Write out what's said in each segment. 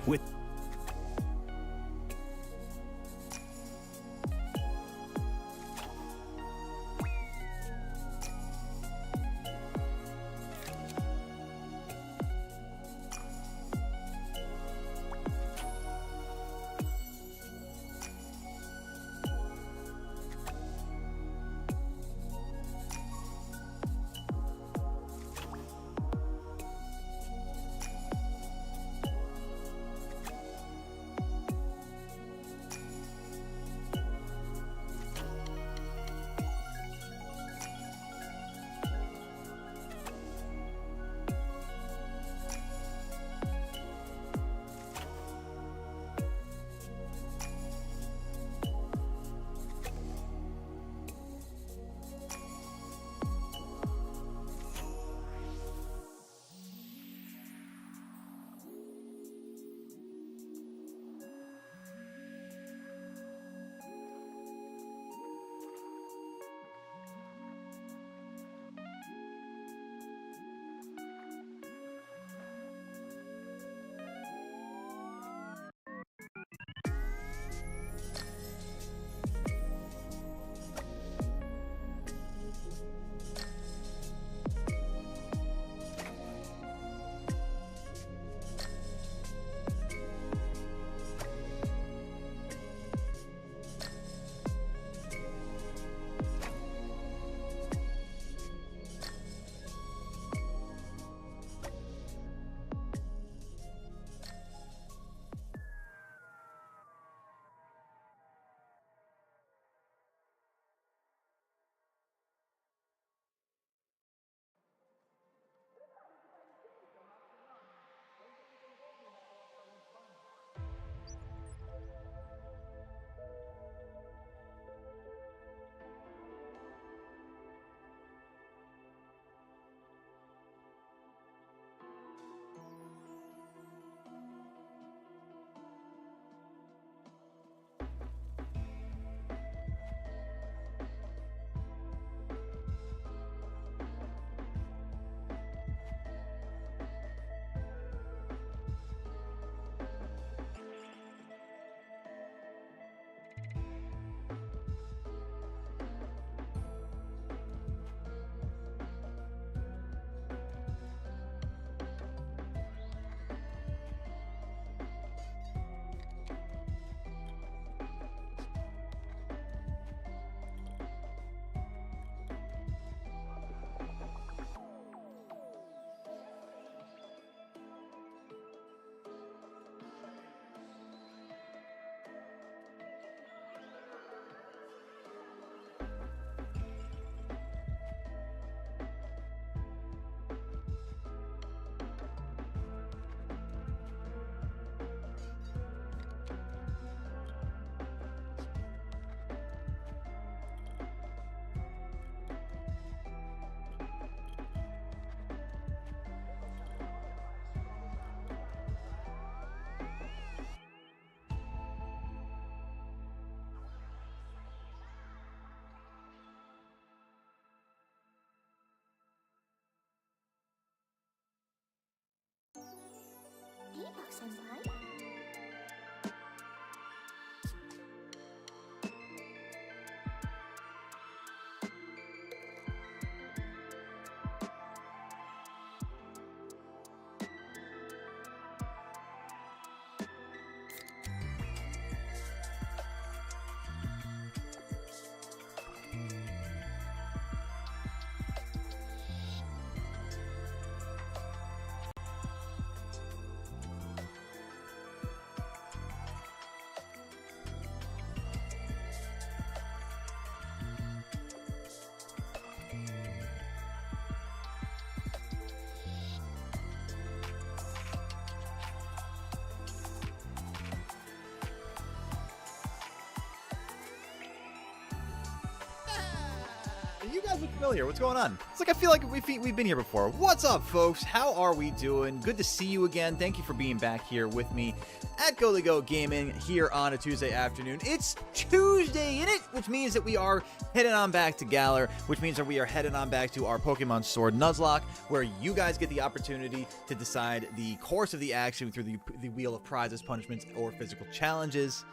With You guys look familiar. What's going on? It's like I feel like we've been here before. What's up, folks? How are we doing? Good to see you again. Thank you for being back here with me at Go Gaming here on a Tuesday afternoon. It's Tuesday in it, which means that we are heading on back to Galar, which means that we are heading on back to our Pokemon Sword Nuzlocke, where you guys get the opportunity to decide the course of the action through the wheel of prizes, punishments, or physical challenges.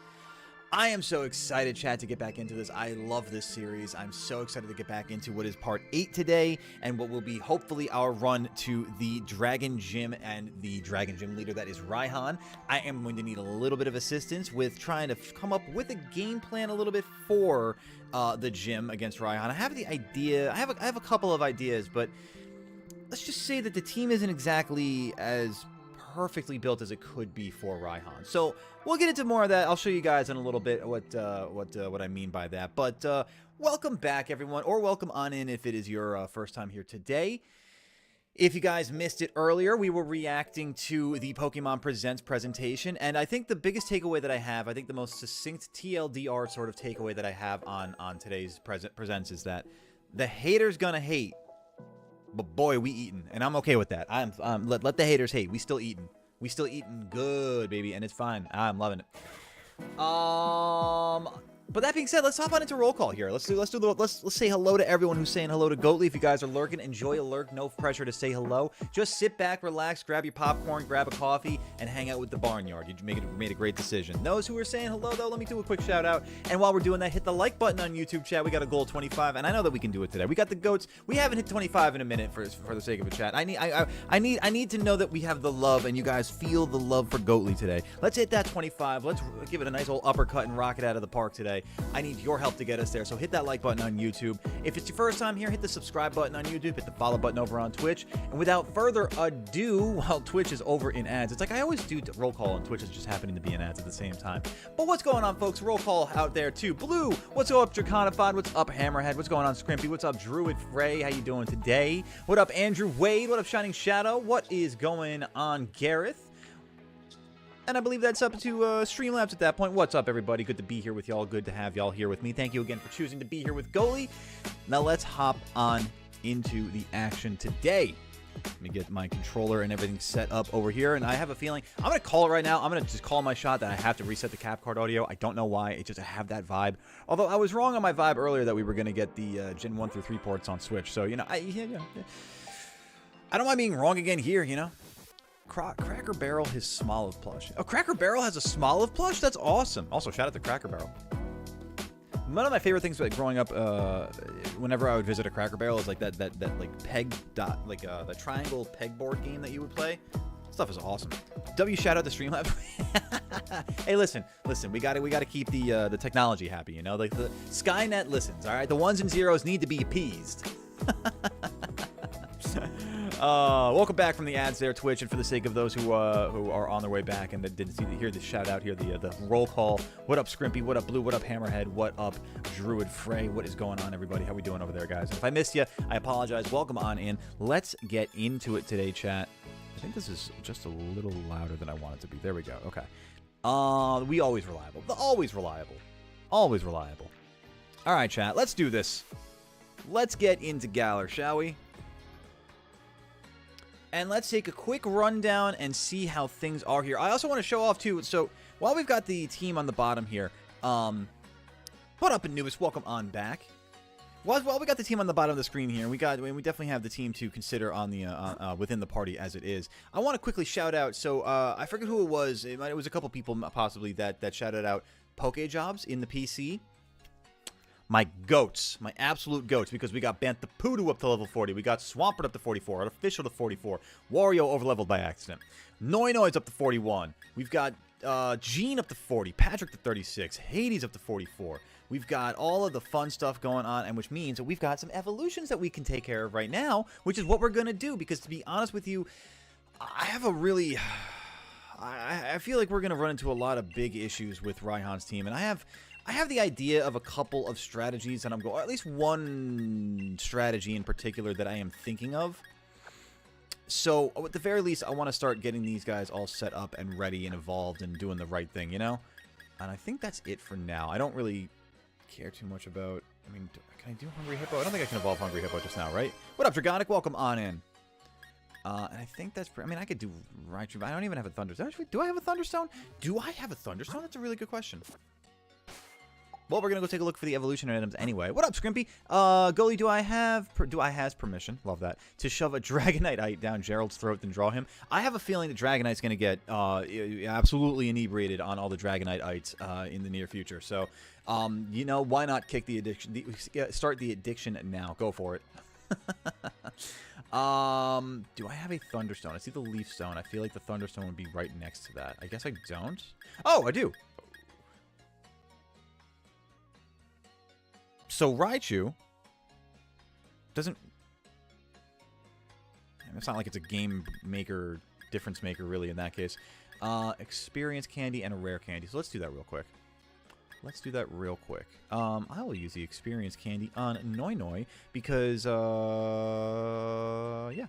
I am so excited, chat, to get back into this. I love this series. I'm so excited to get back into what is part 8 today, and what will be hopefully our run to the Dragon Gym and the Dragon Gym leader, that is Raihan. I am going to need a little bit of assistance with trying to come up with a game plan a little bit for the gym against Raihan. I have the idea. I have a couple of ideas, but let's just say that the team isn't exactly as perfectly built as it could be for Raihan. So we'll get into more of that. I'll show you guys in a little bit what I mean by that. But welcome back, everyone, or welcome on in if it is your first time here today. If you guys missed it earlier, we were reacting to the Pokemon Presents presentation, and I think the biggest takeaway that I have, I think the most succinct TLDR sort of takeaway that I have on today's Presents is that the haters gonna hate, but boy, we eating, and I'm okay with that. Let the haters hate. We still eating. We still eating good, baby, and it's fine. I'm loving it. But that being said, let's hop on into roll call here. Let's say hello to everyone who's saying hello to Goatly. If you guys are lurking, enjoy a lurk. No pressure to say hello. Just sit back, relax, grab your popcorn, grab a coffee, and hang out with the barnyard. You made a great decision. Those who are saying hello, though, let me do a quick shout out. And while we're doing that, hit the like button on YouTube, chat. We got a goal of 25, and I know that we can do it today. We got the goats. We haven't hit 25 in a minute for the sake of a chat. I need to know that we have the love, and you guys feel the love for Goatly today. Let's hit that 25. Let's give it a nice old uppercut and rock it out of the park today. I need your help to get us there, so hit that like button on YouTube. If it's your first time here, hit the subscribe button on YouTube, hit the follow button over on Twitch. And without further ado, while Twitch is over in ads, it's like I always do roll call, and Twitch is just happening to be in ads at the same time. But what's going on, folks? Roll call out there too. Blue, what's up, Draconifod? What's up, Hammerhead? What's going on, Scrimpy? What's up, Druid Frey? How you doing today? What up, Andrew Wade? What up, Shining Shadow? What is going on, Gareth? And I believe that's up to Streamlabs at that point. What's up, everybody? Good to be here with y'all. Good to have y'all here with me. Thank you again for choosing to be here with Goalie. Now let's hop on into the action today. Let me get my controller and everything set up over here. And I have a feeling, I'm going to call it right now. I'm going to just call my shot that I have to reset the cap card audio. I don't know why. It just, I have that vibe. Although I was wrong on my vibe earlier that we were going to get the Gen 1 through 3 ports on Switch. So, you know, I don't mind being wrong again here, you know. Cracker Barrel, his Smoliv plush. Oh, Cracker Barrel has a Smoliv plush? That's awesome. Also, shout out to Cracker Barrel. One of my favorite things about growing up, whenever I would visit a Cracker Barrel, is like that like peg dot, like the triangle pegboard game that you would play. Stuff is awesome. Shout out to Streamlabs. Hey, listen, we gotta keep the technology happy, you know. Like the Skynet listens, all right. The ones and zeros need to be appeased. Welcome back from the ads there, Twitch, and for the sake of those who are on their way back and that didn't hear the shout out here, the roll call. What up, Scrimpy? What up, Blue? What up, Hammerhead? What up, Druid Frey? What is going on, everybody? How we doing over there, guys? And if I missed you, I apologize. Welcome on in. Let's get into it today, chat. I think this is just a little louder than I want it to be. There we go. Okay. We always reliable. Always reliable. Always reliable. All right, chat. Let's do this. Let's get into Galar, shall we? And let's take a quick rundown and see how things are here. I also want to show off, too. So, while we've got the team on the bottom here, what up, Anubis? Welcome on back. While we got the team on the bottom of the screen here, we definitely have the team to consider on the within the party as it is. I want to quickly shout out. So, I forget who it was. It was a couple people possibly that shouted out Pokejobs in the PC. My goats, my absolute goats, because we got Bantapudu up to level 40, we got Swampert up to 44, Artificial to 44, Wario overleveled by accident, Noinoid's up to 41, we've got Gene up to 40, Patrick to 36, Hades up to 44. We've got all of the fun stuff going on, and which means that we've got some evolutions that we can take care of right now, which is what we're going to do, because to be honest with you, I have a really... I feel like we're going to run into a lot of big issues with Raihan's team, and I have the idea of a couple of strategies that I'm going, or at least one strategy in particular that I am thinking of. So, at the very least, I want to start getting these guys all set up and ready and evolved and doing the right thing, you know? And I think that's it for now. I don't really care too much about. I mean, can I do Hungry Hippo? I don't think I can evolve Hungry Hippo just now, right? What up, Dragonic? Welcome on in. And I think that's... I mean, I could do Raichu, but I don't even have a Thunderstone. Actually, do I have a Thunderstone? Do I have a Thunderstone? That's a really good question. Well, we're going to go take a look for the evolution items anyway. What up, Scrimpy? Goalie, do I has permission, love that, to shove a Dragonite down Gerald's throat and draw him? I have a feeling that Dragonite's going to get absolutely inebriated on all the Dragonite-ites in the near future. So, you know, why not kick the addiction, start the addiction now. Go for it. Do I have a Thunderstone? I see the Leaf Stone. I feel like the Thunderstone would be right next to that. I guess I don't. Oh, I do. So Raichu doesn't... It's not like it's a game maker, difference maker, really, in that case. Experience candy and a rare candy. So let's do that real quick. Let's do that real quick. I will use the experience candy on Noi because, yeah.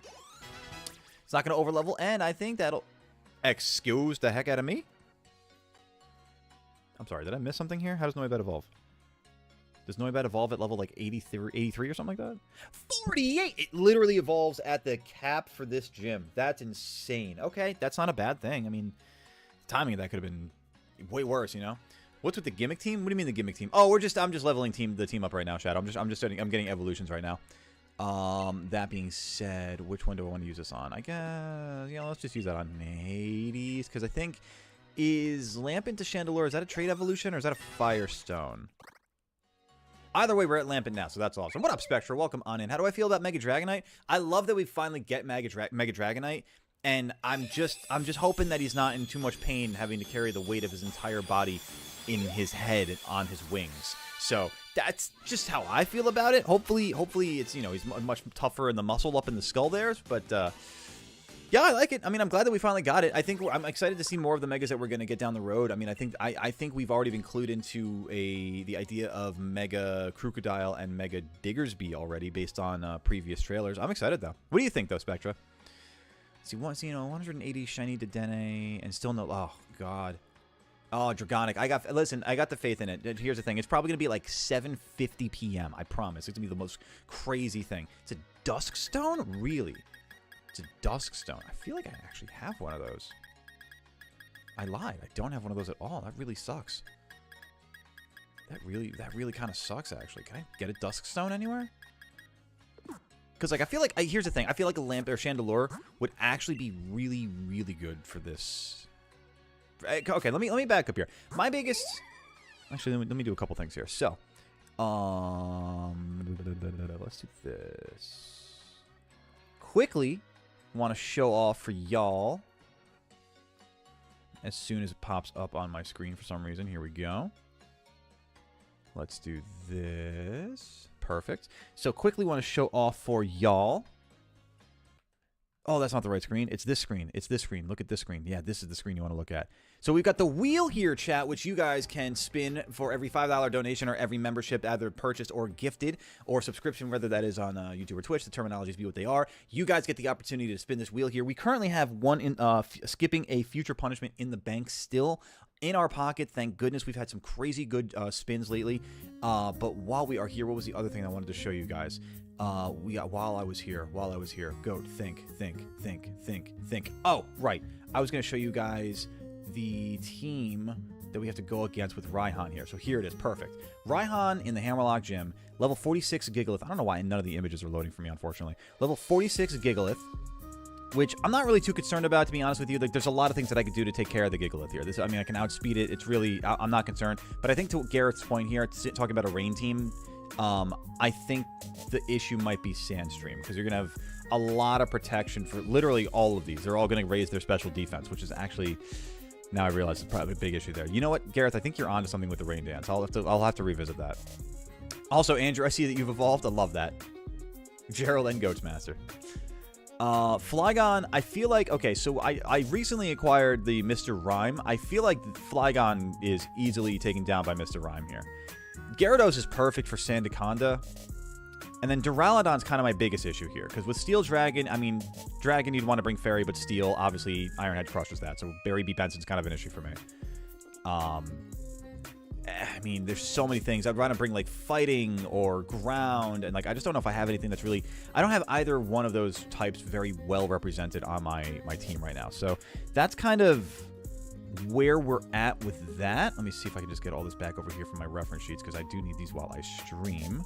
It's not going to overlevel, and I think that'll... Excuse the heck out of me? I'm sorry, did I miss something here? How does Noibat evolve? Does Noibat evolve at level, like, 83 or something like that? 48! It literally evolves at the cap for this gym. That's insane. Okay, that's not a bad thing. I mean, the timing of that could have been way worse, you know? What's with the gimmick team? What do you mean the gimmick team? Oh, I'm just leveling the team up right now, Shadow. I'm getting evolutions right now. That being said, which one do I want to use this on? I guess, yeah, let's just use that on Hades, because I think, is Lampent to Chandelure, is that a trait evolution, or is that a Firestone? Either way, we're at Lampent now, so that's awesome. What up, Spectra? Welcome on in. How do I feel about Mega Dragonite? I love that we finally get Mega Dragonite, and I'm just hoping that he's not in too much pain having to carry the weight of his entire body in his head on his wings. So that's just how I feel about it. Hopefully it's, you know, he's much tougher in the muscle up in the skull there, but yeah, I like it. I mean, I'm glad that we finally got it. I'm excited to see more of the megas that we're going to get down the road. I mean, I think we've already been clued into the idea of Mega Crocodile and Mega Diggersby already based on previous trailers. I'm excited though. What do you think though, Spectra? See, you know, 180 shiny Dedenne and still no. Oh God. Oh, Dragonic. I got the faith in it. Here's the thing. It's probably going to be like 7:50 p.m. I promise. It's going to be the most crazy thing. It's a Dusk Stone? Really? It's a Dusk Stone. I feel like I actually have one of those. I lied. I don't have one of those at all. That really sucks. That really kind of sucks, actually. Can I get a Dusk Stone anywhere? Because, like, I feel like... here's the thing. I feel like a Lamp or Chandelure would actually be really, really good for this... Okay, let me back up here. My biggest... Actually, let me do a couple things here. So, let's do this. Quickly, want to show off for y'all. As soon as it pops up on my screen for some reason. Here we go. Let's do this. Perfect. So, quickly want to show off for y'all. Oh, that's not the right screen. It's this screen. It's this screen. Look at this screen. Yeah, this is the screen you want to look at. So we've got the wheel here, chat, which you guys can spin for every $5 donation or every membership, either purchased or gifted or subscription, whether that is on YouTube or Twitch. The terminologies be what they are. You guys get the opportunity to spin this wheel here. We currently have one in skipping a future punishment in the bank still in our pocket. Thank goodness we've had some crazy good spins lately. But while we are here, what was the other thing I wanted to show you guys? We got while I was here. Goat, think. Oh, right. I was going to show you guys the team that we have to go against with Raihan here. So here it is. Perfect. Raihan in the Hammerlock Gym. Level 46 Gigalith. I don't know why none of the images are loading for me, unfortunately. Level 46 Gigalith, which I'm not really too concerned about, to be honest with you. Like, there's a lot of things that I could do to take care of the Gigalith here. I mean, I can outspeed it. It's really... I'm not concerned. But I think to Garrett's point here, talking about a rain team... I think the issue might be Sandstream, because you're going to have a lot of protection for literally all of these. They're all going to raise their special defense, which is actually, now I realize it's probably a big issue there. You know what, Gareth? I think you're onto something with the Rain Dance. I'll have to revisit that. Also, Andrew, I see that you've evolved. I love that. Gerald and Goatsmaster. Flygon, I feel like... Okay, so I recently acquired the Mr. Rhyme. I feel like Flygon is easily taken down by Mr. Rhyme here. Gyarados is perfect for Sandaconda. And then Duraludon's kind of my biggest issue here. Because with Steel Dragon, I mean, Dragon you'd want to bring Fairy, but Steel, obviously, Iron Head crushes that. So Barry B. Benson's kind of an issue for me. mean, there's so many things. I'd rather bring like fighting or ground, and like I just don't know if I have anything that's really. I don't have either one of those types very well represented on my team right now. So that's kind of where we're at with that. Let me see if I can just get all this back over here from my reference sheets, because I do need these while I stream.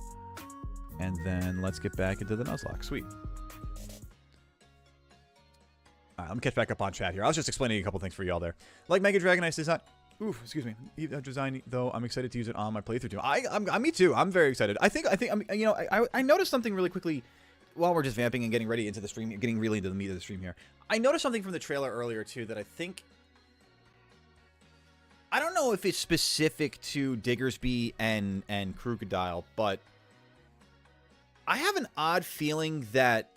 And then let's get back into the Nuzlocke. Sweet. All right, let me catch back up on chat here. I was just explaining a couple things for y'all there. Like Mega Dragonite's design. Oof, excuse me. Design, though, I'm excited to use it on my playthrough too. Me too. I'm very excited. I think, you know, I noticed something really quickly while we're just vamping and getting ready into the stream, getting really into the meat of the stream here. I noticed something from the trailer earlier too that I think. I don't know if it's specific to Diggersby and Crocodile, but I have an odd feeling that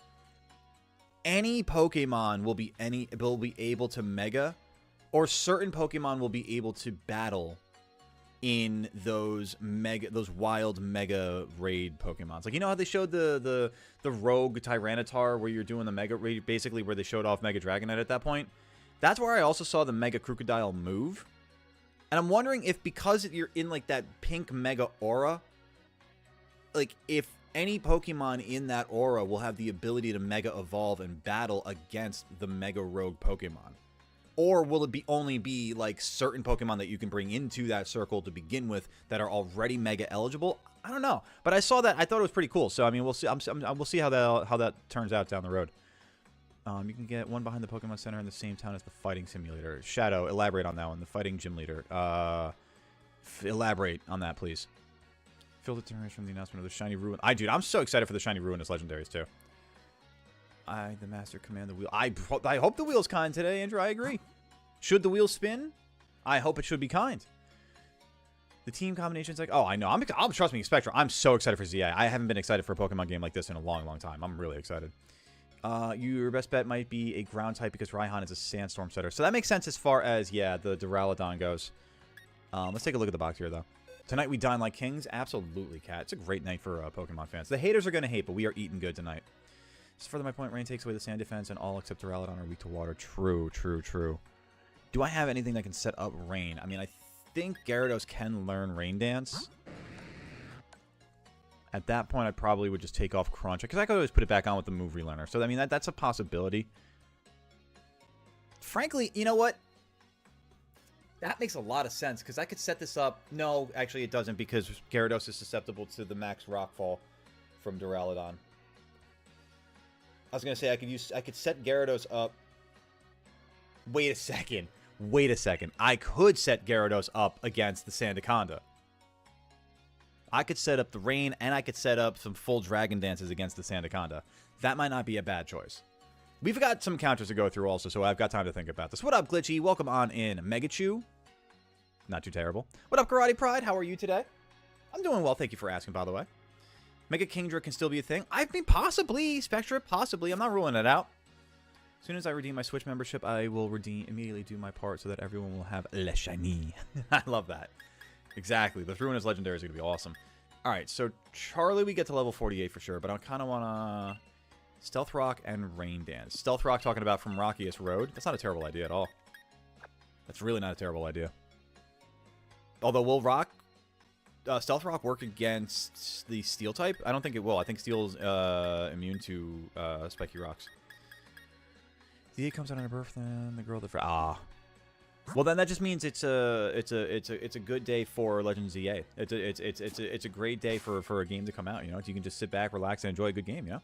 any Pokemon will be able to Mega, or certain Pokemon will be able to battle in those wild Mega raid Pokemons. Like, you know how they showed the Rogue Tyranitar where you're doing the Mega raid, basically where they showed off Mega Dragonite at that point? That's where I also saw the Mega Crocodile move. And I'm wondering if, because you're in like that pink Mega aura, like if any Pokemon in that aura will have the ability to Mega Evolve and battle against the Mega Rogue Pokemon. Or will it only be like certain Pokemon that you can bring into that circle to begin with that are already Mega eligible? I don't know, but I saw that. I thought it was pretty cool. So I mean, we'll see. We'll see how that turns out down the road. You can get one behind the Pokemon Center in the same town as the Fighting Simulator. Shadow, elaborate on that one. The Fighting Gym Leader. Elaborate on that, please. Feel the determination from the announcement of the Shiny Ruin. Dude, I'm so excited for the Shiny Ruin as Legendaries, too. The Master Command the Wheel. I hope the wheel's kind today, Andrew. I agree. Should the wheel spin? I hope it should be kind. The team combination's like, oh, I know. Trust me, Spectra. I'm so excited for ZA. I haven't been excited for a Pokemon game like this in a long, long time. I'm really excited. Your best bet might be a ground type because Raihan is a sandstorm setter. So that makes sense as far as, yeah, the Duraludon goes. Let's take a look at the box here, though. Tonight we dine like kings? Absolutely, Cat. It's a great night for Pokemon fans. The haters are going to hate, but we are eating good tonight. Just further my point, rain takes away the sand defense, and all except Duraludon are weak to water. True, true, true. Do I have anything that can set up rain? I mean, I think Gyarados can learn Rain Dance. At that point, I probably would just take off Crunch, because I could always put it back on with the move relearner. So, I mean, that's a possibility. Frankly, you know what? That makes a lot of sense, because I could set this up. No, actually, it doesn't, because Gyarados is susceptible to the max Rockfall from Duraludon. I was going to say, I could set Gyarados up. Wait a second. Wait a second. I could set Gyarados up against the Sandaconda. I could set up the rain, and I could set up some full Dragon Dances against the Sandaconda. That might not be a bad choice. We've got some counters to go through also, so I've got time to think about this. What up, Glitchy? Welcome on in. Megachu. Not too terrible. What up, Karate Pride? How are you today? I'm doing well, thank you for asking, by the way. Mega Kingdra can still be a thing? I mean, possibly, Spectra, possibly. I'm not ruling it out. As soon as I redeem my Switch membership, I will immediately do my part so that everyone will have Le Shiny. I love that. Exactly. The Ruinous Legendary is going to be awesome. All right, so Charlie, we get to level 48 for sure, but I kind of want to Stealth Rock and Rain Dance. Stealth Rock talking about from Rockiest Road. That's not a terrible idea at all. That's really not a terrible idea. Although, will Stealth Rock work against the Steel type? I don't think it will. I think Steel's immune to Spiky Rocks. The 8 comes out on her birthday, and the girl that well, then that just means it's a good day for Legends ZA. It's a great day for a game to come out. You know, you can just sit back, relax, and enjoy a good game. You know,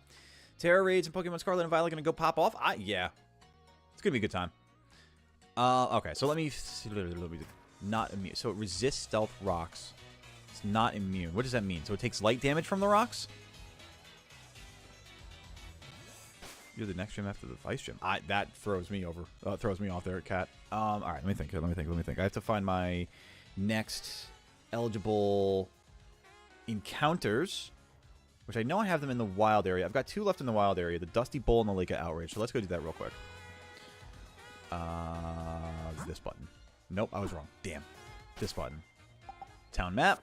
Terra raids and Pokemon Scarlet and Violet gonna go pop off. Yeah, it's gonna be a good time. Okay, so let me not immune. So it resists Stealth Rocks. It's not immune. What does that mean? So it takes light damage from the rocks. You're the next gym after the Vice Gym. That throws me over. Throws me off there, Cat. All right, let me think. I have to find my next eligible encounters, which I know I have them in the wild area. I've got 2 left in the wild area, the Dusty Bowl and the Lake of Outrage. So let's go do that real quick. This button. Nope, I was wrong. Damn. This button. Town map.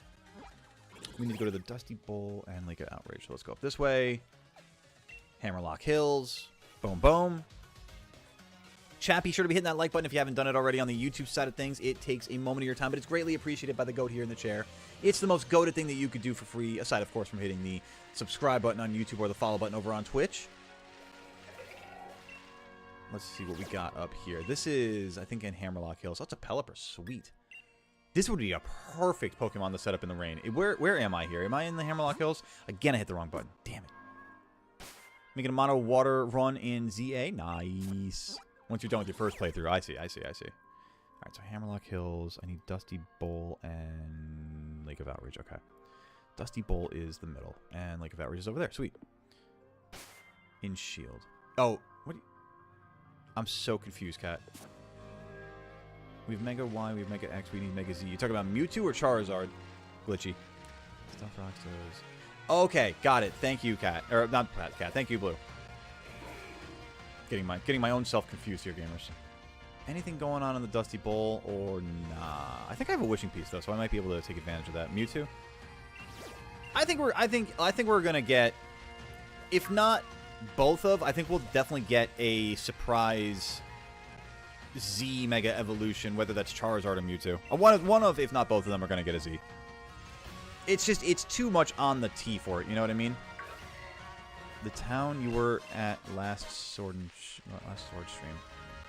We need to go to the Dusty Bowl and Lake of Outrage. So let's go up this way. Hammerlock Hills. Boom, boom. Chat, be sure to be hitting that like button if you haven't done it already on the YouTube side of things. It takes a moment of your time, but it's greatly appreciated by the goat here in the chair. It's the most goated thing that you could do for free, aside, of course, from hitting the subscribe button on YouTube or the follow button over on Twitch. Let's see what we got up here. This is, I think, in Hammerlock Hills. Oh, it's a Pelipper. Sweet. This would be a perfect Pokemon to set up in the rain. Where am I here? Am I in the Hammerlock Hills? Again, I hit the wrong button. Damn it. Making a mono water run in ZA. Nice. Once you're done with your first playthrough. I see. Alright, so Hammerlock Hills. I need Dusty Bowl and Lake of Outrage. Okay. Dusty Bowl is the middle. And Lake of Outrage is over there. Sweet. In Shield. Oh, what? I'm so confused, Cat. We have Mega Y, we have Mega X, we need Mega Z. You talking about Mewtwo or Charizard? Glitchy. Stuff Roxos. Okay, got it. Thank you, Cat. Or not Cat. Thank you, Blue. Getting my own self confused here, gamers. Anything going on in the Dusty Bowl or nah? I think I have a wishing piece though, so I might be able to take advantage of that. Mewtwo. I think we're gonna get, if not both of, I think we'll definitely get a surprise Z Mega Evolution, whether that's Charizard or Mewtwo. One of, if not both of them, are going to get a Z. It's just, it's too much on the T for it, you know what I mean? The town you were at last sword stream.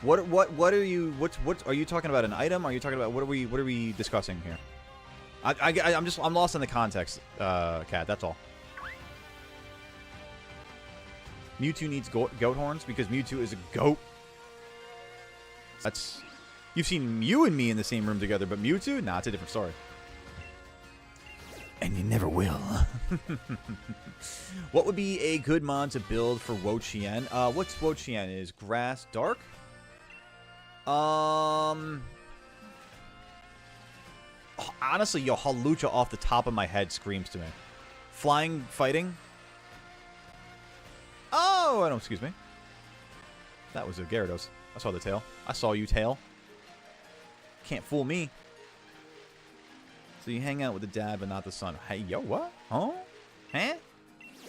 What are you, what are you talking about, an item? Are you talking about, what are we discussing here? I'm lost in the context, Cat, that's all. Mewtwo needs goat horns because Mewtwo is a goat. That's... You've seen Mew and me in the same room together, but Mewtwo? Nah, it's a different story. And you never will. What would be a good mon to build for Wo-Chien? What's Wo-Chien? Is grass dark? Honestly, yo, Hawlucha off the top of my head screams to me. Flying, fighting? Oh, no, excuse me. That was a Gyarados. I saw the tail. I saw you, tail. Can't fool me. So you hang out with the dad, but not the son. Hey, yo, what? Huh? Huh?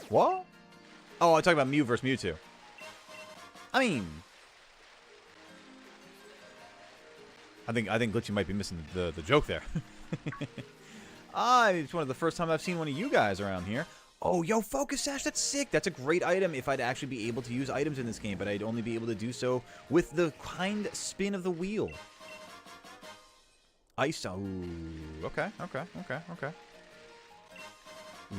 What? Oh, I'm talking about Mew versus Mewtwo. I mean, I think Glitchy might be missing the joke there. It's one of the first time I've seen one of you guys around here. Oh, yo, Focus Sash, that's sick. That's a great item if I'd actually be able to use items in this game, but I'd only be able to do so with the kind spin of the wheel. Ice Stone. Ooh, okay.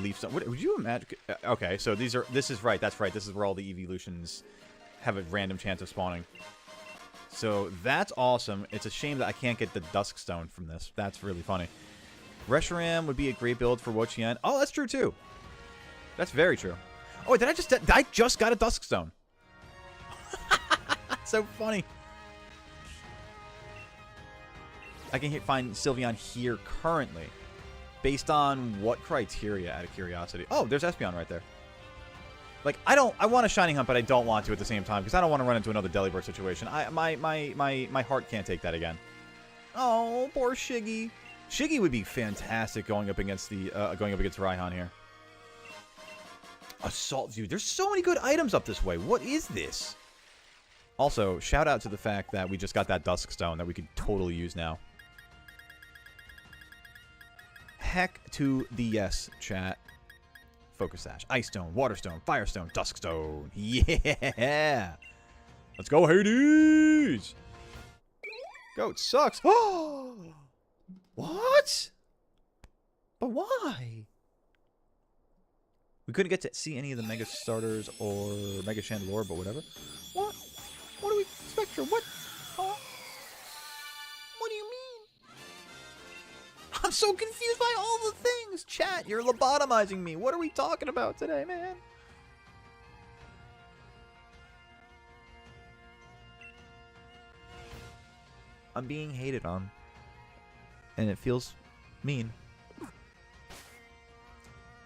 Leaf Stone. What, would you imagine? Okay, so this is right. That's right. This is where all the evolutions have a random chance of spawning. So that's awesome. It's a shame that I can't get the Dusk Stone from this. That's really funny. Reshiram would be a great build for Wo-Chien. Oh, that's true too. That's very true. Oh, I just got a Dusk Stone. So funny. I can find Sylveon here currently. Based on what criteria, out of curiosity? Oh, there's Espeon right there. Like, I want a Shiny Hunt, but I don't want to at the same time, because I don't want to run into another Delibird situation. My heart can't take that again. Oh, poor Shiggy. Shiggy would be fantastic going up against Raihan here. Assault View. There's so many good items up this way. What is this? Also, shout out to the fact that we just got that Dusk Stone that we could totally use now. Heck to the yes, chat. Focus Sash. Ice Stone, Water Stone, Fire Stone, Dusk Stone. Yeah! Let's go, Hades! Goat sucks. Oh! What? But why? We couldn't get to see any of the Mega Starters or Mega Chandelure, but whatever. What? What do we... Spectre, what? Huh? What do you mean? I'm so confused by all the things. Chat, you're lobotomizing me. What are we talking about today, man? I'm being hated on. And it feels mean.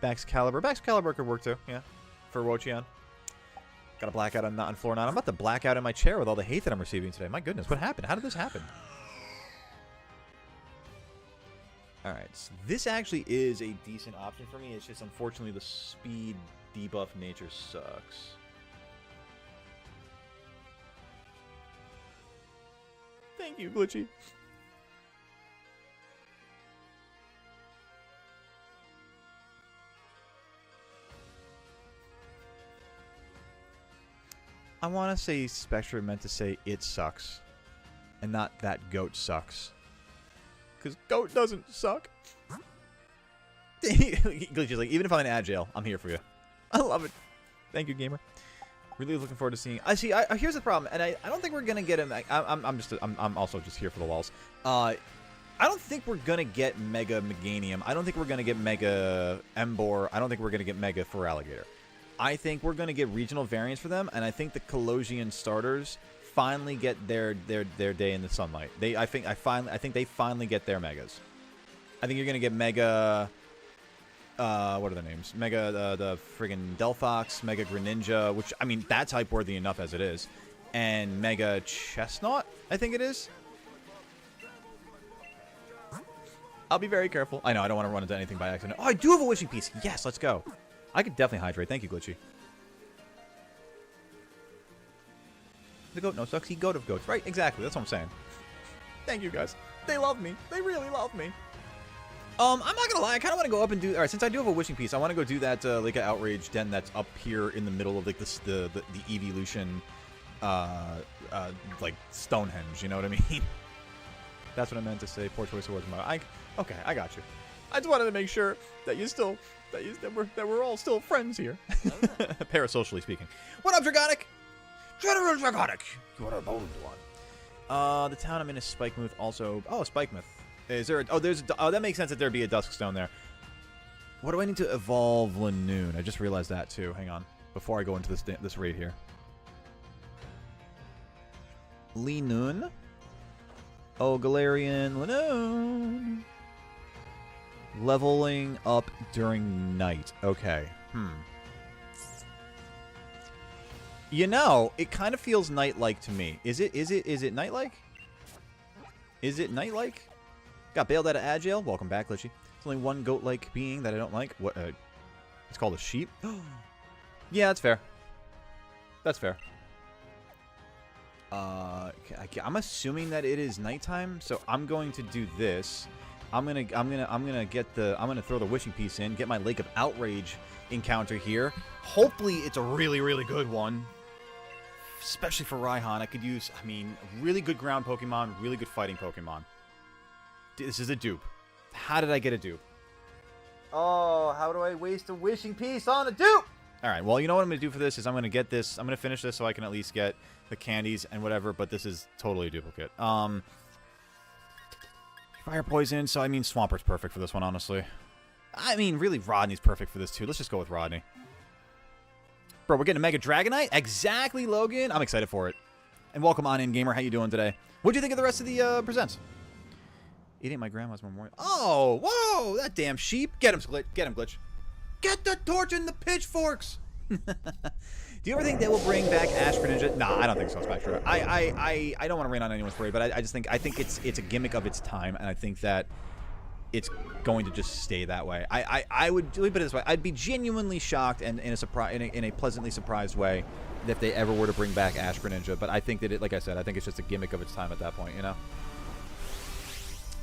Baxcalibur could work too, yeah. For Wo-Chien. Got a blackout on floor 9. I'm about to black out in my chair with all the hate that I'm receiving today. My goodness, what happened? How did this happen? Alright, so this actually is a decent option for me. It's just, unfortunately, the speed debuff nature sucks. Thank you, Glitchy. I want to say Spectre meant to say it sucks. And not that goat sucks. Because goat doesn't suck. Glitchy's like, even if I'm in agile, I'm here for you. I love it. Thank you, gamer. Really looking forward to seeing. Here's the problem, and I don't think we're gonna get him. I'm also just here for the lulz. I don't think we're gonna get Mega Meganium. I don't think we're gonna get Mega Embor. I don't think we're gonna get Mega Feraligatr. I think we're gonna get regional variants for them, and I think the Colosian starters finally get their day in the sunlight. I think they finally get their megas. I think you're gonna get Mega. What are the names? Mega, the friggin' Delphox, Mega Greninja, which, I mean, that's hype worthy enough as it is. And Mega Chestnut, I think it is. I'll be very careful. I know, I don't want to run into anything by accident. Oh, I do have a wishing piece. Yes, let's go. I could definitely hydrate. Thank you, Glitchy. The goat no sucks. He goat of goats. Right, exactly. That's what I'm saying. Thank you, guys. They love me. They really love me. I'm not gonna lie, I kind of want to go up and do... Alright, since I do have a wishing piece, I want to go do that Lake of Outrage den that's up here in the middle of, like, the evolution, like, Stonehenge, you know what I mean? That's what I meant to say. Poor choice of words. Okay, I got you. I just wanted to make sure that that we're all still friends here. Parasocially speaking. What up, Dragonic? General Dragonic! You are a bold one. The town I'm in is Spikemuth also... Oh, Spikemuth. Is there that makes sense that there'd be a Duskstone there. What do I need to evolve Lanoon? I just realized that too. Hang on. Before I go into this raid here. Lanoon. Oh, Galarian Lanoon. Leveling up during night. Okay. You know, it kind of feels night-like to me. Is it night-like? Is it night-like? Got bailed out of Agile. Welcome back, Glitchy. There's only one goat-like being that I don't like. What? It's called a sheep? Yeah, that's fair. That's fair. I'm assuming that it is nighttime, so I'm going to do this. I'm gonna throw the wishing piece in, get my Lake of Outrage encounter here. Hopefully, it's a really, really good one. Especially for Raihan, I could use, I mean, really good ground Pokemon, really good fighting Pokemon. This is a dupe. How did I get a dupe? Oh, how do I waste a wishing piece on a dupe? Alright, well, you know what I'm going to do for this is I'm going to get this. I'm going to finish this so I can at least get the candies and whatever, but this is totally a duplicate. Fire Poison, so I mean Swampert's perfect for this one, honestly. I mean, really, Rodney's perfect for this too. Let's just go with Rodney. Bro, we're getting a Mega Dragonite? Exactly, Logan. I'm excited for it. And welcome on in, gamer. How you doing today? What'd you think of the rest of the presents? Eating my grandma's memorial. Oh, whoa! That damn sheep. Get him, Glitch. Get him, Glitch. Get the torch and the pitchforks! Do you ever think they will bring back Ash Greninja? Nah, I don't think so, Spectre. I don't want to rain on anyone's parade, but I just think it's a gimmick of its time, and I think that it's going to just stay that way. I would leave it this way. I'd be genuinely shocked and in a pleasantly surprised way if they ever were to bring back Ash Greninja. But I think that like I said, I think it's just a gimmick of its time at that point, you know.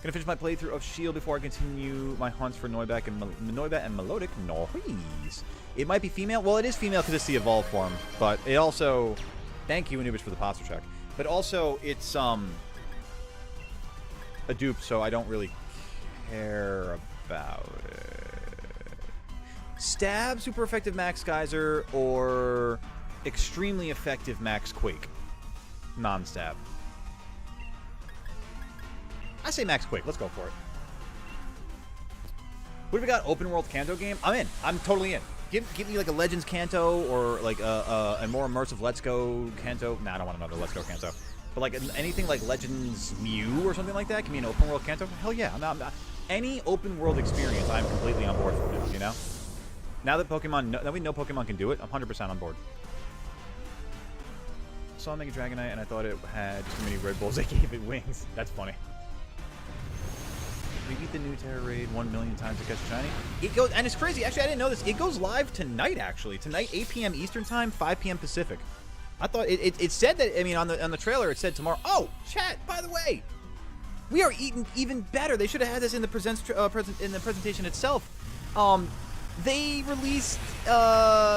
Gonna finish my playthrough of Shield before I continue my hunts for Noibat and Melodic Noise. It might be female. Well, it is female because it's the evolved form, but it also... Thank you, Anubis, for the posture check. But also, it's a dupe, so I don't really care about it. Stab, super effective Max Geyser, or extremely effective Max Quake. Non-stab. I say Max Quake. Let's go for it. What have we got? Open world Kanto game? I'm in. I'm totally in. Give me like a Legends Kanto or like a more immersive Let's Go Kanto. Nah, I don't want another Let's Go Kanto. But like anything like Legends Mew or something like that. Give me an open world Kanto. Hell yeah. I'm not, any open world experience, I'm completely on board for now. You know. Now that we know Pokemon can do it, I'm 100% on board. Saw Mega Dragonite and I thought it had too many Red Bulls. I gave it wings. That's funny. We beat the new Terra Raid 1 million times to catch a shiny. It goes, and it's crazy. Actually, I didn't know this. It goes live tonight, actually. Tonight, 8 p.m. Eastern Time, 5 p.m. Pacific. I thought it said that. I mean, on the trailer, it said tomorrow. Oh, chat. By the way, we are eating even better. They should have had this in the presentation itself. They released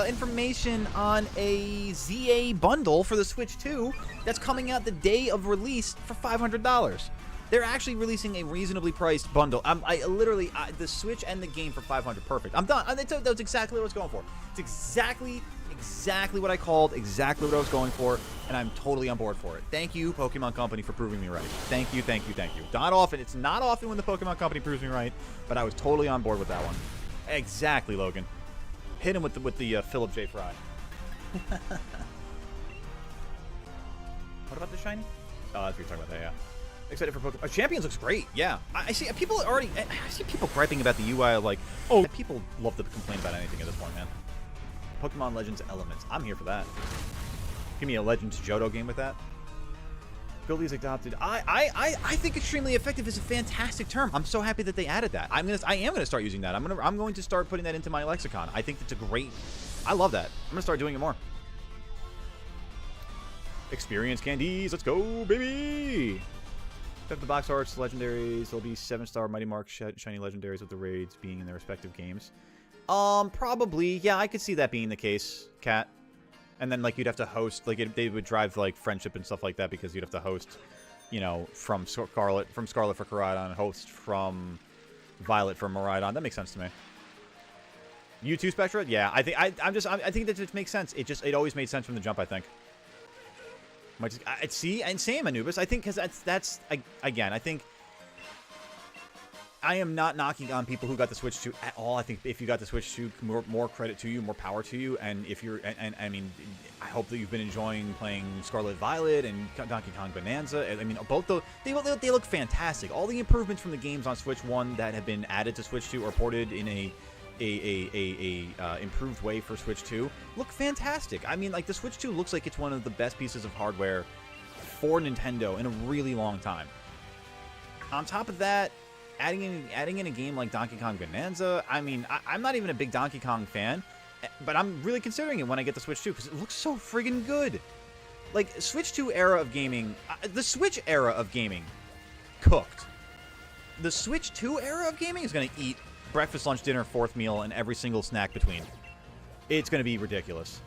information on a ZA bundle for the Switch 2 that's coming out the day of release for $500. They're actually releasing a reasonably priced bundle. The Switch and the game for $500. Perfect. I'm done. That's exactly what I was going for. It's exactly what I called, exactly what I was going for, and I'm totally on board for it. Thank you, Pokemon Company, for proving me right. Thank you, thank you, thank you. It's not often when the Pokemon Company proves me right, but I was totally on board with that one. Exactly, Logan. Hit him with the Philip J. Fry. What about the shiny? Oh, that's what you're talking about. That, yeah. Excited for Pokemon. Champions looks great. Yeah, I see people griping about the UI. Like, oh, people love to complain about anything at this point, man. Pokemon Legends Elements. I'm here for that. Give me a Legends Johto game with that. Abilities adopted. I think extremely effective is a fantastic term. I'm so happy that they added that. I am gonna start using that. I'm going to start putting that into my lexicon. I think that's a great. I love that. I'm gonna start doing it more. Experience candies. Let's go, baby. Except the box arts, legendaries. There'll be 7-star Mighty Mark shiny legendaries with the raids being in their respective games. Probably. Yeah, I could see that being the case, Cat. And then, like, you'd have to host, like, they would drive, like, friendship and stuff like that because you'd have to host, you know, from Scarlet for Koraidon, host from Violet for Miraidon. That makes sense to me. U2 Spectra? Yeah, I think that just makes sense. It always made sense from the jump, I think. See, and same Anubis. I think because again, I think I am not knocking on people who got the Switch 2 at all. I think if you got the Switch 2, more credit to you, more power to you. And if you're, and I mean, I hope that you've been enjoying playing Scarlet Violet and Donkey Kong Bonanza. I mean, both those, they look fantastic. All the improvements from the games on Switch 1 that have been added to Switch 2 or ported in a improved way for Switch 2 look fantastic. I mean, like, the Switch 2 looks like it's one of the best pieces of hardware for Nintendo in a really long time. On top of that, adding in a game like Donkey Kong Bonanza, I mean, I'm not even a big Donkey Kong fan, but I'm really considering it when I get the Switch 2 because it looks so friggin' good. Like, Switch 2 era of gaming, the Switch era of gaming, cooked. The Switch 2 era of gaming is going to eat breakfast, lunch, dinner, fourth meal, and every single snack between. It's going to be ridiculous.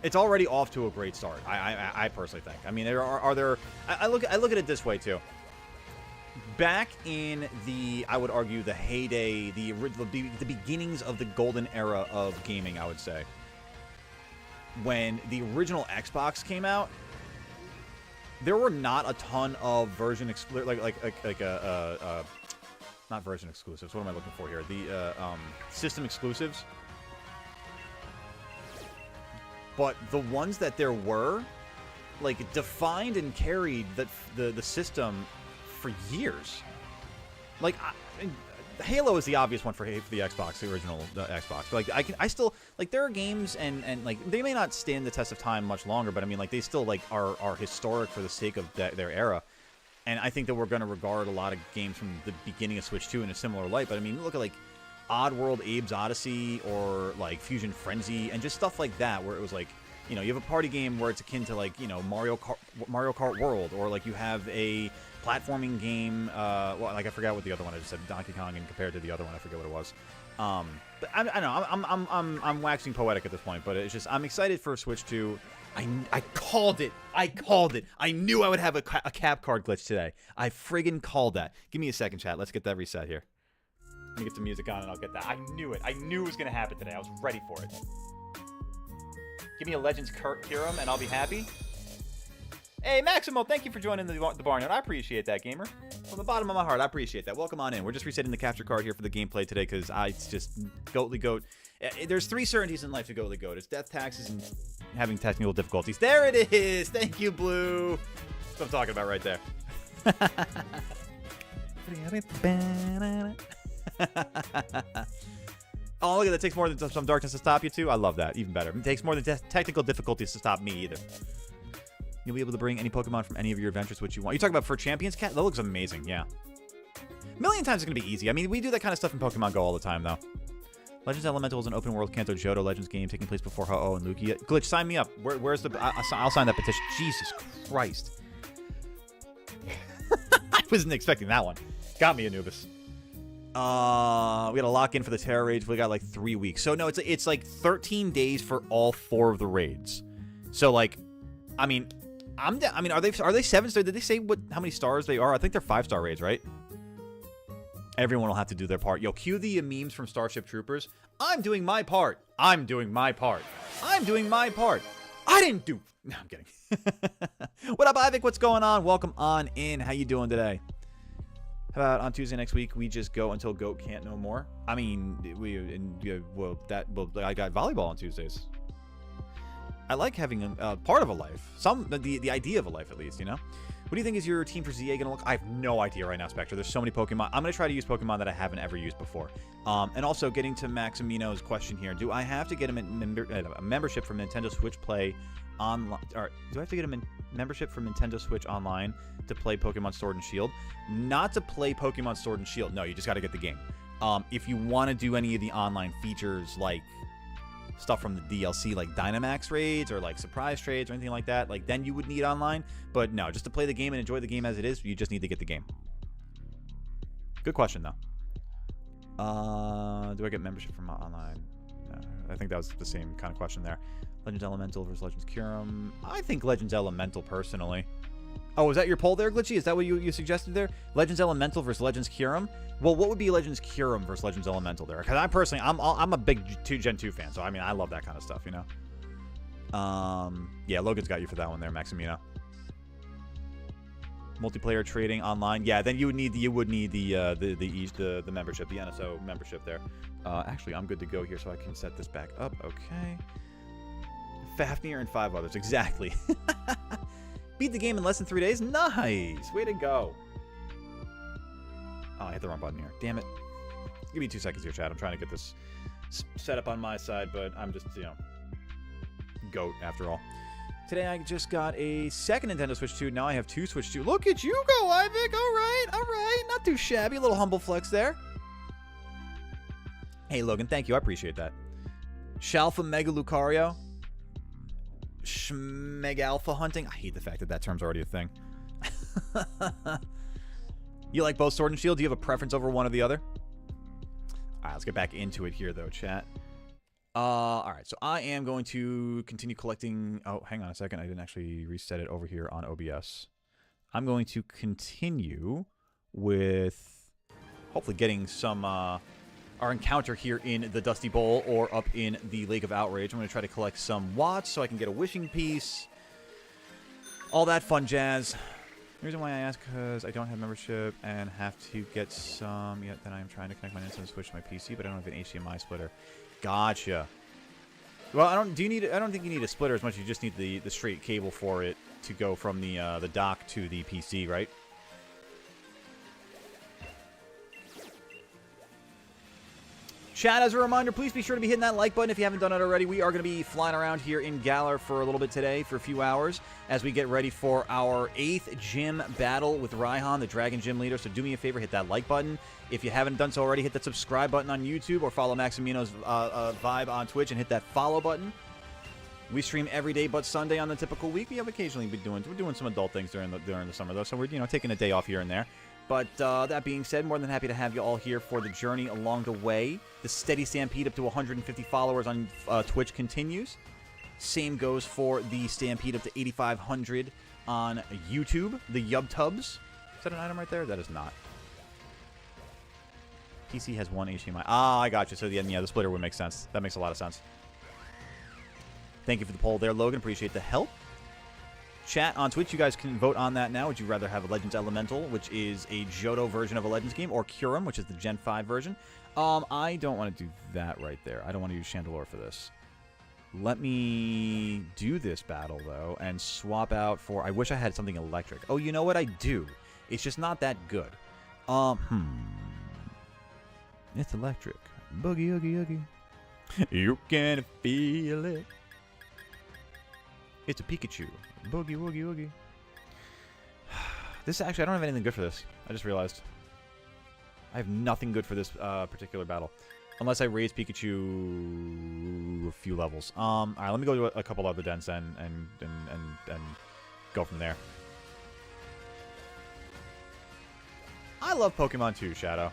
It's already off to a great start. I personally think. I mean, I look at it this way too. Back in I would argue, the heyday, the beginnings of the golden era of gaming, I would say, when the original Xbox came out, there were not a ton of not version exclusives. What am I looking for here? The system exclusives. But the ones that there were, like, defined and carried the system for years. Like, Halo is the obvious one for the Xbox, the original Xbox. But, like, I still, like, there are games and like, they may not stand the test of time much longer, but I mean, like, they still, like, are historic for the sake of their era. And I think that we're going to regard a lot of games from the beginning of Switch 2 in a similar light. But I mean, look at, like, Oddworld Abe's Odyssey or, like, Fusion Frenzy and just stuff like that, where it was like, you know, you have a party game where it's akin to, like, you know, Mario Kart World, or like you have a platforming game. Well, like, I forgot what the other one I just said, Donkey Kong, and compared to the other one, I forget what it was. But I don't know. I'm waxing poetic at this point, but it's just, I'm excited for Switch 2. I called it. I knew I would have a cap card glitch today. I friggin' called that. Give me a second, chat. Let's get that reset here. Let me get some music on and I'll get that. I knew it. I knew it was going to happen today. I was ready for it. Give me a Legends Kyurem and I'll be happy. Hey, Maximo, thank you for joining the Barnyard. I appreciate that, gamer. From the bottom of my heart, I appreciate that. Welcome on in. We're just resetting the capture card here for the gameplay today because it's just Goatly Goat. There's 3 certainties in life to Goatly Goat. It's death, taxes, and having technical difficulties. There it is. Thank you, Blue. That's what I'm talking about right there. Oh, look at that. It takes more than some darkness to stop you, too. I love that. Even better. It takes more than technical difficulties to stop me, either. You'll be able to bring any Pokemon from any of your adventures which you want. You talking about for Champions, Cat? That looks amazing, yeah. A million times it's going to be easy. I mean, we do that kind of stuff in Pokemon Go all the time, though. Legends Elemental is an open world Kanto Johto Legends game taking place before Ho-Oh and Lugia. Glitch, sign me up. Where's the... I'll sign that petition. Jesus Christ. I wasn't expecting that one. Got me, Anubis. We gotta lock in for the Terror Raids. We got like 3 weeks. So no, it's like 13 days for all 4 of the raids. So like, I mean, are they 7 stars? Did they say how many stars they are? I think they're 5-star raids, right? Everyone will have to do their part. Yo, cue the memes from Starship Troopers. I'm doing my part. I'm doing my part. I'm doing my part. I didn't do... No, I'm kidding. What up, Ivik? What's going on? Welcome on in. How you doing today? How about on Tuesday next week, we just go until GOAT can't no more? I mean, I got volleyball on Tuesdays. I like having a part of a life. The idea of a life, at least, you know? What do you think is your team for ZA going to look? I have no idea right now, Spectre. There's so many Pokemon. I'm going to try to use Pokemon that I haven't ever used before. And also, getting to Maximino's question here. Do I have to get a membership from Nintendo Switch Play online? Or do I have to get a membership from Nintendo Switch Online to play Pokemon Sword and Shield? Not to play Pokemon Sword and Shield. No, you just got to get the game. If you want to do any of the online features, like stuff from the DLC, like Dynamax raids or like surprise trades or anything like that, like then you would need online. But no, just to play the game and enjoy the game as it is, you just need to get the game. Good question though. Do I get membership from online? No, I think that was the same kind of question there. Legends Elemental versus Legends Kyurem. I think Legends Elemental personally. Oh, is that your poll there, Glitchy? Is that what you suggested there? Legends Elemental versus Legends Kyurem? Well, what would be Legends Kyurem versus Legends Elemental there? Because I'm a big Gen 2 fan, so I mean, I love that kind of stuff, you know? Yeah, Logan's got you for that one there, Maximino. Multiplayer trading online. Yeah, then you would need the membership, the NSO membership there. Actually, I'm good to go here, so I can set this back up. Okay. Fafnir and 5 others. Exactly. Beat the game in less than 3 days? Nice! Way to go. Oh, I hit the wrong button here. Damn it. Give me 2 seconds here, chat. I'm trying to get this set up on my side, but I'm just, you know, GOAT after all. Today I just got a second Nintendo Switch 2. Now I have 2 Switch 2. Look at you go, Ivik! Alright. Not too shabby. A little humble flex there. Hey, Logan. Thank you. I appreciate that. Shalfa Mega Lucario. Schmegalpha hunting. I hate the fact that term's already a thing. You like both Sword and Shield? Do you have a preference over one or the other? Alright, let's get back into it here, though, chat. Alright, so I am going to continue collecting... Oh, hang on a second. I didn't actually reset it over here on OBS. I'm going to continue with hopefully getting some... our encounter here in the Dusty Bowl or up in the Lake of Outrage. I'm going to try to collect some watts so I can get a wishing piece. All that fun jazz. The reason why I ask because I don't have membership and have to get some. Yet then I'm trying to connect my Nintendo Switch to my PC, but I don't have an HDMI splitter. Gotcha. Well, I don't think you need a splitter as much as you just need the straight cable for it to go from the dock to the PC, right? Chat, as a reminder, please be sure to be hitting that like button if you haven't done it already. We are going to be flying around here in Galar for a little bit today, for a few hours, as we get ready for our 8th gym battle with Raihan, the Dragon Gym Leader. So do me a favor, hit that like button. If you haven't done so already, hit that subscribe button on YouTube or follow Maximino's Vibe on Twitch and hit that follow button. We stream every day but Sunday on the typical week. We have occasionally been doing some adult things during the summer, though, so we're taking a day off here and there. But that being said, more than happy to have you all here for the journey along the way. The steady stampede up to 150 followers on Twitch continues. Same goes for the stampede up to 8,500 on YouTube. The YubTubs. Is that an item right there? That is not. PC has 1 HDMI. Ah, I got you. So yeah, the splitter would make sense. That makes a lot of sense. Thank you for the poll there, Logan. Appreciate the help. Chat on Twitch, you guys can vote on that now. Would you rather have a Legends Elemental, which is a Johto version of a Legends game, or Kyurem, which is the Gen 5 version? I don't want to do that right there. I don't want to use Chandelure for this. Let me do this battle, though, and swap out for... I wish I had something electric. Oh, you know what? I do. It's just not that good. It's electric. Boogie, oogie, oogie. You can feel it. It's a Pikachu. Boogie, woogie, woogie. This actually, I don't have anything good for this. I just realized. I have nothing good for this particular battle. Unless I raise Pikachu a few levels. All right, let me go to a couple other dens then and go from there. I love Pokemon too, Shadow.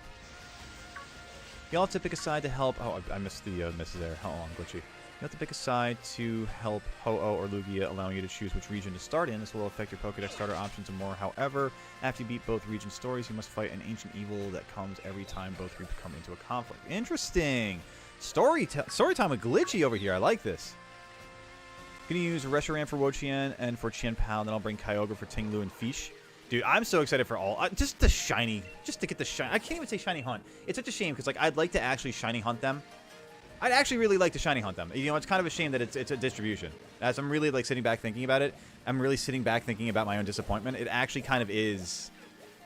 You'll have to pick a side to help. Oh, I missed the misses there. Hold on, glitchy. You have to pick a side to help Ho-Oh or Lugia, allowing you to choose which region to start in. This will affect your Pokédex starter options and more. However, after you beat both region stories, you must fight an ancient evil that comes every time both groups come into a conflict. Interesting. Story time with Glitchy over here. I like this. Gonna use Reshiram for Wo-Chien and for Chien-Pao, then I'll bring Kyogre for Ting-Lu and Fish. Dude, I'm so excited for all. Just the shiny. Just to get the shiny. I can't even say shiny hunt. It's such a shame because, like, I'd like to actually shiny hunt them. I'd actually really like to shiny hunt them. You know, it's kind of a shame that it's a distribution. As I'm really, like, sitting back thinking about it, I'm really sitting back thinking about my own disappointment. It actually kind of is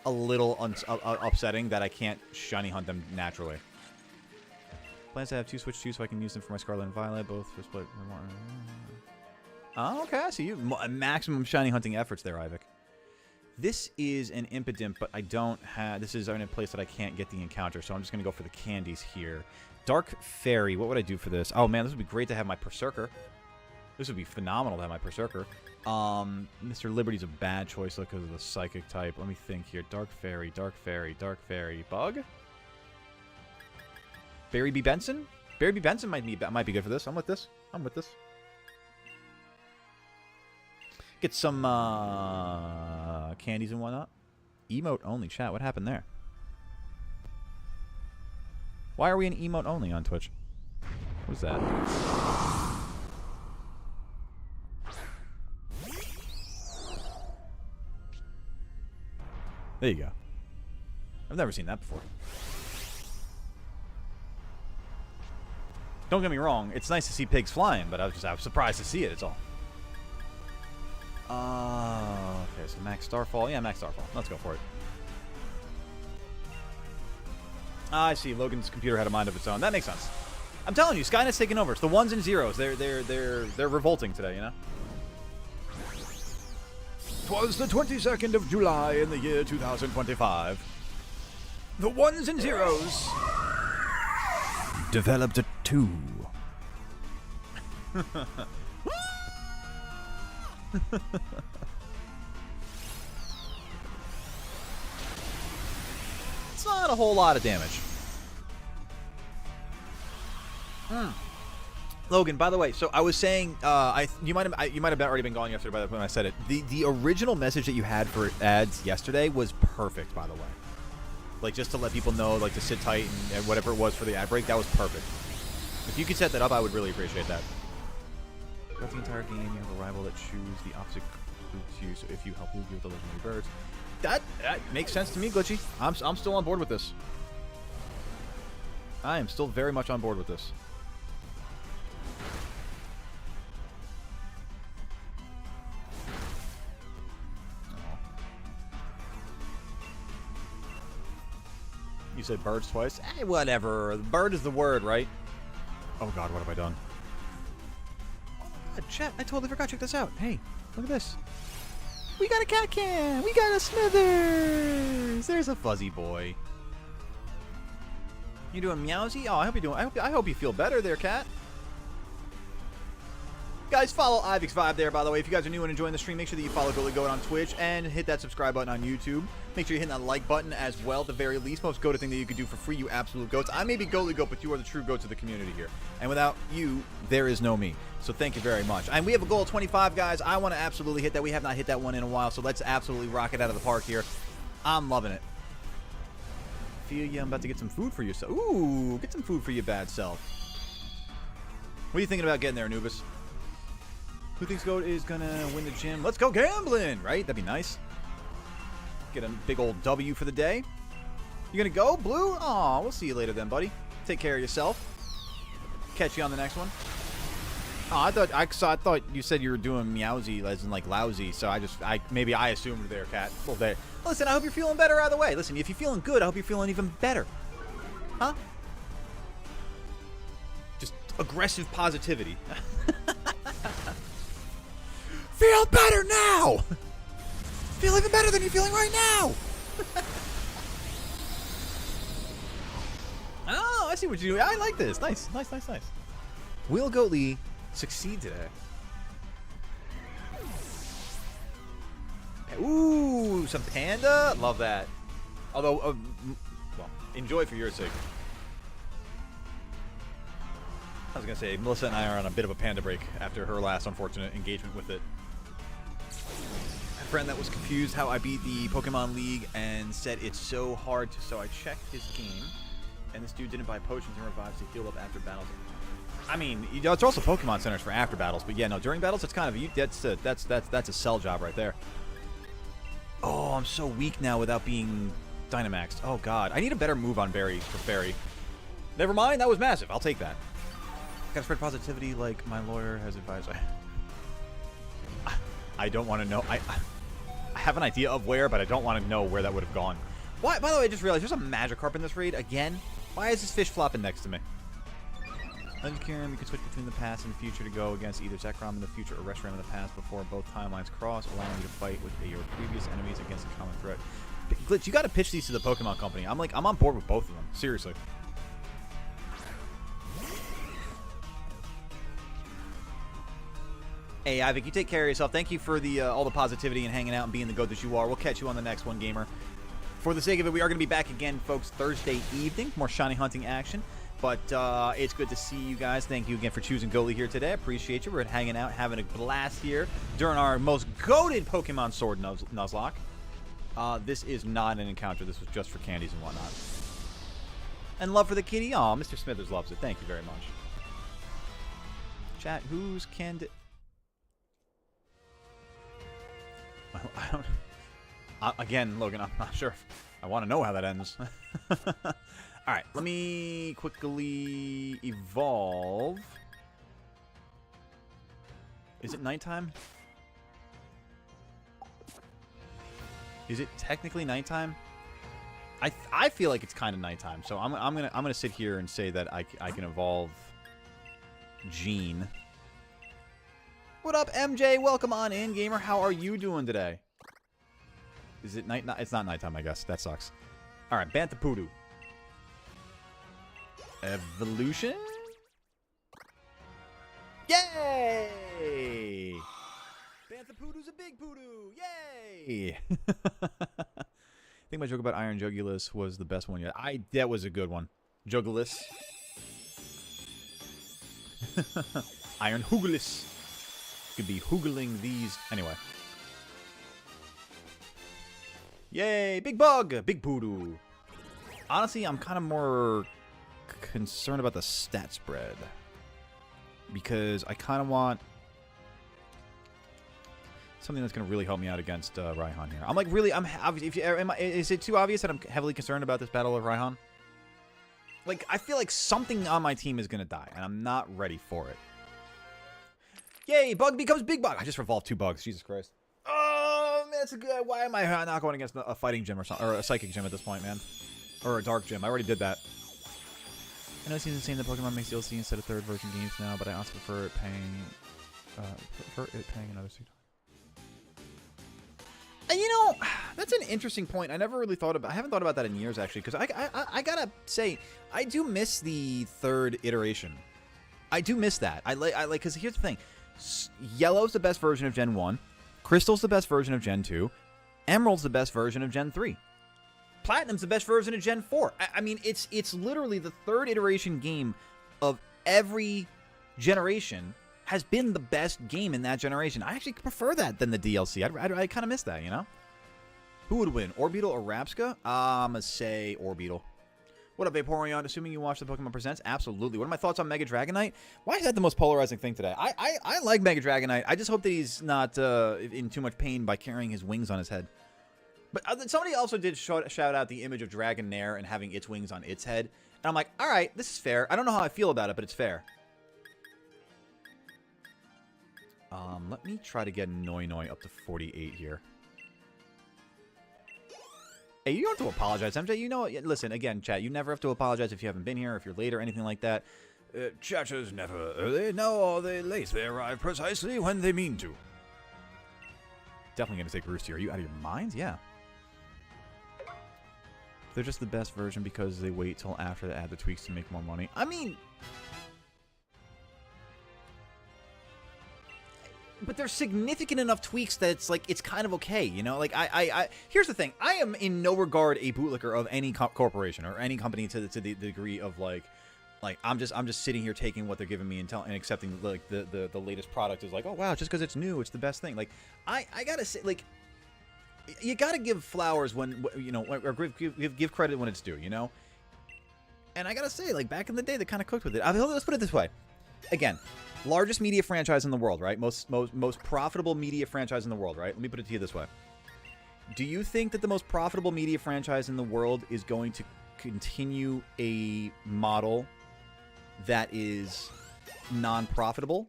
a little upsetting that I can't shiny hunt them naturally. Plans to have 2 Switch 2 so I can use them for my Scarlet and Violet, both for split. Oh, okay, I see you. Maximum shiny hunting efforts there, Ivik. This is an Impidimp, but I don't have... This is in a place that I can't get the encounter, so I'm just going to go for the candies here. Dark Fairy. What would I do for this? Oh, man, this would be great to have my Berserker. This would be phenomenal to have my Berserker. Mr. Liberty's a bad choice because of the Psychic type. Let me think here. Dark Fairy, Dark Fairy, Dark Fairy. Bug? Barry B. Benson? Barry B. Benson might be good for this. I'm with this. I'm with this. Get some candies and whatnot. Emote only. Chat, what happened there? Why are we in emote only on Twitch? What was that? There you go. I've never seen that before. Don't get me wrong, it's nice to see pigs flying, but I was surprised to see it, it's all. Okay, so Max Starfall. Yeah, Max Starfall. Let's go for it. I see. Logan's computer had a mind of its own. That makes sense. I'm telling you, Skynet's taking over. It's the ones and zeros. They're revolting today, you know? 'Twas the 22nd of July in the year 2025. The ones and zeros developed a 2. It's not a whole lot of damage. Logan, by the way, so I was saying, you might have already been gone yesterday by the time I said it. The original message that you had for ads yesterday was perfect, by the way. Like, just to let people know, like, to sit tight and whatever it was for the ad break, that was perfect. If you could set that up, I would really appreciate that. Throughout the entire game, you have a rival that chooses the opposite group to you, so if you help Lugia with the legendary birds. That makes sense to me, Glitchy. I'm still on board with this. I am still very much on board with this. You said birds twice? Hey, whatever. Bird is the word, right? Oh god, what have I done? Oh my god, chat, I totally forgot. Check this out. Hey, look at this. We got a cat can! We got a Smithers! There's a fuzzy boy. You doing meowsy? Oh, I hope you feel better there, cat. Guys, follow Ivik's Vibe there, by the way. If you guys are new and enjoying the stream, make sure that you follow GoatLeague on Twitch and hit that subscribe button on YouTube. Make sure you hit that like button as well, at the very least. Most goated thing that you could do for free, you absolute goats. I may be GoatLeague Goat, but you are the true goats of the community here. And without you, there is no me. So thank you very much. And we have a goal of 25, guys. I want to absolutely hit that. We have not hit that one in a while, so let's absolutely rock it out of the park here. I'm loving it. Feel you, I'm about to get some food for yourself. Ooh, get some food for your bad self. What are you thinking about getting there, Anubis? Who thinks Goat is gonna win the gym? Let's go gambling, right? That'd be nice. Get a big old W for the day. You gonna go, Blue? Aw, we'll see you later then, buddy. Take care of yourself. Catch you on the next one. Oh, I thought you said you were doing meowsy as in like lousy, so maybe I assumed there, cat. Well, there. Listen, I hope you're feeling better either way. Listen, if you're feeling good, I hope you're feeling even better. Huh? Just aggressive positivity. Feel better now! Feel even better than you're feeling right now! Oh, I see what you're doing. I like this. Nice. Will Goatly succeed today? Ooh, some panda. Love that. Although, well, enjoy for your sake. I was going to say, Melissa and I are on a bit of a panda break after her last unfortunate engagement with it. A friend that was confused how I beat the Pokemon League and said it's so hard to, so I checked his game, and this dude didn't buy potions and revives to heal up after battles. I mean, you know, it's also Pokemon centers for after battles, but yeah, no, during battles, it's kind of, that's a sell job right there. Oh, I'm so weak now without being Dynamaxed. Oh, God. I need a better move on Berry for Fairy. Never mind. That was massive. I'll take that. Gotta spread positivity like my lawyer has advised. I don't want to know. I have an idea of where, but I don't want to know where that would have gone. Why? By the way, I just realized there's a Magikarp in this raid again. Why is this fish flopping next to me? Legendary, you can switch between the past and the future to go against either Zekrom in the future or Reshiram in the past before both timelines cross, allowing you to fight with your previous enemies against a common threat. Glitch, you got to pitch these to the Pokemon Company. I'm on board with both of them. Seriously. Hey, Ivik, you take care of yourself. Thank you for the all the positivity and hanging out and being the goat that you are. We'll catch you on the next one, gamer. For the sake of it, we are going to be back again, folks, Thursday evening. More shiny hunting action. But it's good to see you guys. Thank you again for choosing Goalie here today. I appreciate you. We're hanging out, having a blast here during our most goated Pokemon Sword Nuzlocke. This is not an encounter. This was just for candies and whatnot. And love for the kitty. Aw, Mr. Smithers loves it. Thank you very much. Chat, who's candid? I don't... again, Logan, I'm not sure if I want to know how that ends. Alright, let me quickly evolve. Is it nighttime? Is it technically nighttime? I feel like it's kind of nighttime, so I'm gonna sit here and say that I can evolve Gene. What up, MJ? Welcome on in, gamer. How are you doing today? Is it night? It's not nighttime, I guess. That sucks. All right, Bantapudu. Evolution. Yay! Bantapudu's a big poodoo. Yay! I think my joke about Iron Jugulus was the best one yet. That was a good one. Jugulus. Iron Hugulus. Could be hoogling these. Anyway. Yay! Big bug! Big poodoo. Honestly, I'm kind of more concerned about the stat spread. Because I kind of want something that's going to really help me out against Raihan here. I'm like really, is it too obvious that I'm heavily concerned about this battle of Raihan? Like, I feel like something on my team is going to die, and I'm not ready for it. Yay, bug becomes big bug. I just revolved 2 bugs. Jesus Christ. Oh, man, that's a good. Why am I not going against a fighting gym or something, or a psychic gym at this point, man? Or a dark gym. I already did that. I know it seems insane that Pokemon makes DLC instead of third version games now, but I also prefer it paying another $6. And you know, that's an interesting point. I never really thought about. I haven't thought about that in years, actually, because I gotta say, I do miss the third iteration. I do miss that. I like because here's the thing: Yellow's the best version of Gen 1, Crystal's the best version of Gen 2, Emerald's the best version of Gen 3. Platinum's the best version of Gen 4. I mean, it's literally the third iteration game of every generation has been the best game in that generation. I actually prefer that than the DLC. I kind of miss that, you know? Who would win, Orbeetle or Rapska? I'm going to say Orbeetle. What up, Vaporeon? Assuming you watch the Pokemon Presents? Absolutely. What are my thoughts on Mega Dragonite? Why is that the most polarizing thing today? I like Mega Dragonite. I just hope that he's not in too much pain by carrying his wings on his head. But somebody also did shout out the image of Dragonair and having its wings on its head. And I'm like, all right, this is fair. I don't know how I feel about it, but it's fair. Let me try to get Noi up to 48 here. Hey, you don't have to apologize, MJ. You know, listen, again, chat, you never have to apologize if you haven't been here, if you're late or anything like that. Chatters never, they know or they late. They arrive precisely when they mean to. Definitely going to take Rooster. Are you out of your minds? Yeah. They're just the best version because they wait till after they add the tweaks to make more money. I mean, but there's significant enough tweaks that it's like it's kind of okay, you know. Like here's the thing: I am in no regard a bootlicker of any corporation or any company to the degree of like I'm just sitting here taking what they're giving me and accepting like the latest product is like, oh wow, just because it's new, it's the best thing. Like I gotta say, like, you gotta give flowers when, you know, or give credit when it's due, you know. And I gotta say, like, back in the day, they kind of cooked with it. Let's put it this way. Again, largest media franchise in the world, right? Most profitable media franchise in the world, right? Let me put it to you this way. Do you think that the most profitable media franchise in the world is going to continue a model that is non-profitable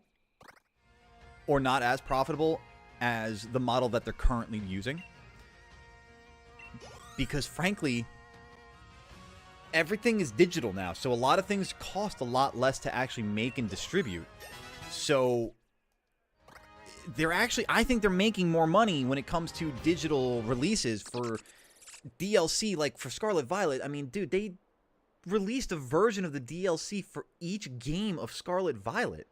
or not as profitable as the model that they're currently using? Because frankly, everything is digital now, so a lot of things cost a lot less to actually make and distribute. So they're actually, I think they're making more money when it comes to digital releases for DLC. Like for Scarlet Violet, I mean, dude, they released a version of the DLC for each game of Scarlet Violet.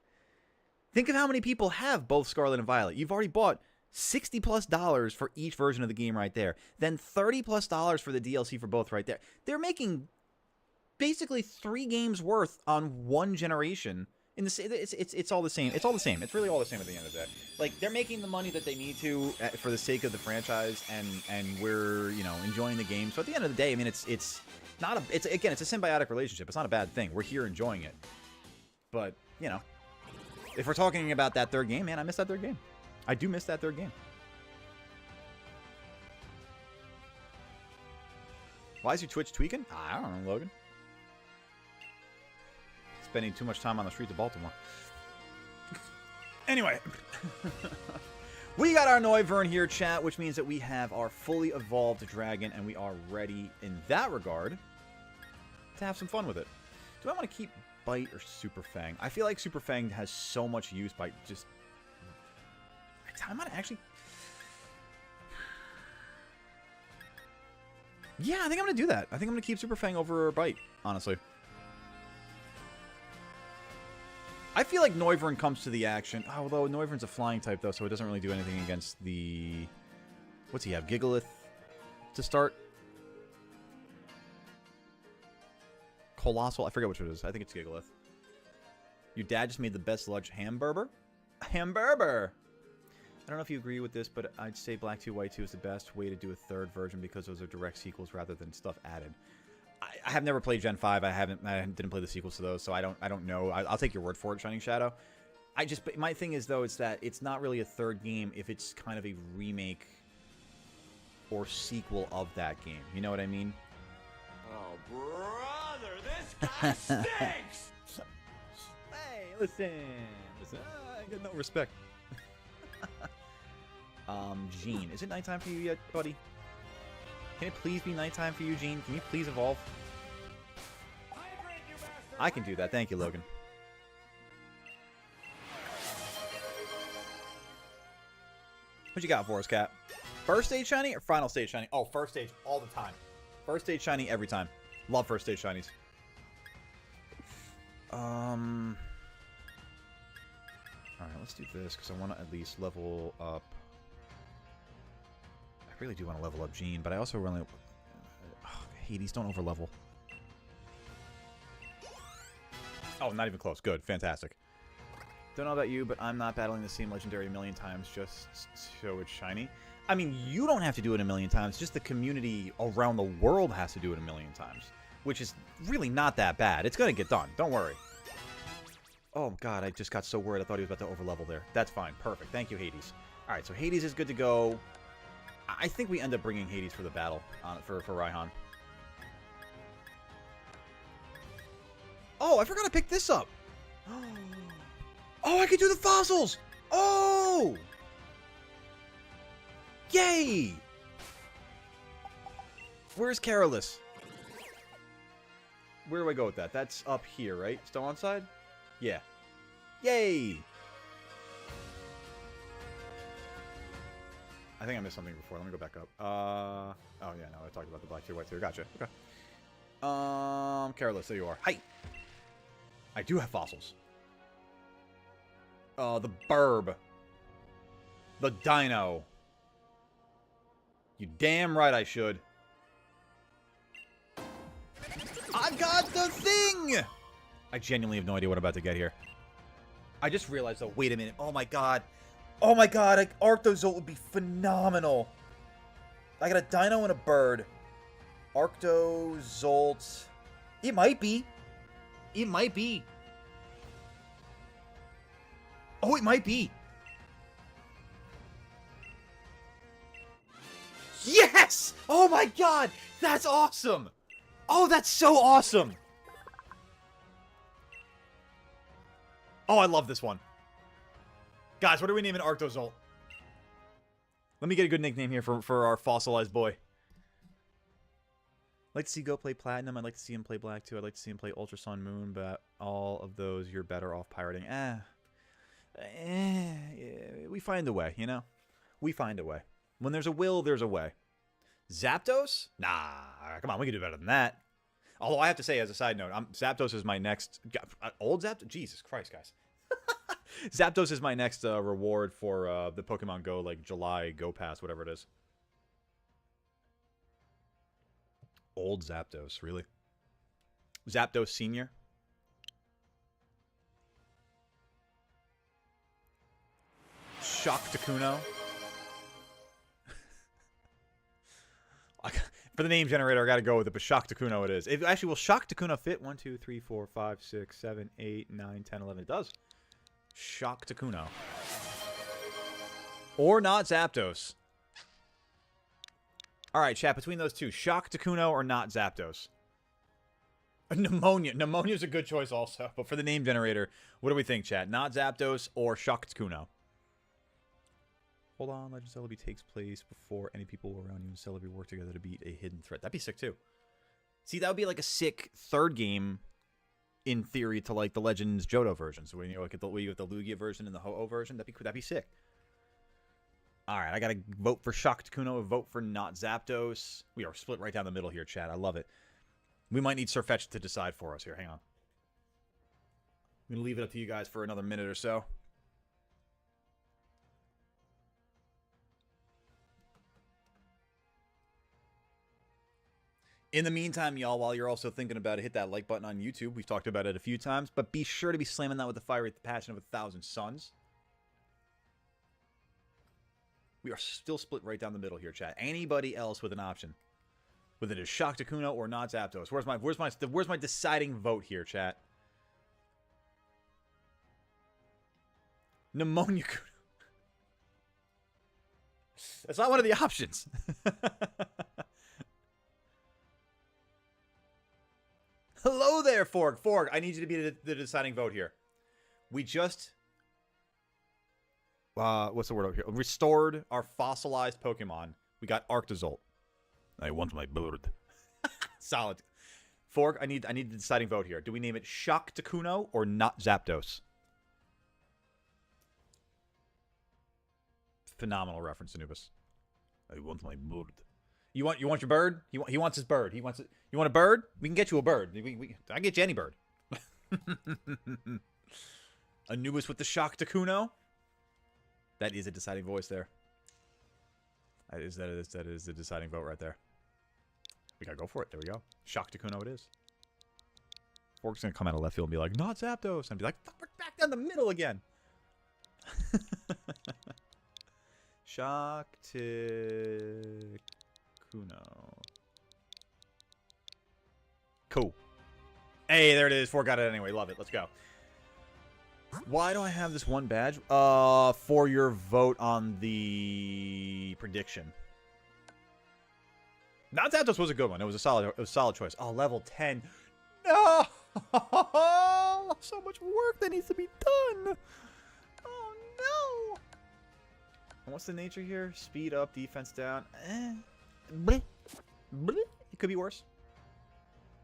Think of how many people have both Scarlet and Violet. You've already bought $60+ for each version of the game right there. Then $30+ for the DLC for both right there. They're making basically 3 games worth on one generation. In the it's all the same. It's all the same. It's really all the same at the end of the day. Like, they're making the money that they need to for the sake of the franchise, and we're, you know, enjoying the game. So at the end of the day, I mean, it's not a, it's again, it's a symbiotic relationship. It's not a bad thing. We're here enjoying it. But, you know, if we're talking about that third game, man, I miss that third game. I do miss that third game. Why is your Twitch tweaking? I don't know, Logan. Spending too much time on the streets of Baltimore. Anyway. We got our Noivern here, chat, which means that we have our fully evolved dragon, and we are ready in that regard to have some fun with it. Do I want to keep Bite or Super Fang? I feel like Super Fang has so much use by just... I might actually... Yeah, I think I'm going to do that. I think I'm going to keep Super Fang over Bite, honestly. I feel like Noivern comes to the action. Although Noivern's a flying type, though, so it doesn't really do anything against the... What's he have? Gigalith to start? Colossal? I forget which it is. I think it's Gigalith. Your dad just made the best lunch hamburger? Hamburger! I don't know if you agree with this, but I'd say Black 2, White 2 is the best way to do a third version because those are direct sequels rather than stuff added. I have never played Gen 5. I didn't play the sequels to those, so I don't know. I'll take your word for it, Shining Shadow. My thing is, though, is that it's not really a third game if it's kind of a remake or sequel of that game. You know what I mean? Oh, brother, this guy stinks! Hey, listen. I get no respect. Gene, is it nighttime for you yet, buddy? Can it please be nighttime for you, Gene? Can you please evolve? I can do that. Thank you, Logan. What you got for us, Cat? First stage shiny or final stage shiny? Oh, first stage all the time. First stage shiny every time. Love first stage shinies. Alright, let's do this because I want to at least level up. I really do want to level up Gene, but I also really... Hades, don't overlevel. Oh, not even close. Good. Fantastic. Don't know about you, but I'm not battling the same legendary a million times just so it's shiny. I mean, you don't have to do it a million times. Just the community around the world has to do it a million times, which is really not that bad. It's going to get done. Don't worry. Oh, God, I just got so worried. I thought he was about to overlevel there. That's fine. Perfect. Thank you, Hades. All right, so Hades is good to go. I think we end up bringing Hades for the battle for Raihan. Oh, I forgot to pick this up. Oh, I can do the fossils. Oh! Yay! Where's Carolus? Where do I go with that? That's up here, right? Still on side? Yeah. Yay! I think I missed something before. Let me go back up. Oh, yeah, no, I talked about the black tier, white tier. Gotcha. Okay. Careless, there you are. Hi! I do have fossils. The burb. The dino. You damn right I should. I got the thing! I genuinely have no idea what I'm about to get here. I just realized, though, wait a minute. Oh, my God. Oh, my God. Arctozolt would be phenomenal. I got a dino and a bird. Arctozolt. It might be. It might be. Oh, it might be. Yes! Oh, my God. That's awesome. Oh, that's so awesome. Oh, I love this one. Guys, what are we naming Arctozolt? Let me get a good nickname here for our fossilized boy. I'd like to see Go play Platinum. I'd like to see him play Black too. I'd like to see him play Ultra Sun Moon, but all of those, you're better off pirating. We find a way, you know? We find a way. When there's a will, there's a way. Zapdos? Nah, come on, we can do better than that. Although I have to say, as a side note, Zapdos is my next... Old Zapdos? Jesus Christ, guys. Zapdos is my next reward for the Pokemon Go, like, July Go Pass, whatever it is. Old Zapdos, really? Zapdos Senior? Shock Takuno? For the name generator, I gotta go with it, but Shock Takuno it is. Actually, will Shock Takuno fit? 1, 2, 3, 4, 5, 6, 7, 8, 9, 10, 11. It does. Shock Takuno. Or not Zapdos. Alright, chat, between those two, Shock Takuno or not Zapdos? Pneumonia. Pneumonia's a good choice also, but for the name generator, what do we think, chat? Not Zapdos or Shock Takuno? Hold on, Legend Celebi takes place before any people around you and Celebi work together to beat a hidden threat. That'd be sick, too. See, that would be like a sick third game, in theory, to like the Legends Johto version. So when you look at the Lugia version and the Ho-Oh version, that'd be sick. Alright, I gotta vote for Shock Takuno, vote for not Zapdos. We are split right down the middle here, chat. I love it. We might need Sirfetch'd to decide for us here. Hang on. I'm gonna leave it up to you guys for another minute or so. In the meantime, y'all, while you're also thinking about it, hit that like button on YouTube. We've talked about it a few times, but be sure to be slamming that with the fiery passion of 1,000 suns. We are still split right down the middle here, chat. Anybody else with an option? Whether it is Shock Takuno or not Zapdos. Where's my deciding vote here, chat? Pneumonia Kuno. That's not one of the options. Hello there, Forg. Forg, I need you to be the deciding vote here. We just... what's the word over here? Restored our fossilized Pokemon. We got Arctozolt. I want my bird. Solid. Forg, I need the deciding vote here. Do we name it Shock Takuno or not Zapdos? Phenomenal reference, Anubis. I want my bird. You want your bird? He wants his bird. He wants it. You want a bird? We can get you a bird. I can get you any bird. Anubis with the Shock Takuno. That is a deciding voice there. That is the deciding vote right there. We gotta go for it. There we go. Shock Takuno it is. Fork's gonna come out of left field and be like, not Zapdos, and be like, fuck, we're back down the middle again. Shock Takuno. Cool. Hey, there it is. Fork got it anyway. Love it. Let's go. Why do I have this one badge? For your vote on the prediction. Not Zapdos was a good one. It was a solid choice. Oh, level 10. No! So much work that needs to be done. Oh no! And what's the nature here? Speed up, defense down. Bleh. Bleh. It could be worse.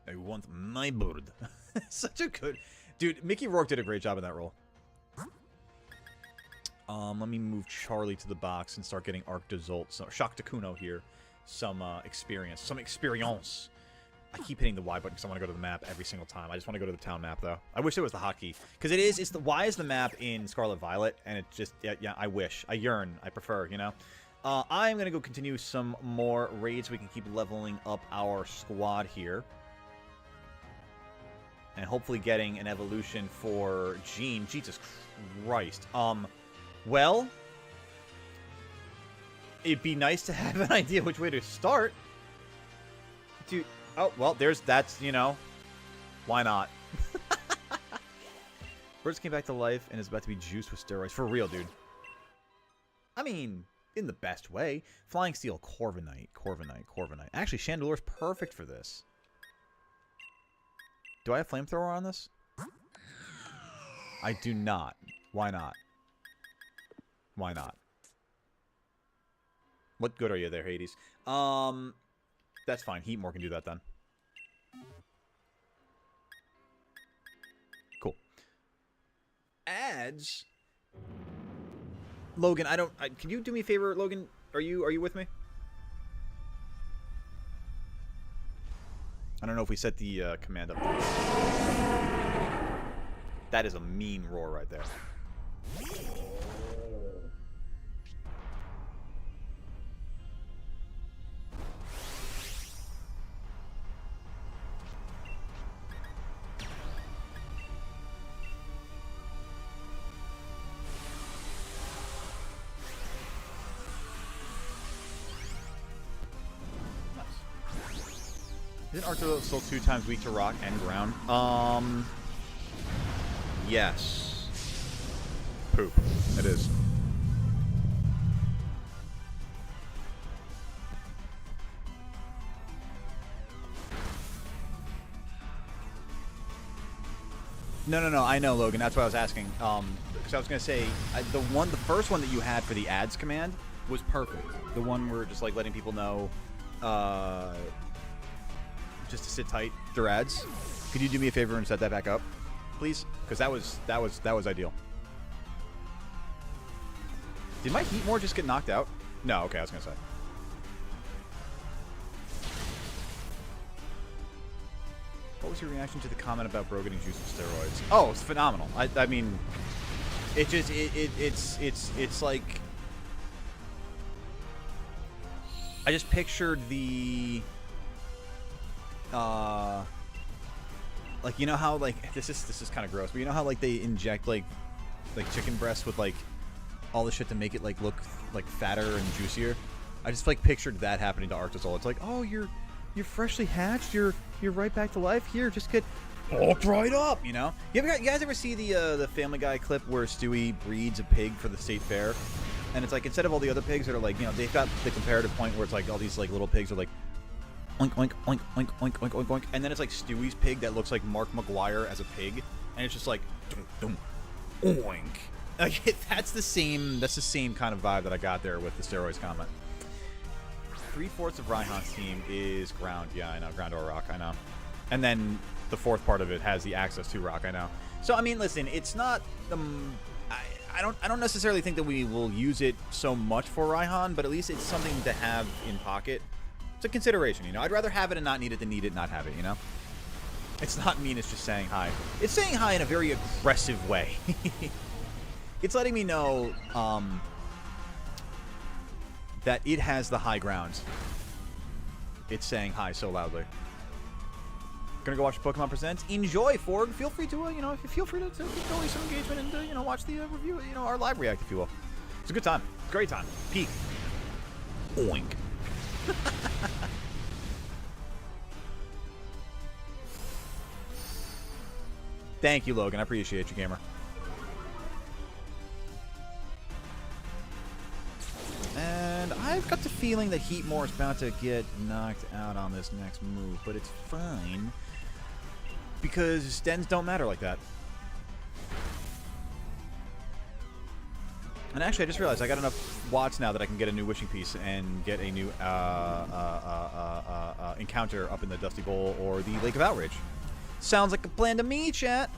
I want my bird. Such a good... Dude, Mickey Rourke did a great job in that role. Let me move Charlie to the box and start getting Arc de Zolt. So Shock Takuno here. Some experience. Some experience. I keep hitting the Y button because I want to go to the map every single time. I just want to go to the town map, though. I wish it was the hotkey. Because it is. It's the Y is the map in Scarlet Violet. And it just... Yeah, I wish. I yearn. I prefer, you know? I'm going to go continue some more raids so we can keep leveling up our squad here. And hopefully getting an evolution for Jean. Jesus Christ. Well, it'd be nice to have an idea which way to start. Dude, oh, well, that's, you know, why not? Birds came back to life and is about to be juiced with steroids. For real, dude. I mean, in the best way. Flying Steel, Corviknight. Actually, Chandelure's perfect for this. Do I have Flamethrower on this? I do not. Why not? Why not? What good are you there, Hades? That's fine. Heatmore can do that then. Cool. Ads. Logan, can you do me a favor, Logan? Are you with me? I don't know if we set the command up. That is a mean roar right there. Isn't Arcto still 2 times weak to rock and ground? Yes. Poop. It is. No. I know, Logan. That's what I was asking. Because I was gonna say the first one that you had for the ads command was perfect. The one where just like letting people know, just to sit tight through ads. Could you do me a favor and set that back up, please? Because that was ideal. Did my Heatmore just get knocked out? No. Okay, I was gonna say. What was your reaction to the comment about bro getting juiced with steroids? Oh, it's phenomenal. I mean, it just it's like I just pictured the like, you know how like this is kind of gross, but you know how like they inject like chicken breasts with like all the shit to make it like look like fatter and juicier. I just like pictured that happening to Arctozol. It's like, oh, you're freshly hatched. You're right back to life. Here, just get bulked right up. You know? You guys ever see the Family Guy clip where Stewie breeds a pig for the state fair, and it's like instead of all the other pigs that are like, you know, they've got the comparative point where it's like all these like little pigs are like oink oink oink oink oink oink oink oink, and then it's like Stewie's pig that looks like Mark McGuire as a pig, and it's just like dum, dum, oink. Like, that's the same kind of vibe that I got there with the steroids comment. 3/4 of Raihan's team is ground. Yeah, I know. Ground or rock, I know. And then the fourth part of it has the access to rock, I know. So, I mean, listen, it's not... I don't necessarily think that we will use it so much for Raihan, but at least it's something to have in pocket. It's a consideration, you know? I'd rather have it and not need it than need it and not have it, you know? It's not mean, it's just saying hi. It's saying hi in a very aggressive way. It's letting me know, that it has the high ground. It's saying hi so loudly. Gonna go watch Pokemon Presents. Enjoy, Ford. Feel free to, you know, feel free to go some engagement and, you know, watch the review, you know, our live react, if you will. It's a good time. Great time. Peak. Oink. Thank you, Logan. I appreciate you, gamer. And I've got the feeling that Heatmore is about to get knocked out on this next move, but it's fine because Stens don't matter like that. And actually, I just realized I got enough watts now that I can get a new wishing piece and get a new encounter up in the Dusty Bowl or the Lake of Outrage. Sounds like a plan to me, chat.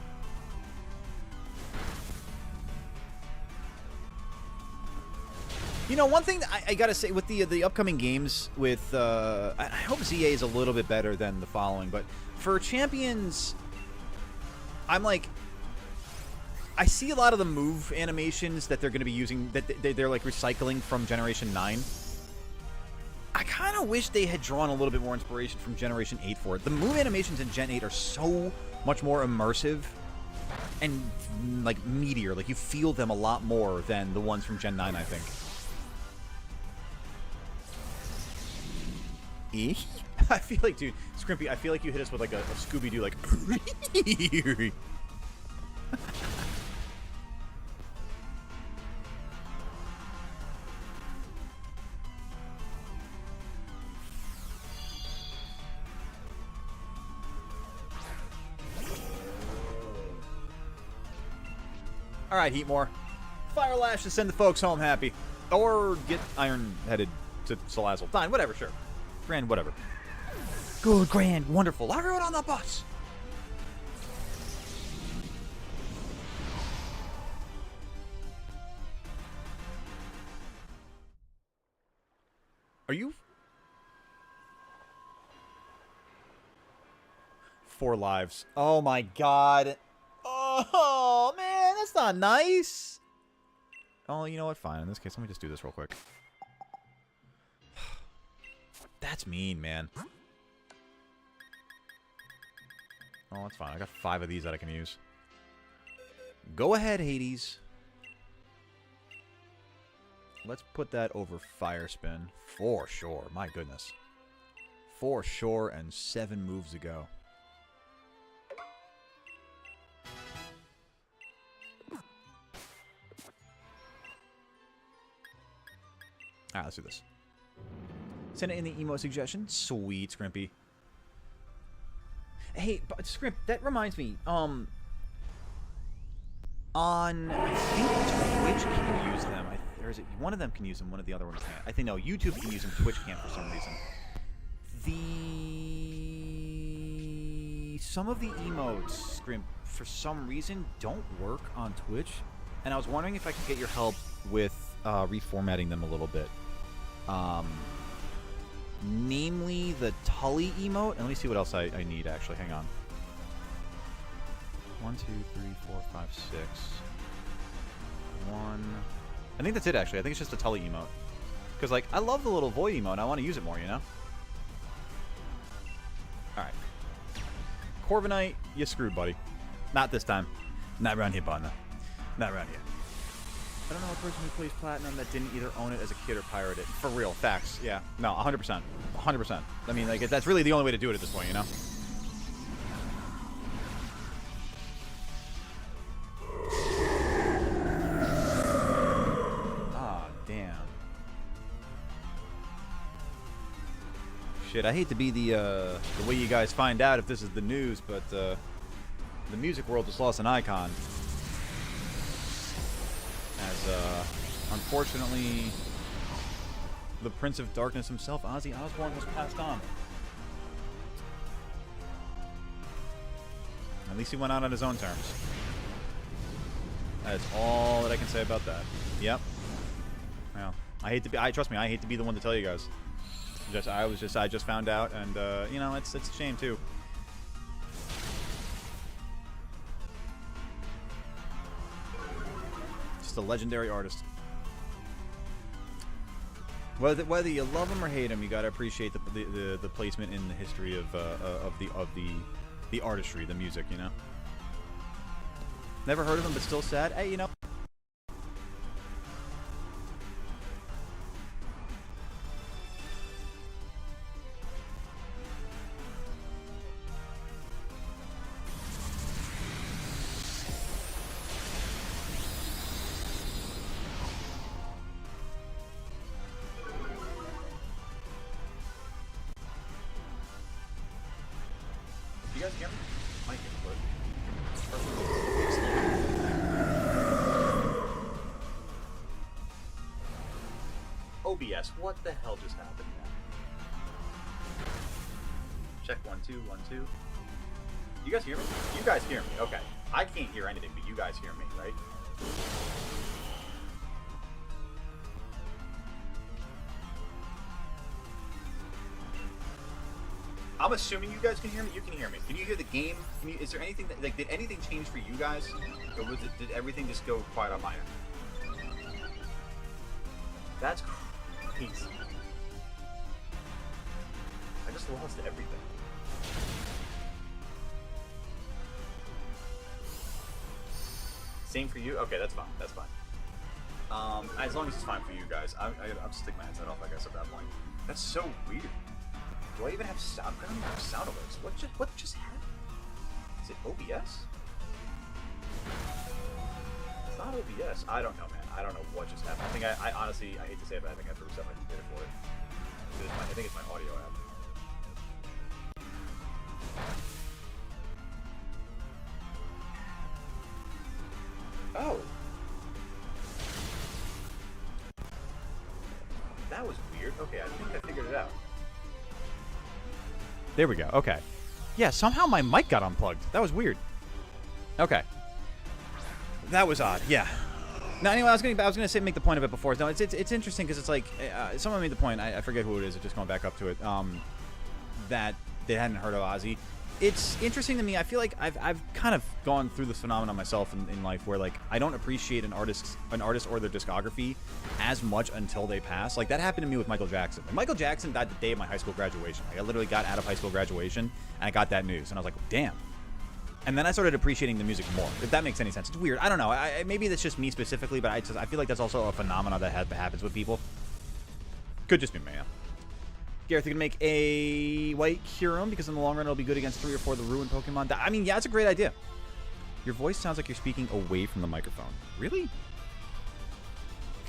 You know, one thing that I gotta say with the upcoming games, with I hope ZA is a little bit better than the following, but for champions, I'm like, I see a lot of the move animations that they're going to be using, that they're like recycling from Generation 9. I kind of wish they had drawn a little bit more inspiration from Generation 8 for it. The move animations in Gen 8 are so much more immersive and like meatier. Like you feel them a lot more than the ones from Gen 9, I think. I feel like, dude, Scrimpy, I feel like you hit us with like a Scooby-Doo, like... Alright, Heatmore. Fire Lash to send the folks home happy. Or get Iron-headed to Salazzle. Fine, whatever, sure. Grand, whatever. Good, grand, wonderful. Everyone on the bus! Are you... 4 lives. Oh my god. Oh, man, that's not nice. Oh, you know what? Fine. In this case, let me just do this real quick. That's mean, man. Oh, that's fine. I got 5 of these that I can use. Go ahead, Hades. Let's put that over Fire Spin. For sure. My goodness. For sure, and 7 moves ago. Alright, let's do this. Send it in the emo suggestion. Sweet, Scrimpy. Hey, but Scrimp, that reminds me. On, I think Twitch can use them. Or is it one of them can use them, one of the other ones can't. I think, no, YouTube can use them, Twitch can't for some reason. Some of the emotes, Scrimp, for some reason, don't work on Twitch. And I was wondering if I could get your help with reformatting them a little bit. Namely the Tully emote. And let me see what else I need, actually. Hang on. 1, 2, 3, 4, 5, 6. 1. I think that's it, actually. I think it's just a Tully emote. Because, like, I love the little void emote. I want to use it more, you know? Alright. Corviknight, you screwed, buddy. Not this time. Not around here, partner. Not around here. I don't know a person who plays Platinum that didn't either own it as a kid or pirate it. For real. Facts. Yeah. No, 100%. 100%. I mean, like, that's really the only way to do it at this point, you know? Ah, damn. Shit, I hate to be the way you guys find out if this is the news, but, the music world just lost an icon. As, unfortunately, the Prince of Darkness himself, Ozzy Osbourne, has passed on. At least he went out on his own terms. That's all that I can say about that. Yep. Well, I hate to be, trust me, I hate to be the one to tell you guys. I just found out, and, you know, it's a shame, too. A legendary artist. Whether you love him or hate him, you gotta appreciate the placement in the history of the artistry, the music. You know. Never heard of him, but still sad. Hey, you know. You guys hear me? Mic input. OBS, what the hell just happened now? Check 1 2 1 2. You guys hear me? You guys hear me? Okay. I can't hear anything, but you guys hear me, right? I'm assuming you guys can hear me. You can hear me. Can you hear the game? Is there anything that, like, did anything change for you guys, or did everything just go quiet on my end? That's crazy. I just lost everything. Same for you? Okay, that's fine. That's fine. As long as it's fine for you guys. I'm sticking my headset off, I guess, at that point. That's so weird. Do I even have sound? I don't even have sound alerts. What just happened? Is it OBS? It's not OBS. I don't know, man. I don't know what just happened. I think I honestly, I hate to say it, but I think I have to reset my computer for it. I think it's my audio app. Oh. That was weird. Okay, I think I figured it out. There we go. Okay. Yeah, somehow my mic got unplugged. That was weird. Okay. That was odd. Yeah. Now, anyway, I was gonna say make the point of it before. No, it's interesting because it's like someone made the point. I forget who it is. Just going back up to it. That they hadn't heard of Ozzy. It's interesting to me. I feel like I've kind of gone through this phenomenon myself in life, where like I don't appreciate an artist or their discography as much until they pass. Like that happened to me with Michael Jackson. Like, Michael Jackson died the day of my high school graduation. Like I literally got out of high school graduation and I got that news, and I was like, damn. And then I started appreciating the music more. If that makes any sense. It's weird. I don't know. Maybe that's just me specifically, but I feel like that's also a phenomenon that happens with people. Could just be me. Yeah. Gareth, you can make a white Kyurem because in the long run it'll be good against 3 or 4 of the ruined Pokemon. I mean, yeah, it's a great idea. Your voice sounds like you're speaking away from the microphone. Really?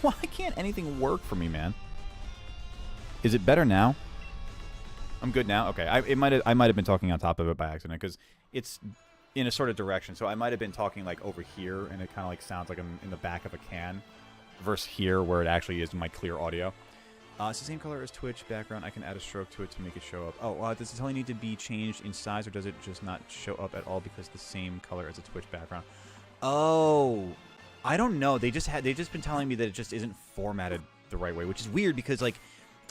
Why can't anything work for me, man? Is it better now? I'm good now? Okay, I might have been talking on top of it by accident because it's in a sort of direction. So I might have been talking like over here and it kind of like sounds like I'm in the back of a can versus here where it actually is my clear audio. It's the same color as Twitch background. I can add a stroke to it to make it show up. Oh, does it only need to be changed in size, or does it just not show up at all because it's the same color as a Twitch background? Oh, I don't know. They just been telling me that it just isn't formatted the right way, which is weird because like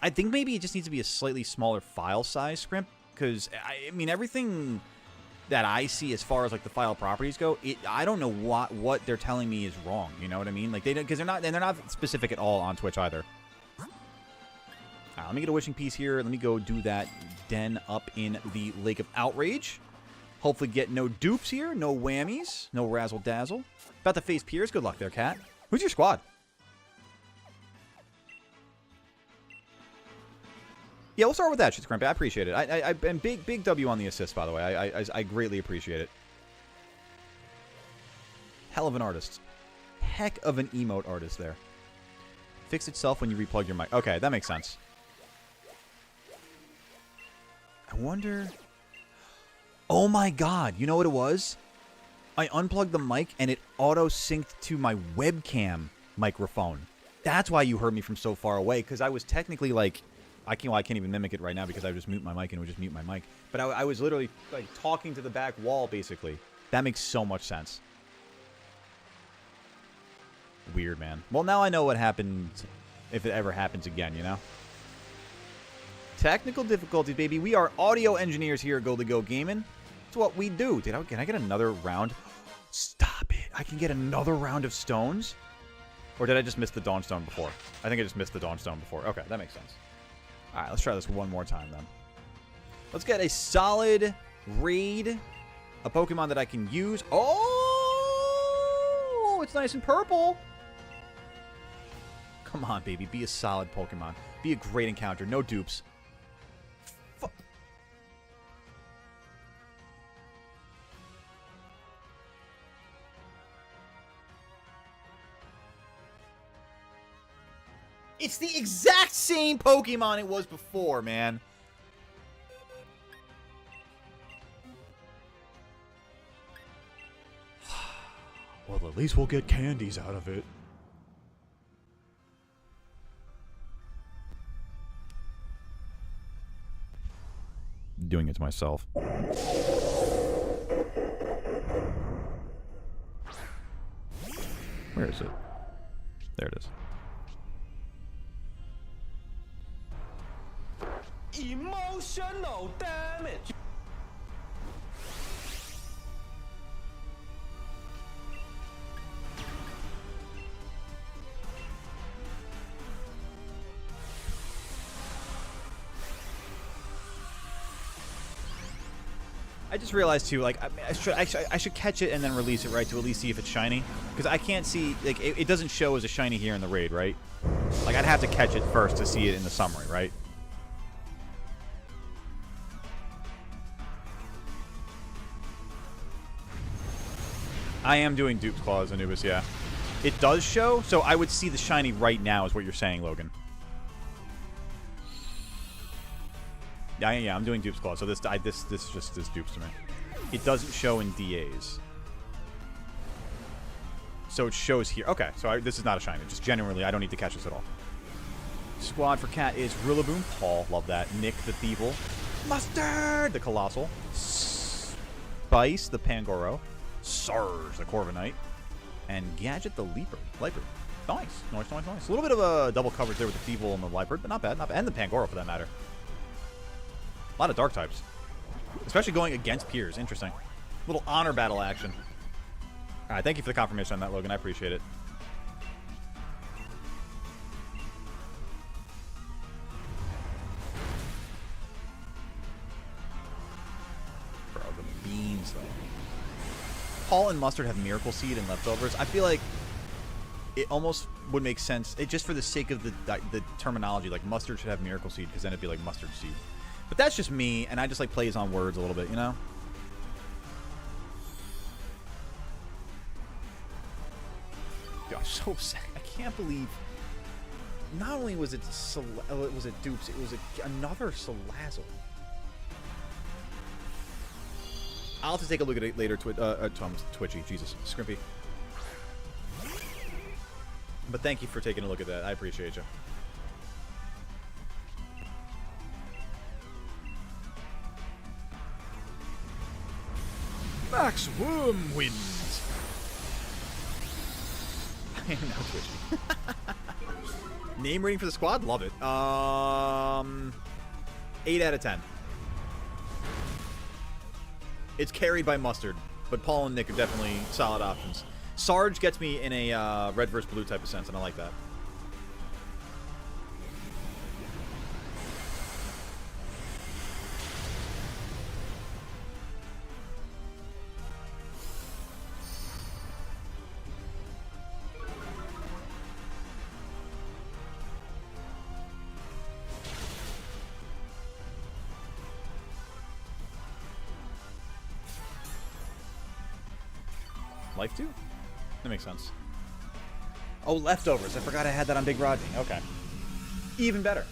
I think maybe it just needs to be a slightly smaller file size, Scrimp. Because I mean everything that I see as far as like the file properties go, I don't know what they're telling me is wrong. You know what I mean? Like because they're not specific at all on Twitch either. Let me get a wishing piece here. Let me go do that den up in the Lake of Outrage. Hopefully get no dupes here. No whammies. No razzle-dazzle. About to face Piers. Good luck there, Cat. Who's your squad? Yeah, we'll start with that, Shit's Crampy. I appreciate it. I'm big W on the assist, by the way. I greatly appreciate it. Hell of an artist. Heck of an emote artist there. Fix itself when you replug your mic. Okay, that makes sense. I wonder... Oh my god, you know what it was? I unplugged the mic and it auto-synced to my webcam microphone. That's why you heard me from so far away, because I was technically like... I can't even mimic it right now because I would just mute my mic and it would just mute my mic. But I was literally like talking to the back wall, basically. That makes so much sense. Weird, man. Well, now I know what happens if it ever happens again, you know? Technical difficulties, baby. We are audio engineers here at Go Gaming. It's what we do. Can I get another round? Stop it. I can get another round of stones? Or did I just miss the Dawnstone before? I think I just missed the Dawnstone before. Okay, that makes sense. Alright, let's try this one more time, then. Let's get a solid raid. A Pokemon that I can use. Oh! It's nice and purple. Come on, baby. Be a solid Pokemon. Be a great encounter. No dupes. It's the exact same Pokemon it was before, man. Well, at least we'll get candies out of it. Doing it to myself. Where is it? There it is. emotional damage. I just realized too, like I should catch it and then release it, right, to at least see if it's shiny, because I can't see, like, it doesn't show as a shiny here in the raid, right? Like, I'd have to catch it first to see it in the summary, right? I am doing Dupe's Claws, Anubis, yeah. It does show, so I would see the shiny right now, is what you're saying, Logan. Yeah, I'm doing Dupe's Claw, so this just dupes to me. It doesn't show in DAs. So it shows here. Okay, so this is not a shiny. Just genuinely, I don't need to catch this at all. Squad for Cat is Rillaboom, Paul, love that. Nick the Thievul. Mustard, the Colossal. Spice, the Pangoro. Sarge, the Corviknight. And Gadget, the Leopard. Nice. A little bit of a double coverage there with the Thievul and the Leopard, but not bad. And the Pangoro, for that matter. A lot of dark types. Especially going against peers. Interesting. Little honor battle action. Alright, thank you for the confirmation on that, Logan. I appreciate it. Bro, the beans, though. Paul and Mustard have Miracle Seed and Leftovers. I feel like it almost would make sense, just for the sake of the terminology, like Mustard should have Miracle Seed, because then it'd be like Mustard Seed. But that's just me, and I just like plays on words a little bit, you know? Dude, I'm so sad. I can't believe. Not only was it Dupes, it was another Salazzle. I'll have to take a look at it later. Tom's Twitchy, Jesus, Scrimpy. But thank you for taking a look at that. I appreciate you. Max Worm wins. I am now Twitchy. Name rating for the squad? Love it. 8 out of 10. It's carried by Mustard, but Paul and Nick are definitely solid options. Sarge gets me in a red versus blue type of sense, and I like that. Life 2? That makes sense. Oh, Leftovers. I forgot I had that on Big Rodney. Okay. Even better.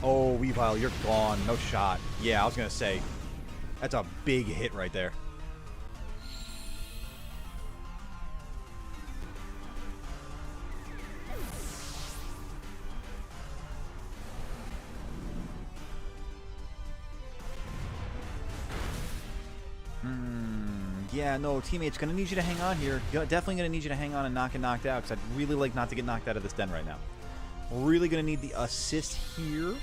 Oh, Weavile, you're gone. No shot. Yeah, I was going to say, that's a big hit right there. Yeah, no, teammates, gonna need you to hang on here. Definitely gonna need you to hang on and not get knocked out, because I'd really like not to get knocked out of this den right now. Really gonna need the assist here.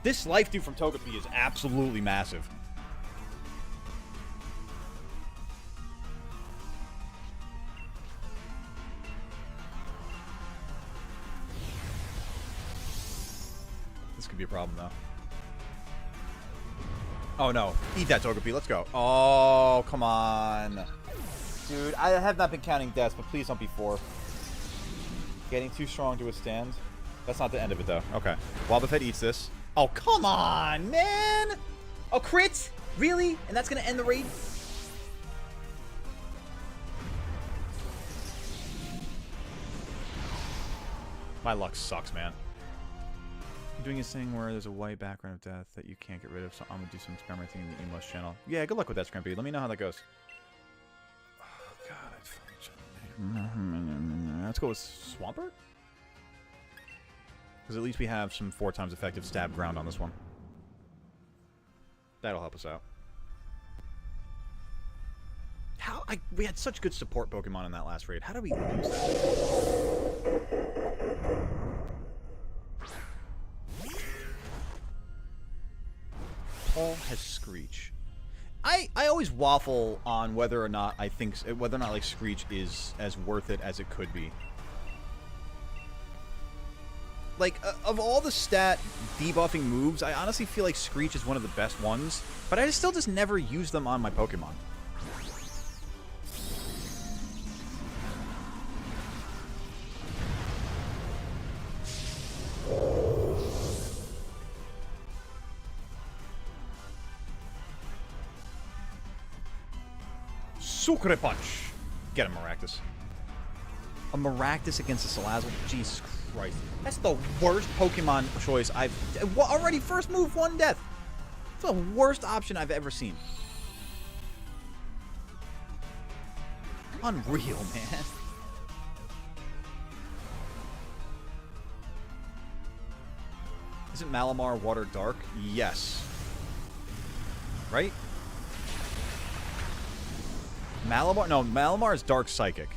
This life do from Togepi is absolutely massive. This could be a problem, though. Oh, no. Eat that, Togepi. Let's go. Oh, come on. Dude, I have not been counting deaths, but please don't be 4. Getting too strong to withstand. That's not the end of it, though. Okay. Wobbuffet eats this. Oh, come on, man! Oh, crit? Really? And that's going to end the raid? My luck sucks, man. I'm doing this thing where there's a white background of death that you can't get rid of, so I'm going to do some experimenting in the Emost channel. Yeah, good luck with that, Scrimpy. Let me know how that goes. Oh, God. Let's go with Swampert? Because at least we have some 4 times effective stab ground on this one. That'll help us out. We had such good support Pokemon in that last raid. How did we lose that? Paul has Screech. I always waffle on whether or not like Screech is as worth it as it could be. Like, of all the stat debuffing moves, I honestly feel like Screech is one of the best ones, but I still just never use them on my Pokemon. Sucre Punch! Get him, Maractus. A Maractus against a Salazzle? Jesus Christ. That's the worst Pokemon choice I've... Already, first move, 1 death. It's the worst option I've ever seen. Unreal, man. Isn't Malamar Water Dark? Yes. Right? Malamar? No, Malamar is Dark Psychic.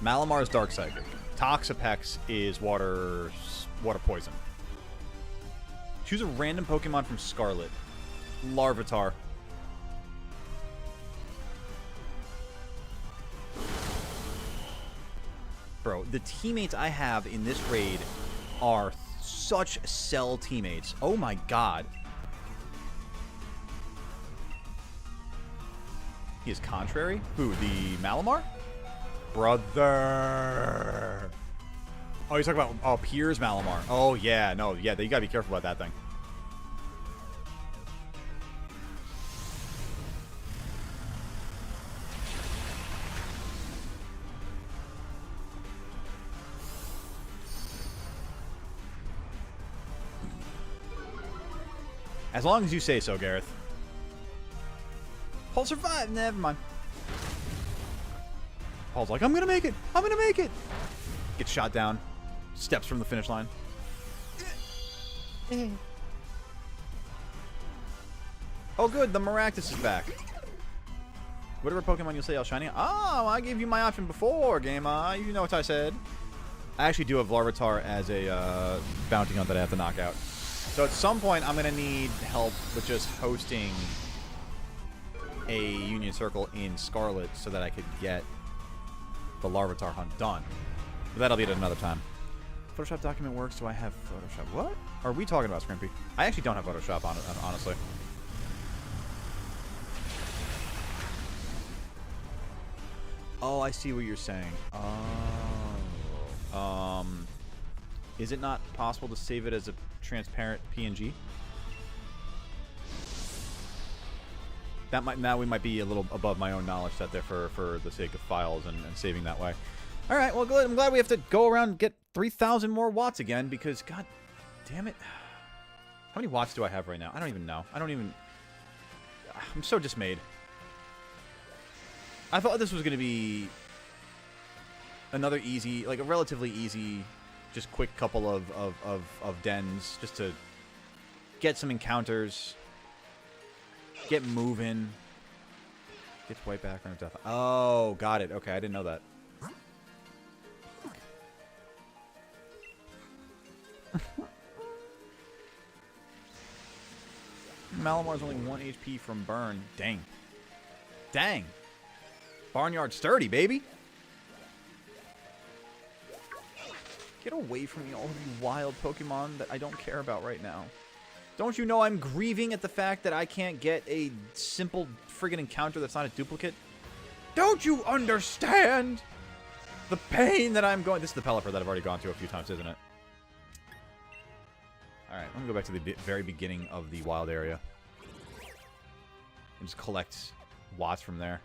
Malamar is Dark Psychic. Toxapex is Water Poison. Choose a random Pokemon from Scarlet. Larvitar. Bro, the teammates I have in this raid are such Cell teammates. Oh my god. He is contrary? Who, the Malamar? Brother. Oh, you're talking about Piers Malamar. Oh yeah, no, yeah, you gotta be careful about that thing. As long as you say so, Gareth. Paul survived. Never mind. Paul's like, I'm gonna make it. I'm gonna make it. Gets shot down. Steps from the finish line. Oh, good. The Maractus is back. Whatever Pokemon you say, I'll shiny. Oh, I gave you my option before, Gamer. You know what I said. I actually do have Larvitar as a bounty hunt that I have to knock out. So at some point, I'm going to need help with just hosting a Union Circle in Scarlet so that I could get the Larvitar hunt done. But that'll be at another time. Photoshop document works. Do I have Photoshop? What are we talking about, Scrimpy? I actually don't have Photoshop on it, honestly. Oh, I see what you're saying. Oh. Is it not possible to save it as a transparent PNG? Now we might be a little above my own knowledge set there for the sake of files and saving that way. All right, well, good. I'm glad we have to go around and get 3,000 more watts again because, god damn it. How many watts do I have right now? I don't even know. I'm so dismayed. I thought this was going to be another easy, like a relatively easy, just quick couple of dens just to get some encounters, get moving, get to white background of death. Oh, got it. Okay, I didn't know that. Malamar's only 1 HP from burn. Dang. Dang. Barnyard sturdy, baby. Get away from me, all of you wild Pokemon that I don't care about right now. Don't you know I'm grieving at the fact that I can't get a simple friggin' encounter that's not a duplicate? Don't you understand the pain that I'm going... This is the Pelipper that I've already gone to a few times, isn't it? Alright, let me go back to the very beginning of the wild area. And just collect watts from there.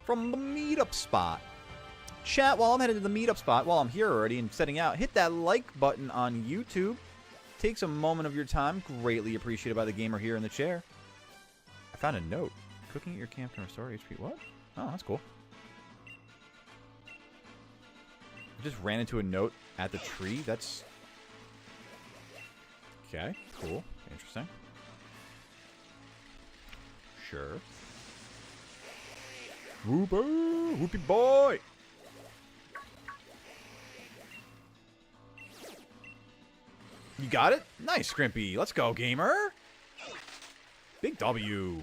From the meetup spot. Chat, while I'm headed to the meetup spot, while I'm here already and setting out, hit that like button on YouTube. Takes a moment of your time. Greatly appreciated by the gamer here in the chair. I found a note. Cooking at your camp can restore HP. What? Oh, that's cool. I just ran into a note at the tree. That's... Okay, cool. Interesting. Sure. Whooper! Whoopie boy! You got it? Nice, Scrimpy. Let's go, gamer. Big W.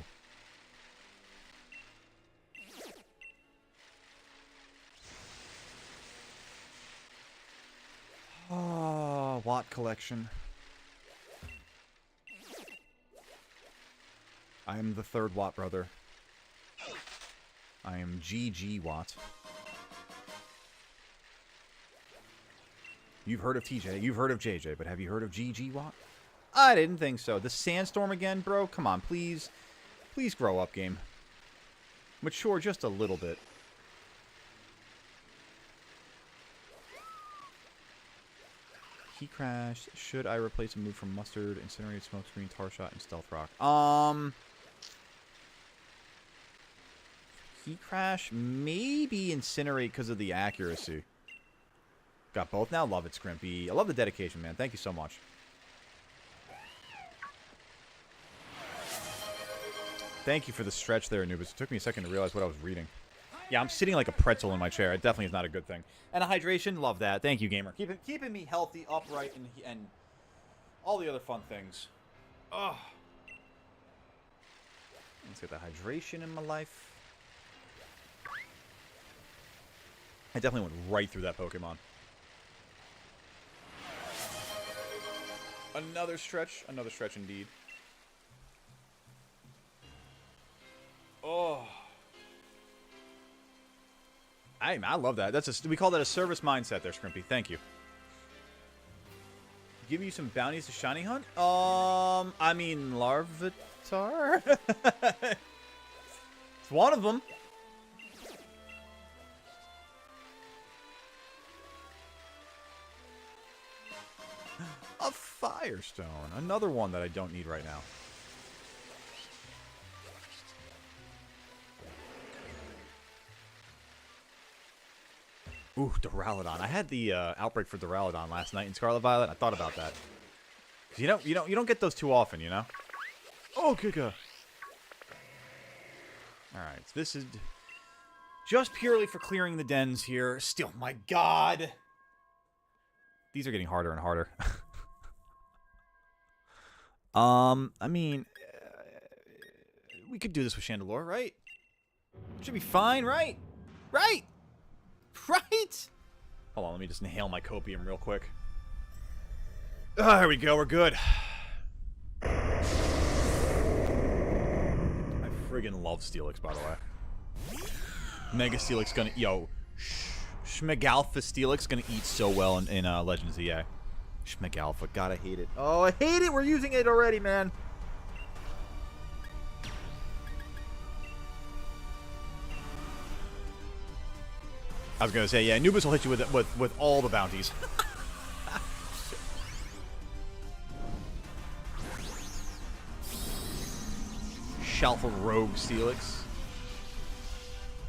Oh, Watt collection. I am the third Watt brother. I am GG Watt. You've heard of TJ, you've heard of JJ, but have you heard of GG Watt? I didn't think so. The sandstorm again, bro? Come on, please. Please grow up, game. Mature just a little bit. Heat Crash. Should I replace a move from Mustard, Incinerate, Smokescreen, Tar Shot, and Stealth Rock? Heat Crash? Maybe Incinerate because of the accuracy. Got both now? Love it, Scrimpy. I love the dedication, man. Thank you so much. Thank you for the stretch there, Anubis. It took me a second to realize what I was reading. Yeah, I'm sitting like a pretzel in my chair. It definitely is not a good thing. And a hydration, love that. Thank you, gamer. Keeping me healthy, upright, and all the other fun things. Ugh. Let's get the hydration in my life. I definitely went right through that Pokemon. Another stretch indeed. Oh. I love that. We call that a service mindset there, Scrimpy. Thank you. Give you some bounties to shiny hunt? I mean, Larvitar? It's one of them. A Firestone. Another one that I don't need right now. Ooh, Duraludon. I had the outbreak for Duraludon last night in Scarlet Violet. I thought about that. 'Cause you don't get those too often, you know? Oh, Giga. Alright, so this is just purely for clearing the dens here. Still, my god! These are getting harder and harder. I mean, we could do this with Chandelure, right? Should be fine, right? Right? Right? Hold on, let me just inhale my copium real quick. Ah, there we go, we're good. I friggin' love Steelix, by the way. Mega Steelix gonna... Yo. Schmegalpha Steelix gonna eat so well in Legends EA. Schmegalpha. God, I hate it. Oh, I hate it! We're using it already, man! I was gonna say, yeah, Anubis will hit you with all the bounties. Shalfa Rogue Steelix.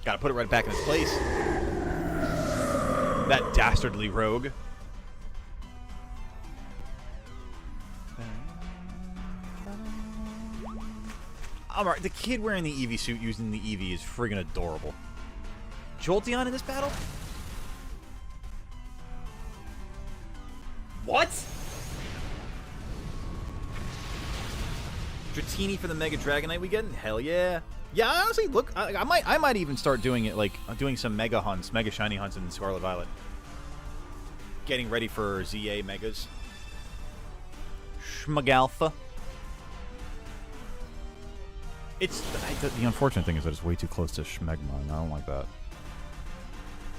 Gotta put it right back in its place. That dastardly rogue. Alright, the kid wearing the Eevee suit using the Eevee is friggin' adorable. Jolteon in this battle? What? Dratini for the Mega Dragonite we getting? Hell yeah. Yeah, honestly, look, I might even start doing it, like, doing some Mega hunts, Mega Shiny hunts in Scarlet Violet. Getting ready for ZA Megas. Schmegalpha. It's, the unfortunate thing is that it's way too close to Schmegma, and I don't like that.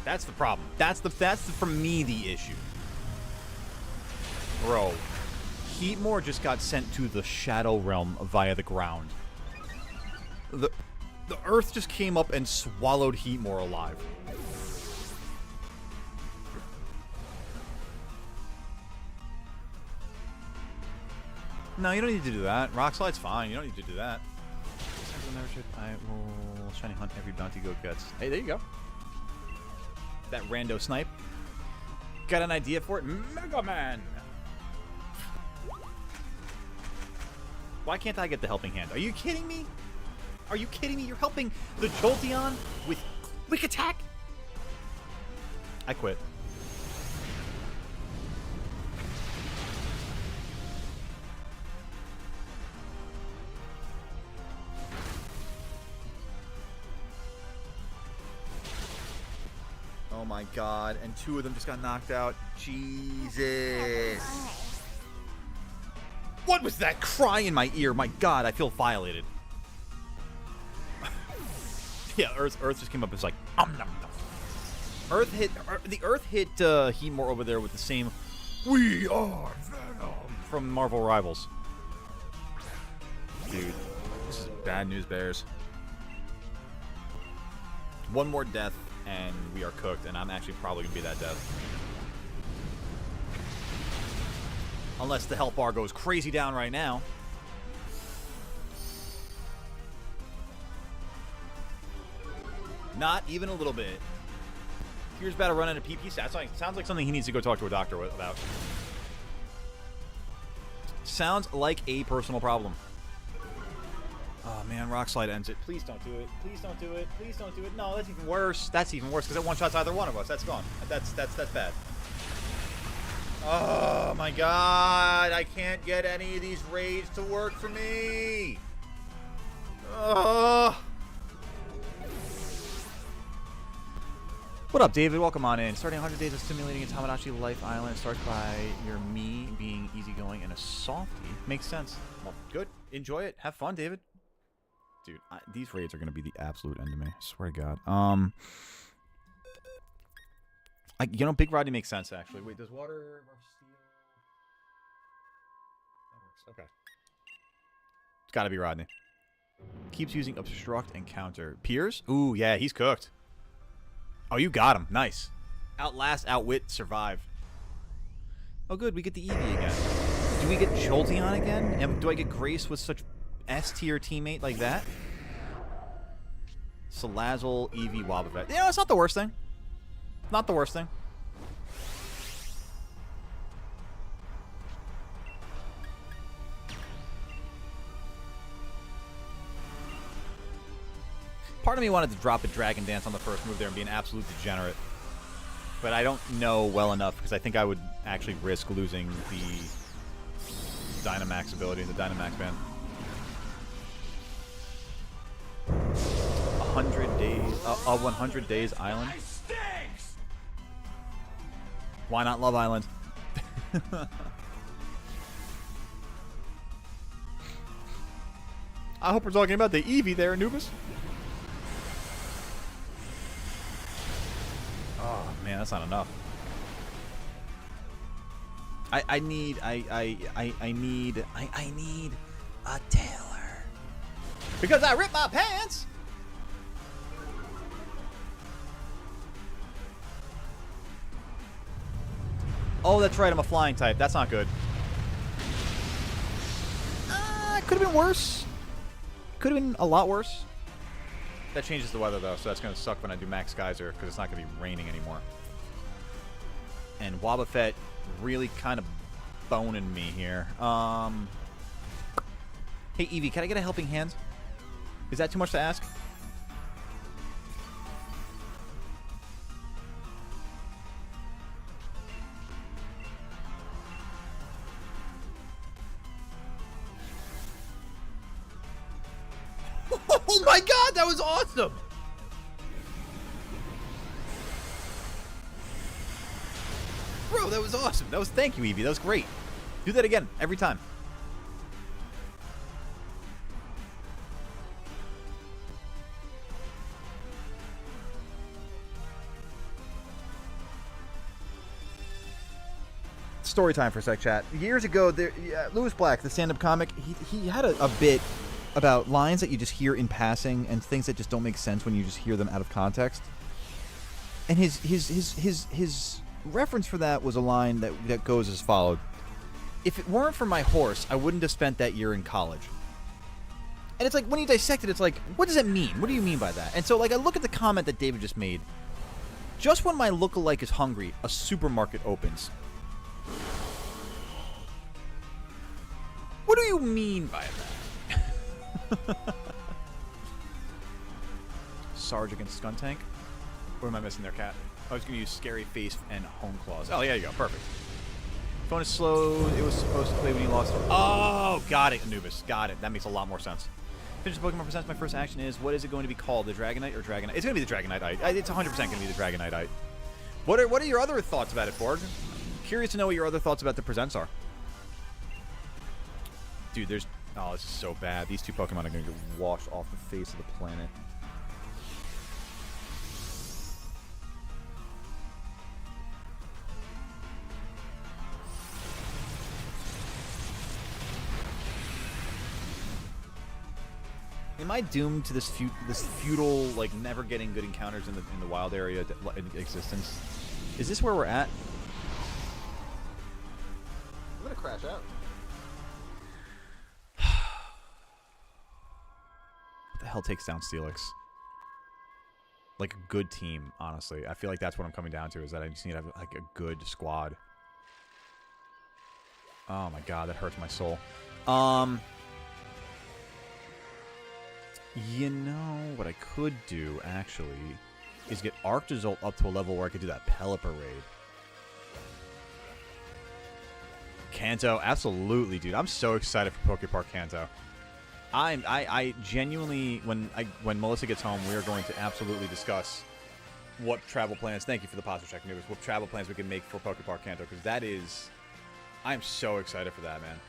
That's the problem. That's for me the issue. Bro, Heatmore just got sent to the Shadow Realm via the ground. The Earth just came up and swallowed Heatmore alive. No, you don't need to do that. Rock Slide's fine. You don't need to do that. I will shiny hunt every bounty goat gets. Hey, there you go. That rando snipe. Got an idea for it? Mega Man! Why can't I get the helping hand? Are you kidding me? Are you kidding me? You're helping the Jolteon with quick attack? I quit. Oh my god, and 2 of them just got knocked out. Jesus. What was that cry in my ear? My god, I feel violated. Yeah, Earth just came up and was like, nom, nom. The Earth hit Heatmore over there with the same "We are Venom" from Marvel Rivals. Dude, this is bad news, Bears. 1 more death and we are cooked, and I'm actually probably gonna be that death. Unless the health bar goes crazy down right now. Not even a little bit. Here's about to run into PP stats. Sounds like something he needs to go talk to a doctor about. Sounds like a personal problem. Oh man, Rock Slide ends it. Please don't do it. Please don't do it. Please don't do it. No, that's even worse. That's even worse because it one-shots either one of us. That's gone. That's bad. Oh my god, I can't get any of these raids to work for me. Oh. What up, David? Welcome on in. Starting 100 days of stimulating a Tamagotchi Life Island starts by your me being easygoing and a softie. Makes sense. Well, good. Enjoy it. Have fun, David. Dude, these raids are going to be the absolute end of me. I swear to God. You know, Big Rodney makes sense, actually. Wait, does water rush steel? That works. Okay. It's got to be Rodney. Keeps using obstruct and counter. Piers? Ooh, yeah, he's cooked. Oh, you got him. Nice. Outlast, outwit, survive. Oh, good. We get the Eevee again. Do we get Jolteon again? And do I get Grace with such S-tier teammate like that? Salazzle, Eevee, Wobbuffet. Yeah, it's not the worst thing. Not the worst thing. Part of me wanted to drop a Dragon Dance on the first move there and be an absolute degenerate. But I don't know well enough because I think I would actually risk losing the Dynamax ability in the Dynamax band. 100 days, 100 days island. Why not Love Island? I hope we're talking about the Eevee there, Anubis. Oh man, that's not enough. I need a tailor because I ripped my pants. Oh, that's right. I'm a flying type. That's not good. Could have been worse. Could have been a lot worse. That changes the weather, though, so that's going to suck when I do Max Geyser, because it's not going to be raining anymore. And Wobbuffet really kind of boning me here. Hey, Eevee, can I get a helping hand? Is that too much to ask? Oh my god, that was awesome! Bro, that was awesome. That was, thank you, Eevee. That was great. Do that again, every time. Story time for a sec, chat. Years ago, Lewis Black, the stand-up comic, he had a bit about lines that you just hear in passing and things that just don't make sense when you just hear them out of context. And his reference for that was a line that goes as followed: "If it weren't for my horse, I wouldn't have spent that year in college." And it's like, when you dissect it, it's like, what does that mean? What do you mean by that? And so, like, I look at the comment that David just made. Just when my lookalike is hungry, a supermarket opens. What do you mean by that? Sarge against Skuntank. Or am I missing their cat? I was going to use Scary Face and Home Claws. Oh, yeah, you go. Perfect. Phone is slow. It was supposed to play when he lost. Oh, got it, Anubis. Got it. That makes a lot more sense. Finish the Pokemon Presents. My first action is, what is it going to be called? The Dragonite or Dragonite? It's going to be the Dragonite. It's 100% going to be the Dragonite. What are your other thoughts about it, Borg? Curious to know what your other thoughts about the Presents are. Dude, there's... Oh, this is so bad. These two Pokemon are going to get washed off the face of the planet. Am I doomed to this feudal, like, never getting good encounters in the wild area existence? Is this where we're at? I'm gonna crash out. What the hell takes down Steelix? Like a good team, honestly. I feel like that's what I'm coming down to, is that I just need to have like a good squad. Oh my god, that hurts my soul. You know, what I could do, actually, is get Arctozolt up to a level where I could do that Pelipper raid. Kanto, absolutely, dude. I'm so excited for Pokepark Kanto. I genuinely, when Melissa gets home, we are going to absolutely discuss what travel plans, thank you for the posture check, Nubis, what travel plans we can make for Pokepark Kanto, because that is, I'm so excited for that, man.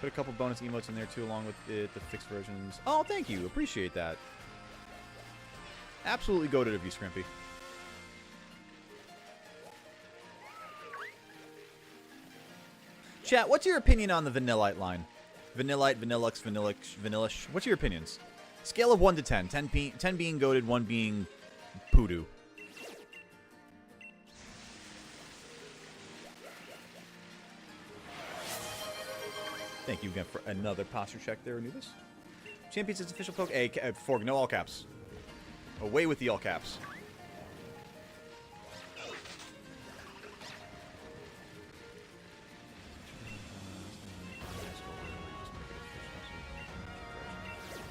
Put a couple bonus emotes in there, too, along with the fixed versions. Oh, thank you. Appreciate that. Absolutely goated of you, Scrimpy. Chat, what's your opinion on the Vanillite line? Vanillite, Vanillux, Vanillish. What's your opinions? Scale of 1 to 10. 10 being goated, 1 being poodoo. Thank you again for another posture check there, Anubis. Champions, its official poke. Hey, Forg, no all caps. Away with the all caps.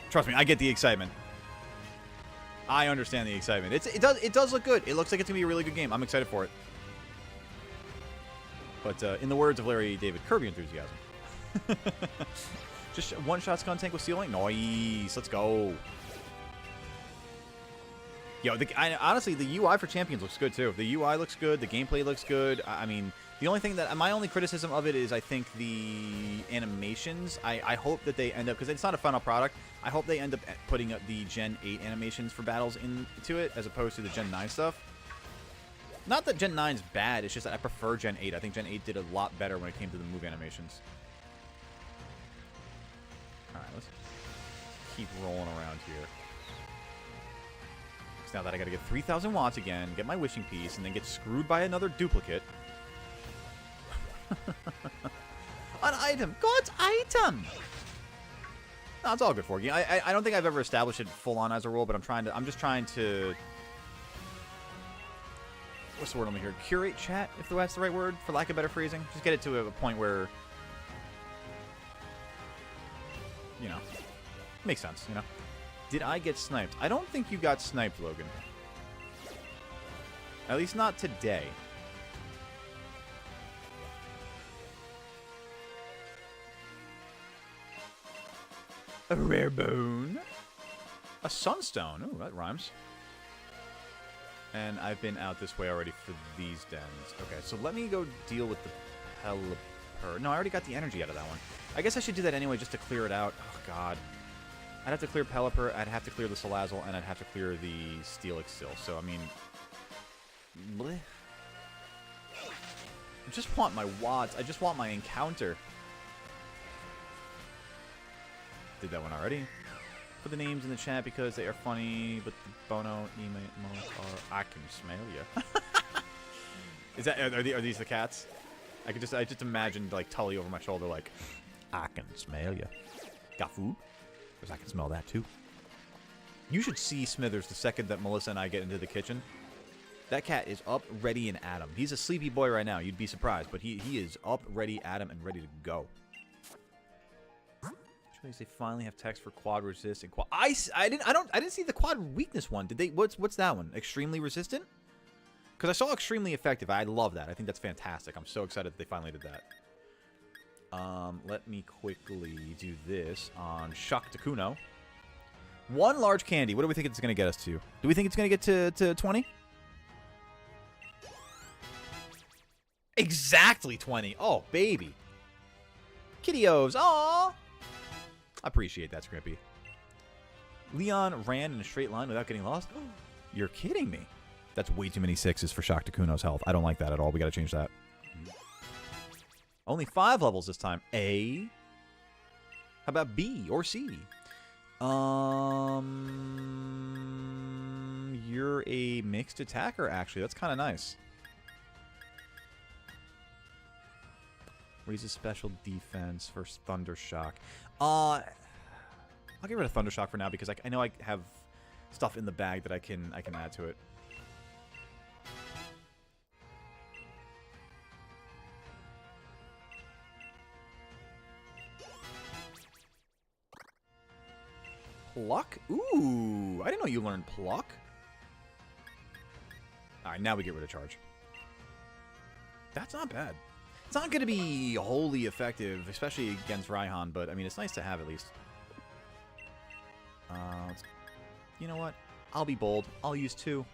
Trust me, I get the excitement. I understand the excitement. It does look good. It looks like it's gonna be a really good game. I'm excited for it. But in the words of Larry David, Kirby enthusiasm. Just one-shot Skuntank with Sealing? Nice. Let's go. Yo, honestly, the UI for Champions looks good, too. The UI looks good. The gameplay looks good. I mean, the only thing that... My only criticism of it is, I think, the animations. I hope that they end up... Because it's not a final product. I hope they end up putting up the Gen 8 animations for battles into it, as opposed to the Gen 9 stuff. Not that Gen 9's bad. It's just that I prefer Gen 8. I think Gen 8 did a lot better when it came to the move animations. Alright, let's keep rolling around here. So now that I gotta get 3,000 watts again, get my wishing piece, and then get screwed by another duplicate. An item! God's item! No, it's all good for you. I don't think I've ever established it full on as a rule, but I'm just trying to... What's the word I'm here? Curate chat, if that's the right word, for lack of better phrasing. Just get it to a point where... You know, makes sense, you know. Did I get sniped? I don't think you got sniped, Logan. At least not today. A rare bone. A sunstone. Ooh, that rhymes. And I've been out this way already for these dens. Okay, so let me go deal with the Pelipper. No, I already got the energy out of that one. I guess I should do that anyway just to clear it out. Oh, God. I'd have to clear Pelipper, I'd have to clear the Salazzle, and I'd have to clear the Steelix still. So, I mean... Bleh. I just want my watts. I just want my encounter. Did that one already. Put the names in the chat because they are funny, but the Bono emotes are... I can smell you. Is that... Are these the cats? I just imagined, like, Tully over my shoulder, like... I can smell you. Got food? Because I can smell that too. You should see Smithers the second that Melissa and I get into the kitchen. That cat is up, ready, and at him. He's a sleepy boy right now. You'd be surprised, but he is up, ready, at him, and ready to go. They finally have text for quad resist and quad. I didn't see the quad weakness one. Did they? What's that one? Extremely resistant? Because I saw extremely effective. I love that. I think that's fantastic. I'm so excited that they finally did that. Let me quickly do this on Shakta Kuno. One large candy. What do we think it's going to get us to? Do we think it's going to get to 20? Exactly 20. Oh, baby. Kitty-O's. Aww. I appreciate that, Scrimpy. Leon ran in a straight line without getting lost. You're kidding me. That's way too many sixes for Shakta Kuno's health. I don't like that at all. We got to change that. Only 5 levels this time. A. How about B or C? You're a mixed attacker, actually. That's kind of nice. Raises special defense versus Thunder Shock. I'll get rid of Thunder Shock for now because I know I have stuff in the bag that I can add to it. Pluck? Ooh, I didn't know you learned Pluck. Alright, now we get rid of Charge. That's not bad. It's not going to be wholly effective, especially against Raihan, but, I mean, it's nice to have at least. You know what? I'll be bold. I'll use 2.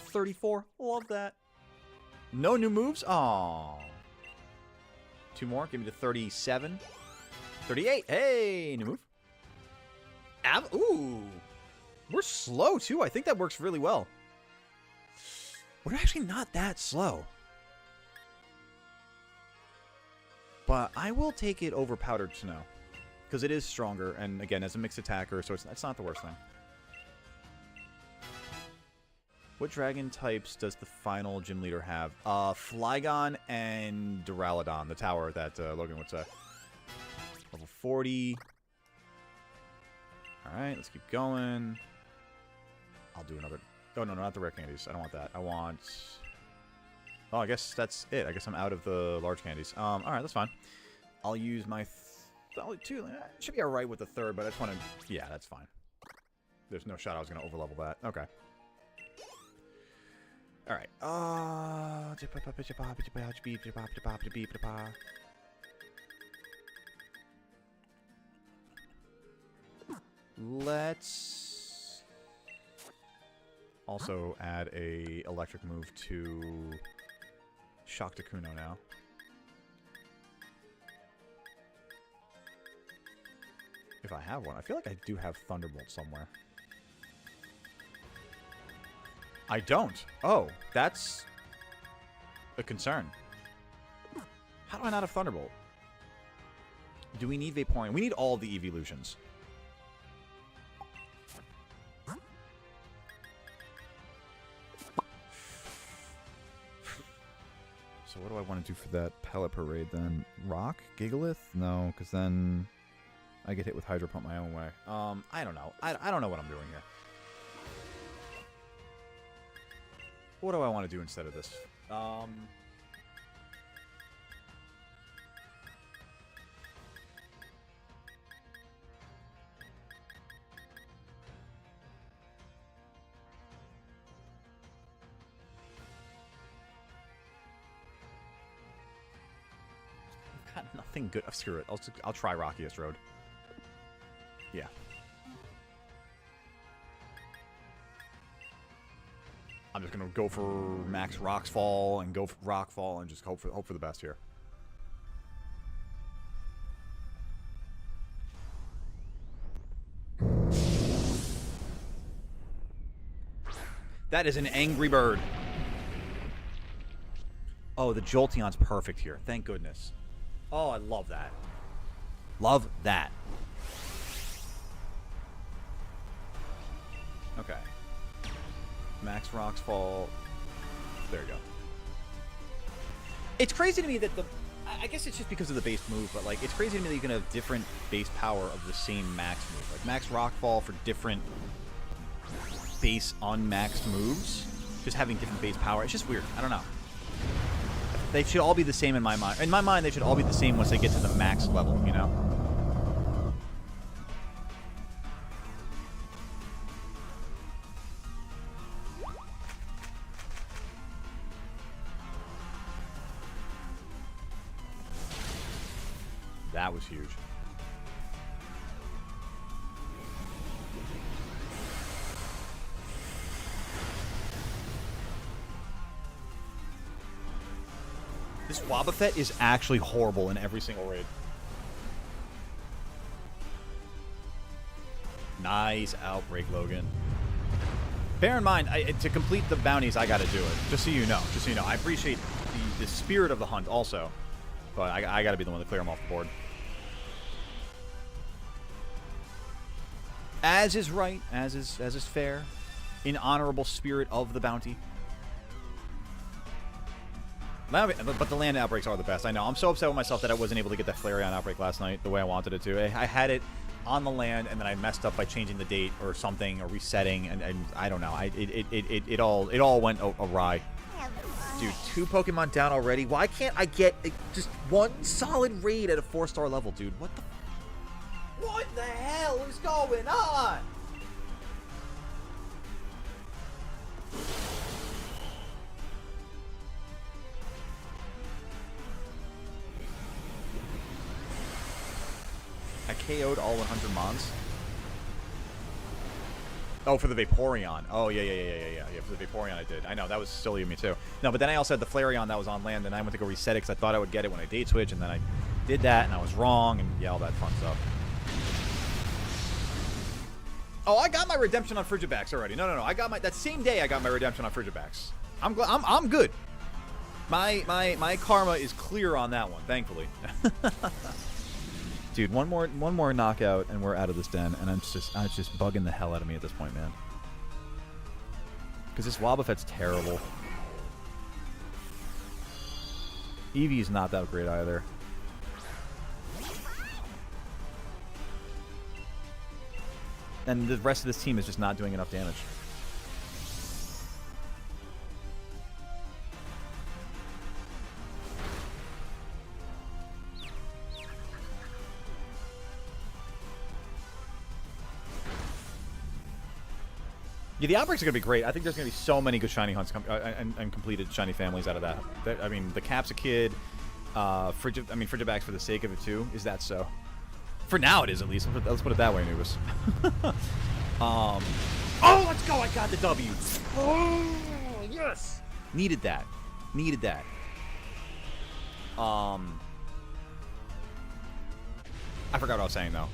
34. Love that. No new moves? Aww. 2 more. Give me to 37. 38. Hey, new move. Ooh. We're slow, too. I think that works really well. We're actually not that slow. But I will take it over Powdered Snow. Because it is stronger, and again, as a mixed attacker, so it's not the worst thing. What dragon types does the final gym leader have? Flygon and Duraludon, the tower that Logan would say. Level 40. Alright, let's keep going. I'll do another... Oh, no, not the rare candies. I don't want that. I want... Oh, I guess that's it. I guess I'm out of the large candies. Alright, that's fine. I'll use my... Only 2. Should be alright with the 3rd, but I just want to... Yeah, that's fine. There's no shot I was going to overlevel that. Okay. Alright. Let's also add a electric move to Shakta Kuno now. If I have one. I feel like I do have Thunderbolt somewhere. I don't. Oh, that's a concern. How do I not have Thunderbolt? Do we need Vaporeon? We need all the evolutions. So what do I want to do for that Pellet Parade then? Rock? Gigalith? No, because then I get hit with Hydro Pump my own way. I don't know. I don't know what I'm doing here. What do I want to do instead of this? I've got nothing good. Screw it. I'll try Rockiest Road. Yeah. I'm just gonna go for max Rocks Fall and go for Rock Fall and just hope for the best here. That is an angry bird. Oh, the Jolteon's perfect here. Thank goodness. Oh, I love that. Love that. Okay. Max Rocks Fall. There you go. It's crazy to me that I guess it's just because of the base move, but like it's crazy to me that you can have different base power of the same max move. Like Max Rock Fall for different base unmaxed moves. Just having different base power. It's just weird. I don't know. They should all be the same in my mind. In my mind, they should all be the same once they get to the max level, you know? That was huge. This Wobbuffet is actually horrible in every single raid. Nice outbreak, Logan. Bear in mind, to complete the bounties, I gotta do it. Just so you know. Just so you know. I appreciate the spirit of the hunt also. But I gotta be the one to clear them off the board. As is right, as is fair. In honorable spirit of the bounty. But the land outbreaks are the best. I know. I'm so upset with myself that I wasn't able to get that Flareon outbreak last night the way I wanted it to. I had it on the land, and then I messed up by changing the date or something, or resetting, and I don't know. It all went awry. Dude, 2 Pokemon down already. Why can't I get just one solid raid at a 4-star level, dude? What the hell is going on? I KO'd all 100 mons. Oh, for the Vaporeon. Oh, yeah. For the Vaporeon I did. I know, that was silly of me too. No, but then I also had the Flareon that was on land, and I went to go reset it because I thought I would get it when I date switch, and then I did that, and I was wrong, and yeah, all that fun stuff. Oh, I got my redemption on Frigibax already. No. I got that same day I got my redemption on Frigibax. I'm good. My karma is clear on that one, thankfully. Dude, one more knockout and we're out of this den, and it's just bugging the hell out of me at this point, man. Because this Wobbuffet's terrible. Eevee's not that great either. And the rest of this team is just not doing enough damage. Yeah, the outbreaks are going to be great. I think there's going to be so many good shiny hunts and completed shiny families out of that. I mean, the Capsakid, Frigibax for the sake of it too. Is that so? For now it is, at least. Let's put it that way, Anubis. Oh, let's go! I got the W. Oh, yes! Needed that. I forgot what I was saying, though.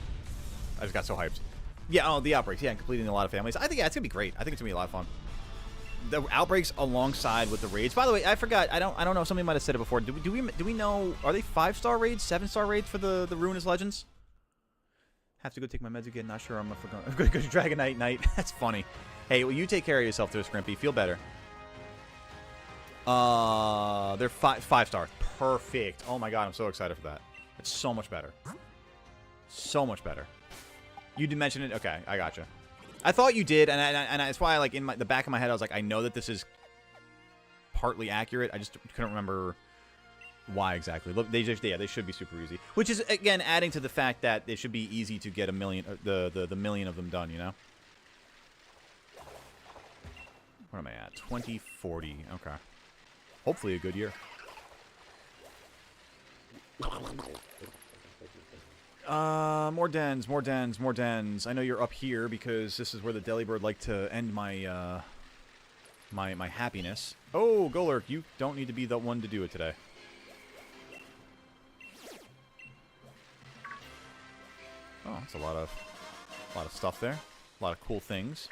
I just got so hyped. Yeah, the outbreaks. Yeah, completing a lot of families. I think, yeah, it's going to be great. I think it's going to be a lot of fun. The outbreaks alongside with the raids. By the way, I forgot. I don't know. Somebody might have said it before. Do we know? Are they 5-star raids, 7-star raids for the Ruinous Legends? Have to go take my meds again. Not sure. I'm going to go to Dragonite Night. That's funny. Hey, well, you take care of yourself there, Scrimpy. Feel better. They're 5-star. Perfect. Oh my god, I'm so excited for that. It's so much better. So much better. You did mention it? Okay, I gotcha. I thought you did, and that's why, like, in the back of my head, I was like, I know that this is partly accurate. I just couldn't remember why exactly. Look, they should be super easy. Which is, again, adding to the fact that it should be easy to get a million, the million of them done, you know? What am I at? 2040. Okay. Hopefully a good year. More dens. I know you're up here because this is where the Delibird like to end my, my happiness. Oh, Golurk, you don't need to be the one to do it today. Oh, that's a lot of stuff there. A lot of cool things.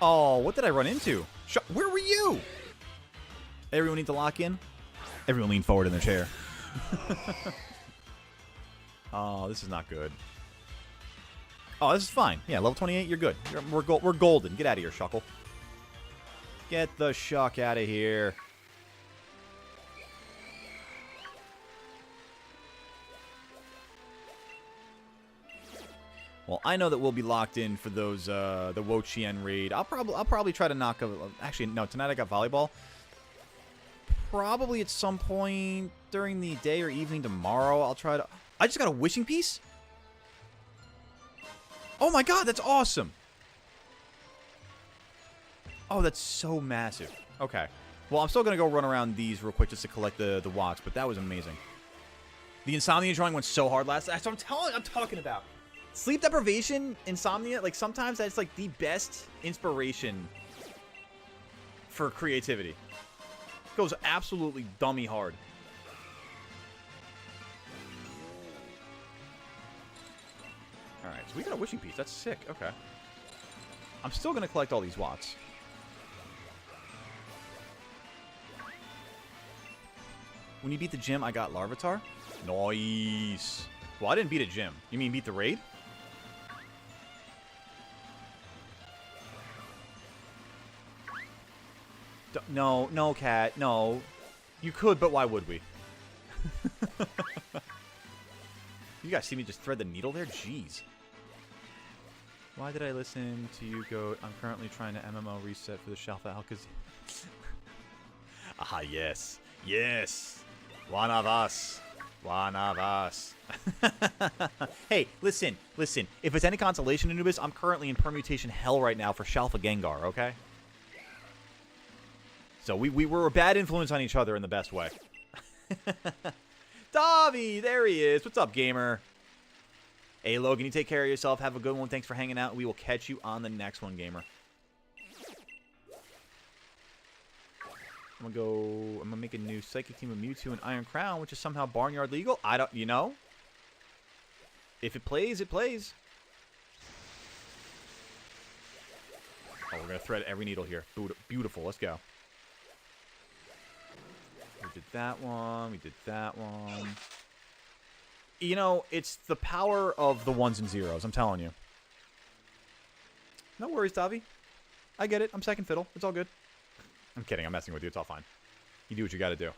Oh, what did I run into? Where were you? Everyone need to lock in? Everyone lean forward in their chair. Oh, this is not good. Oh, this is fine. Yeah, level 28, you're good. We're golden. Get out of here, Shuckle. Get the shuck out of here. Well, I know that we'll be locked in for those the Wo-Chien raid. I'll probably try to knock a. Actually, no. Tonight I got volleyball. Probably at some point during the day or evening tomorrow, I'll try to. I just got a wishing piece. Oh my god, that's awesome. Oh, that's so massive. Okay. Well, I'm still gonna go run around these real quick just to collect the walks, but that was amazing. The insomnia drawing went so hard last. That's what I'm talking about. Sleep deprivation, insomnia, like sometimes that's like the best inspiration for creativity. It goes absolutely dummy hard. Alright, so we got a wishing piece. That's sick. Okay. I'm still going to collect all these watts. When you beat the gym, I got Larvitar. Nice. Well, I didn't beat a gym. You mean beat the raid? No, no, cat. No. You could, but why would we? You guys see me just thread the needle there? Jeez. Why did I listen to you go? I'm currently trying to MMO reset for the shelf out because. Ah, yes. Yes. One of us. One of us. Hey, listen. Listen. If it's any consolation, Anubis, I'm currently in permutation hell right now for Shalfa Gengar, okay? So we were a bad influence on each other in the best way. Davi, there he is. What's up, gamer? Hey, Logan, you take care of yourself. Have a good one. Thanks for hanging out. We will catch you on the next one, gamer. I'm gonna make a new Psychic Team of Mewtwo and Iron Crown, which is somehow Barnyard legal. I don't, you know? If it plays, it plays. Oh, we're gonna thread every needle here. Beautiful. Let's go. We did that one. We did that one. You know, it's the power of the ones and zeros. I'm telling you. No worries, Davi. I get it. I'm second fiddle. It's all good. I'm kidding. I'm messing with you. It's all fine. You do what you got to do.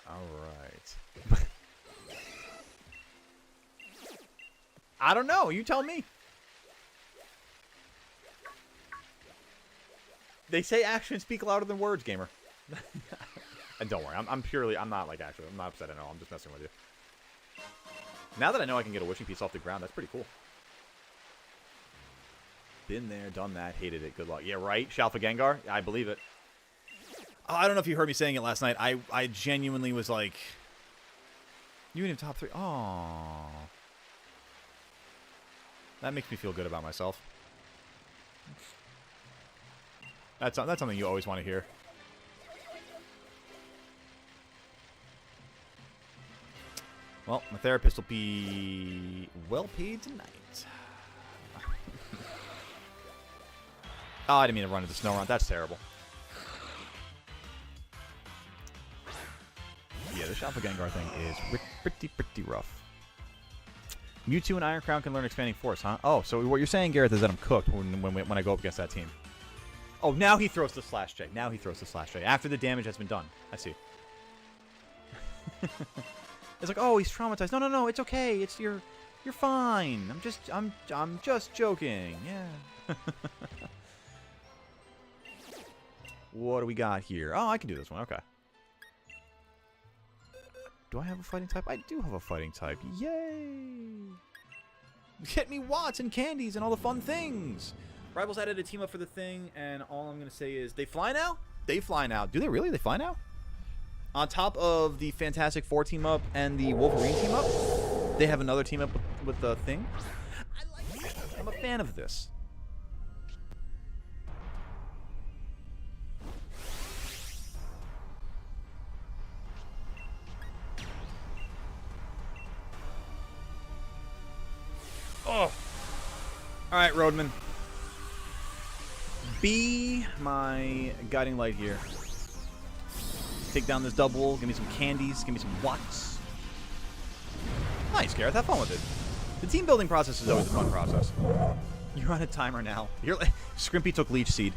All right. I don't know. You tell me. They say actions speak louder than words, gamer. And don't worry, I'm not like actually, I'm not upset at all. I'm just messing with you. Now that I know I can get a wishing piece off the ground, that's pretty cool. Been there, done that, hated it. Good luck. Yeah, right. Shalfa Gengar. I believe it. Oh, I don't know if you heard me saying it last night. I genuinely was like, you in top 3. Oh, that makes me feel good about myself. That's something you always want to hear. Well, my therapist will be well paid tonight. Oh, I didn't mean to run into the Snorunt. That's terrible. Yeah, the Shalfa Gengar thing is pretty rough. Mewtwo and Iron Crown can learn Expanding Force, huh? Oh, so what you're saying, Gareth, is that I'm cooked when I go up against that team. Oh, now he throws the Slash J. Now he throws the Slash J. After the damage has been done. I see. It's like, oh, he's traumatized. No, it's okay. It's you're fine. I'm just joking. Yeah. What do we got here? Oh, I can do this one. Okay. Do I have a fighting type? I do have a fighting type. Yay! Get me Watts and candies and all the fun things. Rivals added a team up for the thing, and all I'm going to say is, they fly now? They fly now. Do they really? They fly now? On top of the Fantastic Four team up and the Wolverine team up, they have another team up with the thing. I like it. I'm a fan of this. Oh. All right, Roadman. Be my guiding light here. Take down this double. Give me some candies. Give me some Watts. Nice, Gareth. Have fun with it. The team building process is always a fun process. You're on a timer now. You're like, Scrimpy took Leech Seed.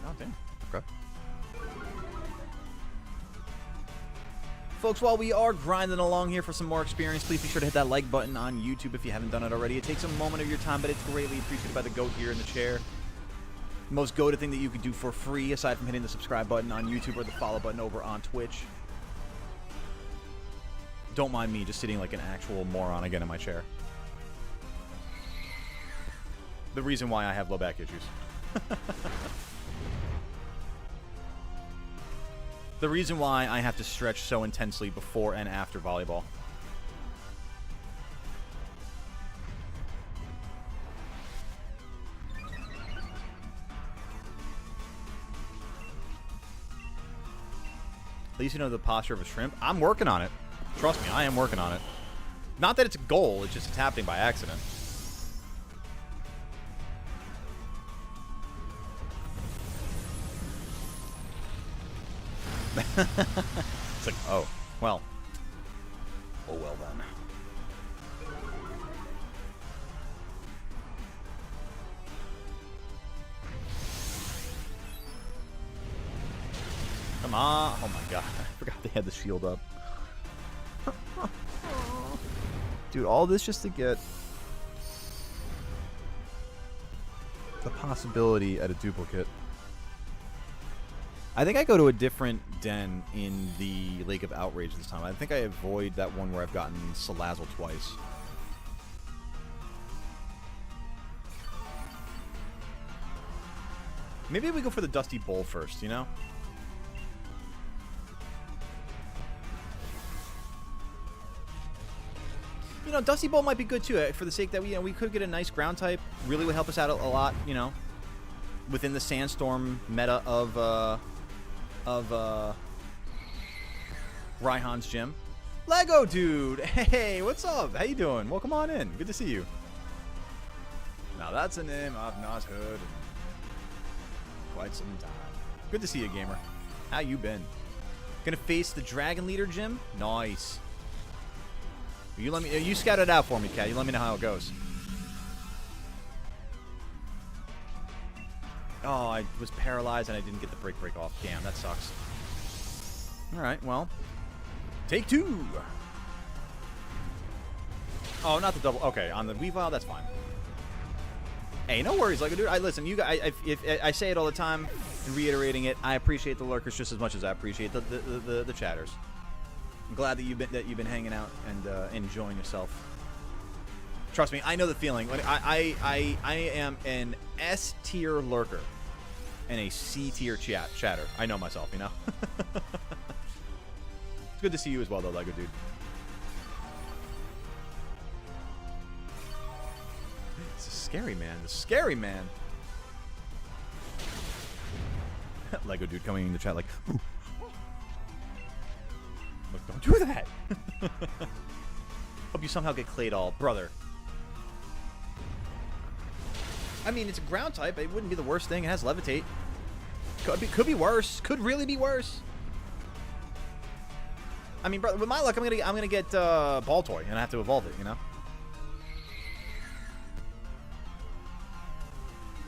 Oh, damn. Okay. Folks, while we are grinding along here for some more experience, please be sure to hit that like button on YouTube if you haven't done it already. It takes a moment of your time, but it's greatly appreciated by the goat here in the chair. The most goated thing that you could do for free, aside from hitting the subscribe button on YouTube or the follow button over on Twitch. Don't mind me just sitting like an actual moron again in my chair. The reason why I have low back issues. The reason why I have to stretch so intensely before and after volleyball. At least you know the posture of a shrimp. I'm working on it. Trust me, I am working on it. Not that it's a goal, it's just it's happening by accident. It's like, oh, well. Oh, well then. Come on. Oh my god. I forgot they had the shield up. Dude, all this just to get the possibility at a duplicate. I think I go to a different den in the Lake of Outrage this time. I think I avoid that one where I've gotten Salazzle twice. Maybe we go for the Dusty Bowl first, you know? You know, Dusty Bowl might be good too, for the sake that we could get a nice ground type. Really would help us out a lot, you know, within the Sandstorm meta of Raihan's gym. Lego dude, hey, what's up? How you doing? Welcome on in. Good to see you. Now that's a name I've not heard in quite some time. Good to see you, gamer. How you been? Gonna face the Dragon Leader gym? Nice. You scout it out for me, Kat. You let me know how it goes. Oh, I was paralyzed and I didn't get the break off. Damn, that sucks. Alright, well. Take two! Oh, not the double. Okay, on the Weavile, that's fine. Hey, no worries, like, dude. Listen, you guys, I say it all the time, and reiterating it, I appreciate the lurkers just as much as I appreciate the chatters. I'm glad that you've been hanging out and enjoying yourself. Trust me, I know the feeling. When I am an S tier lurker and a C tier chatter. I know myself, you know. It's good to see you as well, though, Lego dude. It's a scary man. The scary man. Lego dude coming in the chat like, ooh. Look, don't do that. Hope you somehow get Claydol, brother. I mean, it's a ground type. It wouldn't be the worst thing. It has Levitate. Could be worse. Could really be worse. I mean, brother, with my luck, I'm gonna get Baltoy, and I have to evolve it. You know.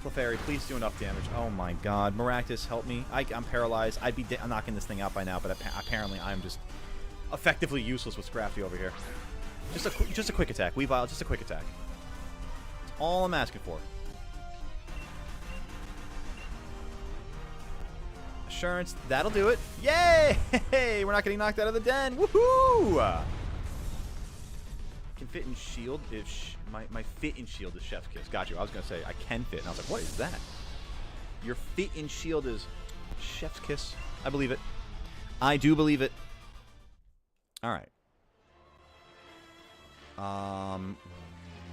Clefairy, please do enough damage. Oh my God, Maractus, help me. I'm paralyzed. I'd be knocking this thing out by now, but apparently I'm just effectively useless with Scrafty over here. Just a quick attack, Weavile. Just a quick attack. That's all I'm asking for. Assurance, that'll do it. Yay! We're not getting knocked out of the den. Woohoo! Can fit in shield if my fit in shield is Chef's Kiss. Got you. I was gonna say I can fit, and I was like, what is that? Your fit in shield is Chef's Kiss. I believe it. I do believe it. All right.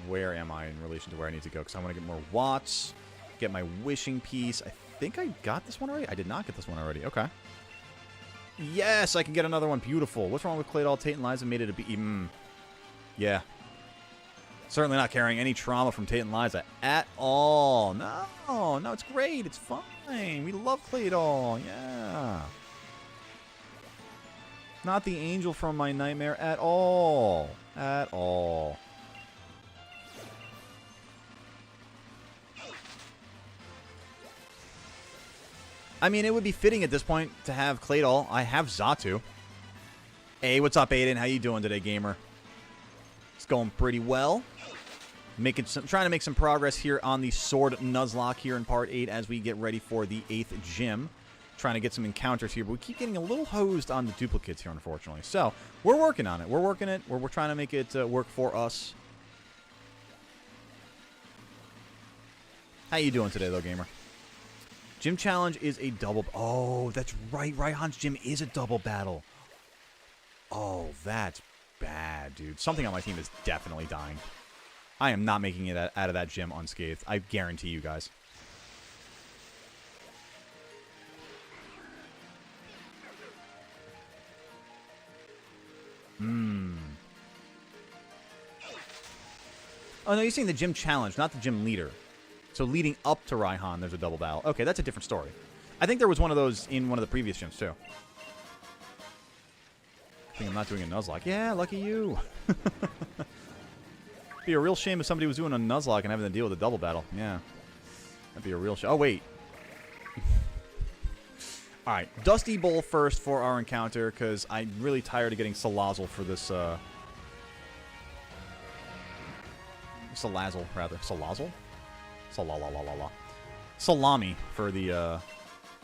Where am I in relation to where I need to go? Because I want to get more watts, get my wishing piece. I think I got this one already. I did not get this one already. Okay. Yes, I can get another one. Beautiful. What's wrong with Claydol? Tate and Liza made it a B. Yeah. Certainly not carrying any trauma from Tate and Liza at all. No, it's great. It's fine. We love Claydol. Yeah. Not the angel from my nightmare at all. At all. I mean, it would be fitting at this point to have Claydol. I have Xatu. Hey, what's up, Aiden? How you doing today, gamer? It's going pretty well. Trying to make some progress here on the Sword Nuzlocke here in Part 8 as we get ready for the 8th gym. Trying to get some encounters here, but we keep getting a little hosed on the duplicates here, unfortunately. So, we're working on it. We're working it. We're trying to make it work for us. How you doing today, though, gamer? Gym challenge is a double... Oh, that's right. Raihan's gym is a double battle. Oh, that's bad, dude. Something on my team is definitely dying. I am not making it out of that gym unscathed. I guarantee you guys. Oh, no, you're saying the gym challenge, not the gym leader. So leading up to Raihan, there's a double battle. Okay, that's a different story. I think there was one of those in one of the previous gyms, too. I think I'm not doing a Nuzlocke. Yeah, lucky you. Be a real shame if somebody was doing a Nuzlocke and having to deal with a double battle. Yeah. That'd be a real shame. Oh, wait. Alright, Dusty Bowl first for our encounter, because I'm really tired of getting Salazzle for this, Salazzle, rather. Salazzle? Salalalala. Salami for the,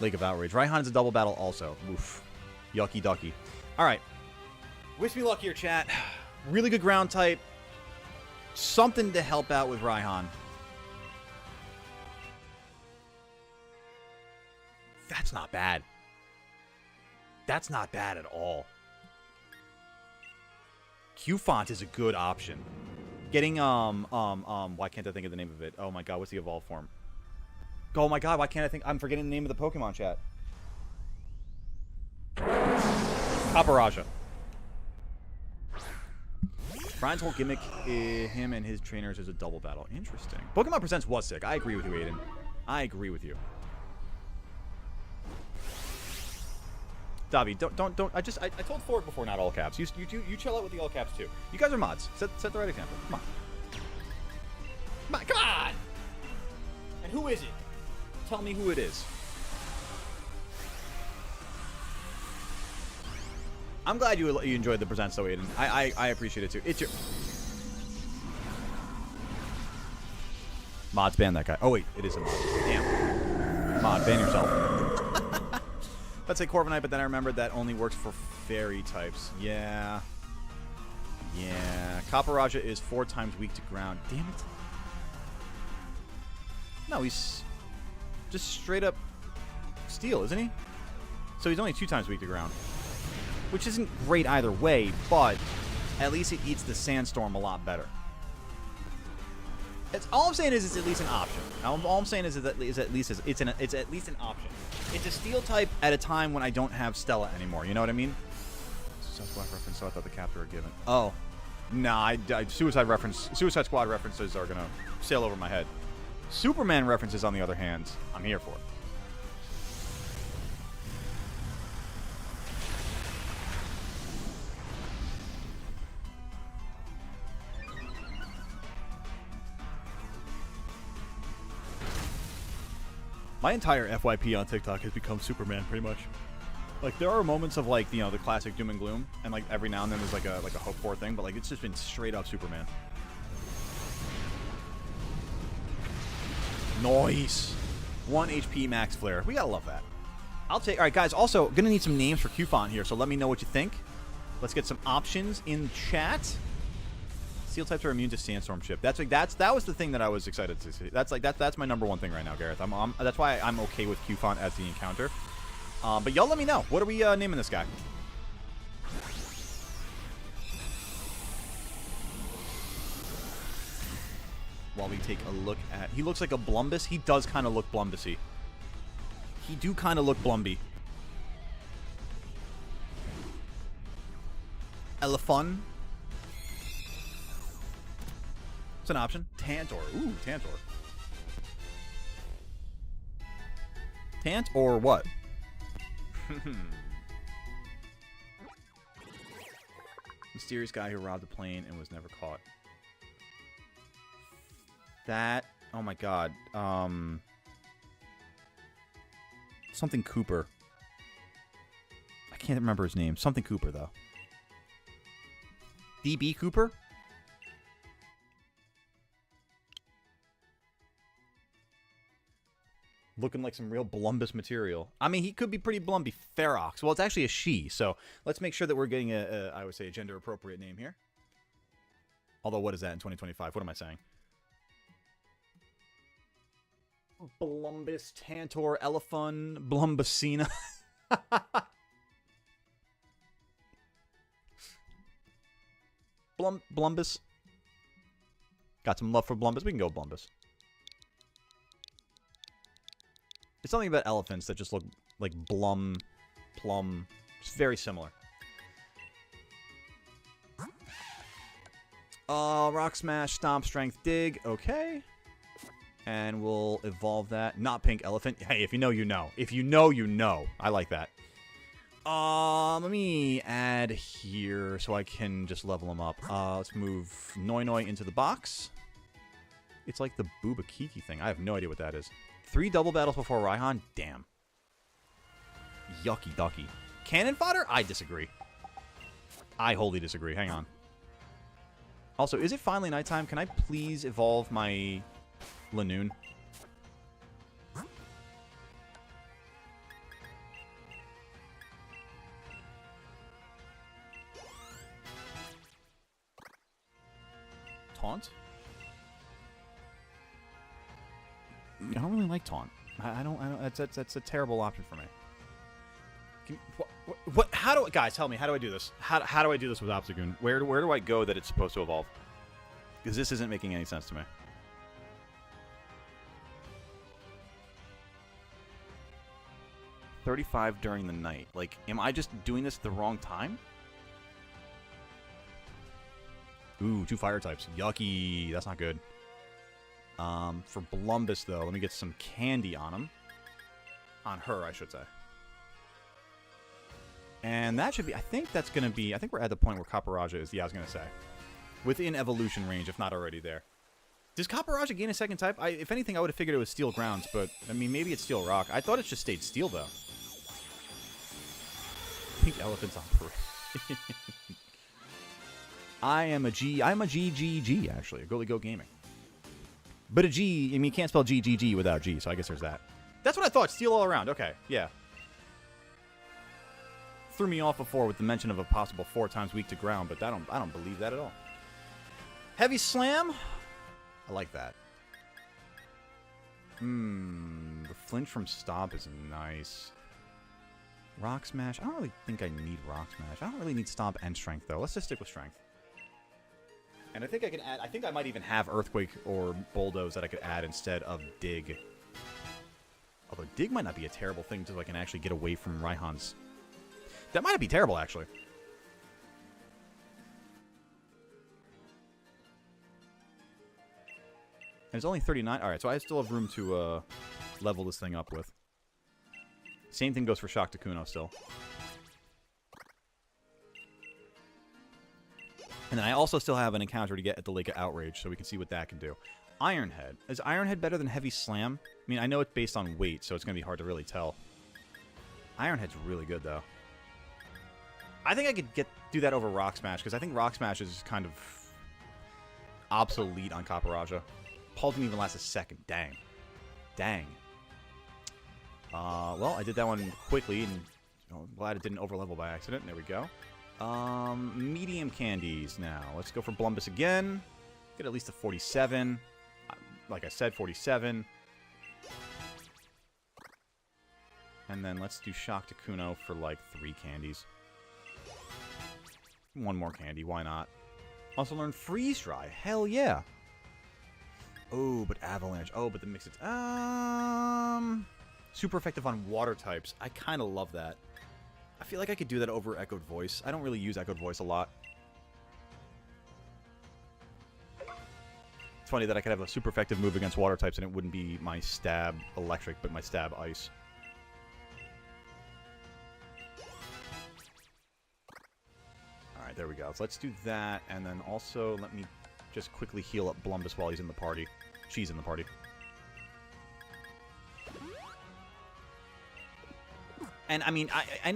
Lake of Outrage. Raihan's a double battle also. Oof. Yucky ducky. Alright. Wish me luck here, chat. Really good ground type. Something to help out with Raihan. That's not bad. That's not bad at all. Q-Font is a good option. Getting, why can't I think of the name of it? Oh my god, what's the evolved form? Oh my god, why can't I think? I'm forgetting the name of the Pokemon, chat. Paparaja. Brian's whole gimmick, him and his trainers, is a double battle. Interesting. Pokemon Presents was sick. I agree with you, Aiden. I agree with you. Davi, don't. I told Ford before, not all caps. You chill out with the all caps too. You guys are mods. Set the right example. Come on. Come on. And who is it? Tell me who it is. I'm glad you enjoyed the presents, though, Aiden. I appreciate it too. It's your mods. Ban that guy. Oh wait, it is a mod. Damn. Mod, ban yourself. Let's say Corviknight, but then I remembered that only works for fairy types. Yeah. Yeah. Paparaja is 4 times weak to ground. Damn it. No, he's just straight up steel, isn't he? So he's only 2 times weak to ground. Which isn't great either way, but at least it eats the sandstorm a lot better. All I'm saying is it's at least an option. All I'm saying is at least it's at least an option. It's a steel type at a time when I don't have Stella anymore. You know what I mean? Suicide reference. So I thought the captor were given. Oh, nah. Suicide Squad references are gonna sail over my head. Superman references, on the other hand, I'm here for it. My entire FYP on TikTok has become Superman, pretty much. Like, there are moments of, like, you know, the classic doom and gloom, and, like, every now and then there's, like a hope for thing, but, like, it's just been straight up Superman. Nice! 1 HP max flare. We gotta love that. Alright, guys, also, gonna need some names for Q-Font here, so let me know what you think. Let's get some options in chat. Steel types are immune to Sandstorm Chip. That was the thing that I was excited to see. That's my #1 thing right now, Gareth. That's why I'm okay with Q-Font as the encounter. But y'all let me know. What are we naming this guy? While we take a look at... He looks like a Blumbus. He does kind of look Blumbusy. He do kind of look Blumby. Elefun. It's an option. Tantor. Ooh, Tantor. Tant or what? Mysterious guy who robbed a plane and was never caught. That... Oh my god. Something Cooper. I can't remember his name. Something Cooper, though. DB Cooper? Looking like some real Blumbus material. I mean, he could be pretty Blumpy. Ferox. Well, it's actually a she, so let's make sure that we're getting I would say, a gender-appropriate name here. Although, what is that in 2025? What am I saying? Blumbus, Tantor, Elephun, Blumbusina. Blumbus. Got some love for Blumbus. We can go Blumbus. It's something about elephants that just look like Plum. It's very similar. Rock Smash, Stomp, Strength, Dig. Okay. And we'll evolve that. Not Pink Elephant. Hey, if you know, you know. If you know, you know. I like that. Let me add here so I can just level them up. Let's move Noi Noi into the box. It's like the Booba Kiki thing. I have no idea what that is. 3 double battles before Raihan? Damn. Yucky ducky. Cannon fodder? I disagree. I wholly disagree. Hang on. Also, is it finally nighttime? Can I please evolve my Lanoon? Taunt? I don't really like Taunt. I don't. That's a terrible option for me. What? How do guys tell me? How do I do this? How do I do this with Obstagoon? Where do I go that it's supposed to evolve? Because this isn't making any sense to me. $35 during the night. Like, am I just doing this at the wrong time? Ooh, 2 fire types. Yucky. That's not good. For Blumbus, though, let me get some candy on him. On her, I should say. And that should be... I think that's going to be... I think we're at the point where Caporaja is... Yeah, I was going to say. Within evolution range, if not already there. Does Caporaja gain a second type? If anything, I would have figured it was Steel Grounds, but... I mean, maybe it's Steel Rock. I thought it just stayed Steel, though. Pink Elephant's on parade. I'm a GGG, actually. A Goalie Go Gaming. But a G, I mean, you can't spell GGG without G, so I guess there's that. That's what I thought. Steel all around. Okay, yeah. Threw me off before with the mention of a possible 4 times weak to ground, but I don't believe that at all. Heavy Slam? I like that. The flinch from Stomp is nice. Rock Smash? I don't really think I need Rock Smash. I don't really need Stomp and Strength, though. Let's just stick with Strength. And I think I can add... I think I might even have Earthquake or Bulldoze that I could add instead of Dig. Although Dig might not be a terrible thing so I can actually get away from Raihan's... That might be terrible, actually. And it's only 39. Alright, so I still have room to level this thing up with. Same thing goes for Shock to Kuno still. And then I also still have an encounter to get at the Lake of Outrage, so we can see what that can do. Iron Head. Is Iron Head better than Heavy Slam? I mean, I know it's based on weight, so it's going to be hard to really tell. Iron Head's really good, though. I think I could do that over Rock Smash, because I think Rock Smash is kind of obsolete on Caporaja. Paul didn't even last a second. Dang. Dang. Well, I did that one quickly, and I'm glad it didn't overlevel by accident. There we go. Medium candies now. Let's go for Blumbus again. Get at least a 47. Like I said, 47. And then let's do Shock to Kuno for like 3 candies. 1 more candy, why not? Also learn Freeze Dry. Hell yeah. Oh, but Avalanche. Oh, but the mix it. Super effective on water types. I kind of love that. I feel like I could do that over Echoed Voice. I don't really use Echoed Voice a lot. It's funny that I could have a super effective move against water types and it wouldn't be my stab electric, but my stab ice. Alright, there we go. So let's do that, and then also let me just quickly heal up Blumbus while he's in the party. She's in the party. And I mean,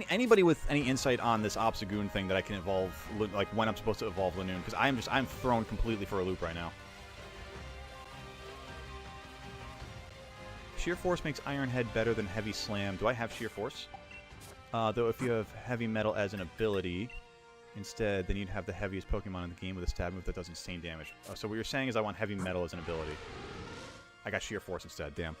anybody with any insight on this Obstagoon thing that I can evolve, like when I'm supposed to evolve Lanoon, because I'm thrown completely for a loop right now. Sheer Force makes Iron Head better than Heavy Slam. Do I have Sheer Force? Though if you have Heavy Metal as an ability, instead, then you'd have the heaviest Pokemon in the game with a stab move that does insane damage. So what you're saying is I want Heavy Metal as an ability. I got Sheer Force instead. Damn.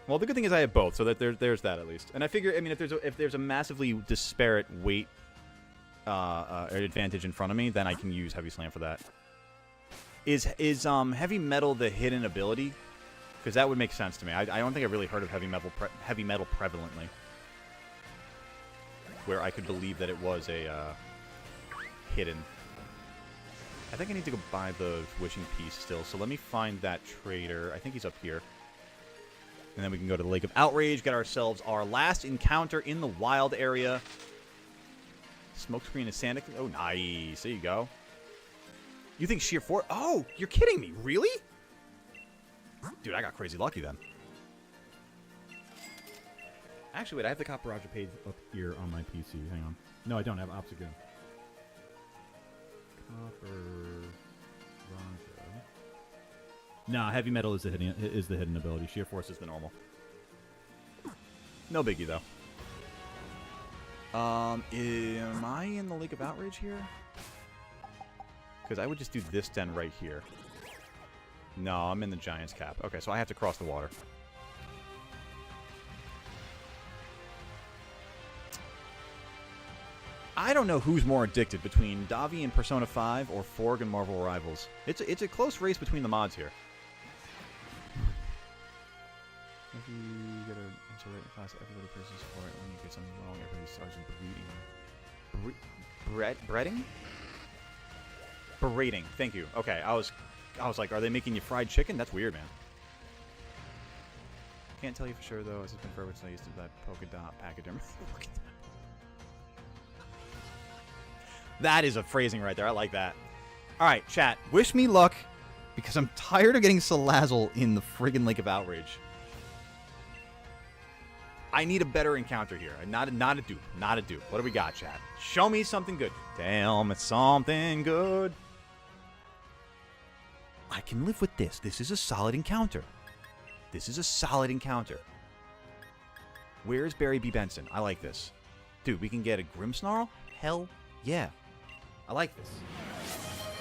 Well, the good thing is I have both, so that there's that at least. And I figure, I mean, if there's a massively disparate weight advantage in front of me, then I can use Heavy Slam for that. Is Heavy Metal the hidden ability? Because that would make sense to me. I don't think I've really heard of Heavy Metal prevalently, where I could believe that it was a hidden. I think I need to go buy the Wishing Piece still, so let me find that trader. I think he's up here. And then we can go to the Lake of Outrage, get ourselves our last encounter in the wild area. Smokescreen and Santa. Oh, nice. There you go. You think Sheer Force? Oh, you're kidding me. Really? Dude, I got crazy lucky then. Actually, wait. I have the Copper Roger page up here on my PC. Hang on. No, I don't have Obstagoon. Copper Roger. Nah, Heavy Metal is the hidden ability. Sheer Force is the normal. No biggie, though. Am I in the Lake of Outrage here? Because I would just do this den right here. No, I'm in the Giant's Cap. Okay, so I have to cross the water. I don't know who's more addicted between Davi and Persona 5 or Forg and Marvel Rivals. It's a close race between the mods here. If you get an answer right in class, everybody presses for it. When you get something wrong, everybody starts breeding. Berating. Thank you. Okay, I was like, are they making you fried chicken? That's weird, man. Can't tell you for sure though. It's been forever since I used to buy polka dot pachyderm. That is a phrasing right there. I like that. All right, chat. Wish me luck, because I'm tired of getting Salazzle in the friggin' Lake of Outrage. I need a better encounter here. Not a dupe. Not a dupe. What do we got, chat? Show me something good. Tell me something good. I can live with this. This is a solid encounter. This is a solid encounter. Where's Barry B. Benson? I like this. Dude, we can get a Grimmsnarl? Hell yeah. I like this.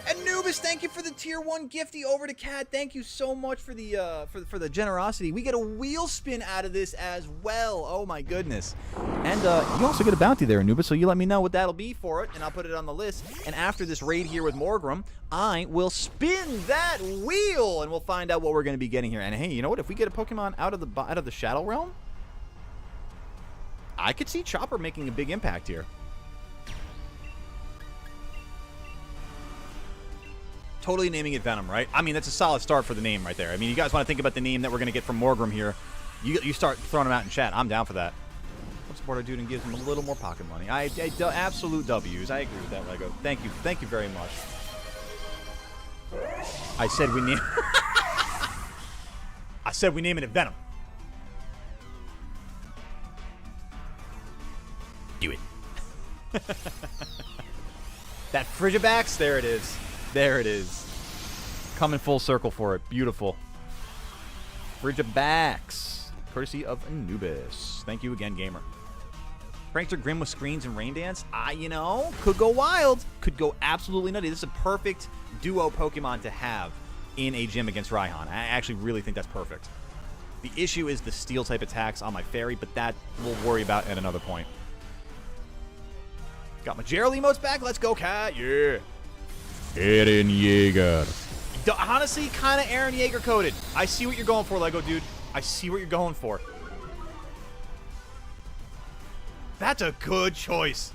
Anubis, thank you for the tier 1 gifty over to Cat. Thank you so much for the for the generosity. We get a wheel spin out of this as well. Oh my goodness. And you also get a bounty there, Anubis, so you let me know what that'll be for it, and I'll put it on the list. And after this raid here with Morgrim, I will spin that wheel, and we'll find out what we're going to be getting here. And hey, you know what? If we get a Pokemon out of the Shadow Realm, I could see Chopper making a big impact here. Totally naming it Venom, right? I mean, that's a solid start for the name right there. I mean, you guys want to think about the name that we're going to get from Morgrim here. You start throwing them out in chat. I'm down for that. Let's support our dude and gives him a little more pocket money. Absolute W's. I agree with that, Lego. Thank you. Thank you very much. I said we name... I said we naming it Venom. Do it. That Frigibax, there it is. There it is. Coming full circle for it. Beautiful. Frigibax. Courtesy of Anubis. Thank you again, gamer. Prankster Grim with screens and rain dance. You know, could go wild. Could go absolutely nutty. This is a perfect duo Pokemon to have in a gym against Raihan. I actually really think that's perfect. The issue is the steel type attacks on my fairy, but that we'll worry about at another point. Got my Gerald emotes back. Let's go, Cat. Yeah. Eren Yeager. Honestly, kind of Eren Yeager coded. I see what you're going for, Lego dude. I see what you're going for. That's a good choice.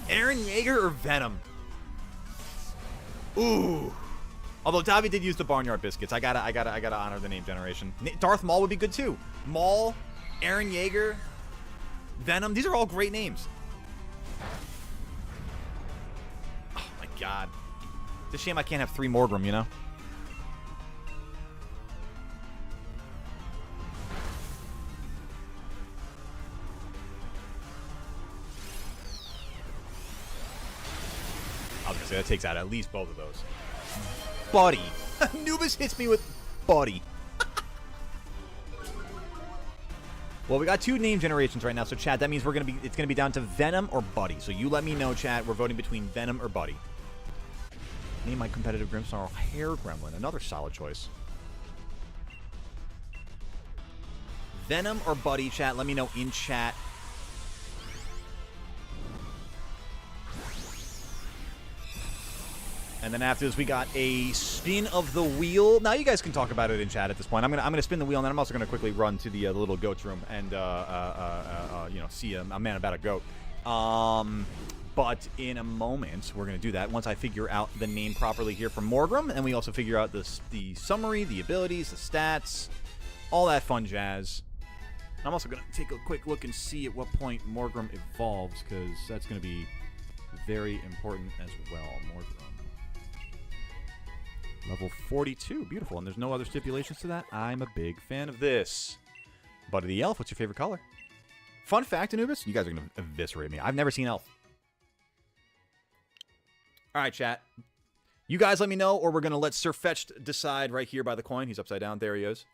Eren Yeager or Venom? Ooh. Although Davi did use the Barnyard Biscuits. I gotta honor the name generation. Darth Maul would be good too. Maul, Eren Yeager, Venom. These are all great names. God. It's a shame I can't have 3 Morgrim, you know? Actually, that takes out at least both of those. Buddy. Anubis hits me with Buddy. Well, we got 2 name generations right now, so chat, that means it's gonna be down to Venom or Buddy. So you let me know, chat. We're voting between Venom or Buddy. Name my competitive Grimmsnarl Hair Gremlin. Another solid choice. Venom or Buddy, chat. Let me know in chat. And then after this, we got a spin of the wheel. Now, you guys can talk about it in chat at this point. I'm gonna spin the wheel, and then I'm also gonna quickly run to the little goat's room and you know, see a man about a goat. But in a moment, we're gonna do that once I figure out the name properly here for Morgrim, and we also figure out the summary, the abilities, the stats, all that fun jazz. I'm also gonna take a quick look and see at what point Morgrim evolves, because that's gonna be very important as well. Morgrim. Level 42. Beautiful. And there's no other stipulations to that. I'm a big fan of this. Buddy the Elf, what's your favorite color? Fun fact, Anubis, you guys are going to eviscerate me. I've never seen Elf. All right, chat. You guys let me know, or we're going to let Sir Fetched decide right here by the coin. He's upside down. There he is.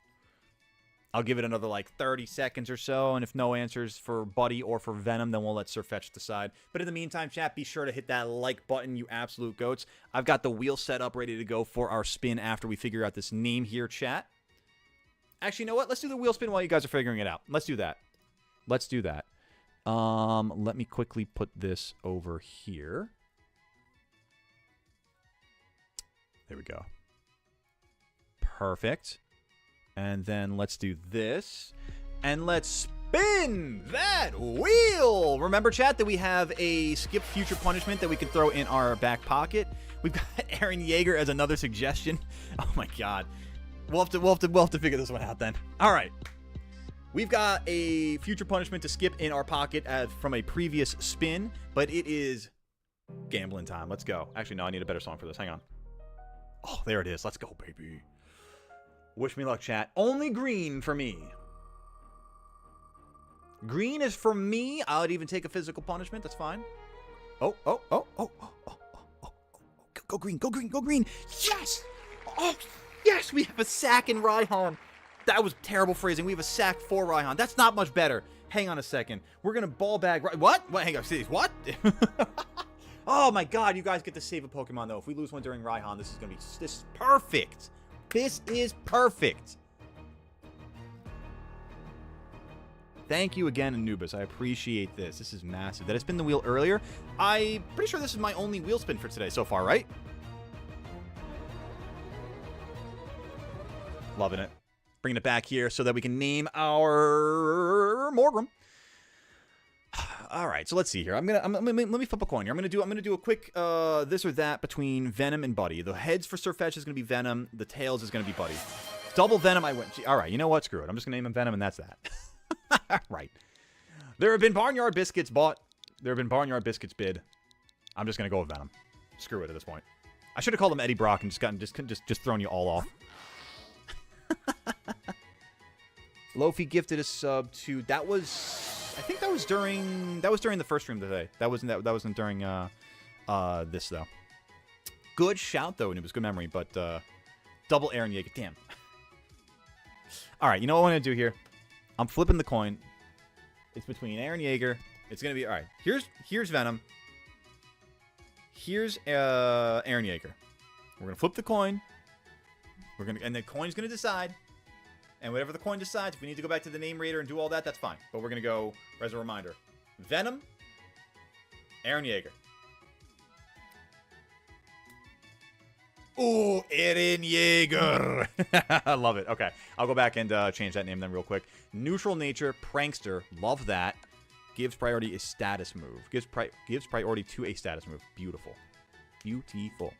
I'll give it another, like, 30 seconds or so, and if no answers for Buddy or for Venom, then we'll let Sir Fetch decide. But in the meantime, chat, be sure to hit that like button, you absolute goats. I've got the wheel set up, ready to go for our spin after we figure out this name here, chat. Actually, you know what? Let's do the wheel spin while you guys are figuring it out. Let's do that. Let's do that. Let me quickly put this over here. There we go. Perfect. And then let's do this. And let's spin that wheel! Remember, chat, that we have a skip future punishment that we can throw in our back pocket. We've got Aaron Yeager as another suggestion. Oh my god. We'll have to figure this one out then. Alright. We've got a future punishment to skip in our pocket from a previous spin, but it is gambling time. Let's go. Actually, no, I need a better song for this. Hang on. Oh, there it is. Let's go, baby. Wish me luck, chat. Only green for me. Green is for me. I would even take a physical punishment. That's fine. Oh. Go green, go green, go green. Yes! Oh, yes! We have a sack in Raihan. That was terrible phrasing. We have a sack for Raihan. That's not much better. Hang on a second. We're going to ball bag... What? Hang on. What? Oh, my God. You guys get to save a Pokemon, though. If we lose one during Raihan, this is going to be... This is perfect. This is perfect. Thank you again, Anubis. I appreciate this. This is massive. Did I spin the wheel earlier? I'm pretty sure this is my only wheel spin for today so far, right? Loving it. Bringing it back here so that we can name our Morgrim. All right, so let's see here. Let me flip a coin here. I'm gonna do a quick this or that between Venom and Buddy. The heads for Sir Fetch is gonna be Venom. The tails is gonna be Buddy. Double Venom. I went. All right, you know what? Screw it. I'm just gonna name him Venom, and that's that. Right. There have been Barnyard Biscuits bought. There have been Barnyard Biscuits bid. I'm just gonna go with Venom. Screw it at this point. I should have called him Eddie Brock and just thrown you all off. Lofi gifted a sub to that was. I think that was during the first stream today. That wasn't during this though. Good shout though, and it was good memory, but double Aaron Yeager. Damn. All right, you know what I'm gonna do here? I'm flipping the coin. It's between Aaron Yeager. It's gonna be all right. Here's Venom. Here's Aaron Yeager. We're gonna flip the coin. And the coin's gonna decide. And whatever the coin decides, if we need to go back to the name reader and do all that, that's fine. But we're going to go, as a reminder, Venom, Aaron Yeager. Ooh, Aaron Yeager. I love it. Okay, I'll go back and change that name then real quick. Neutral Nature, Prankster, love that. Gives priority a status move. Gives priority to a status move. Beautiful. Beautiful.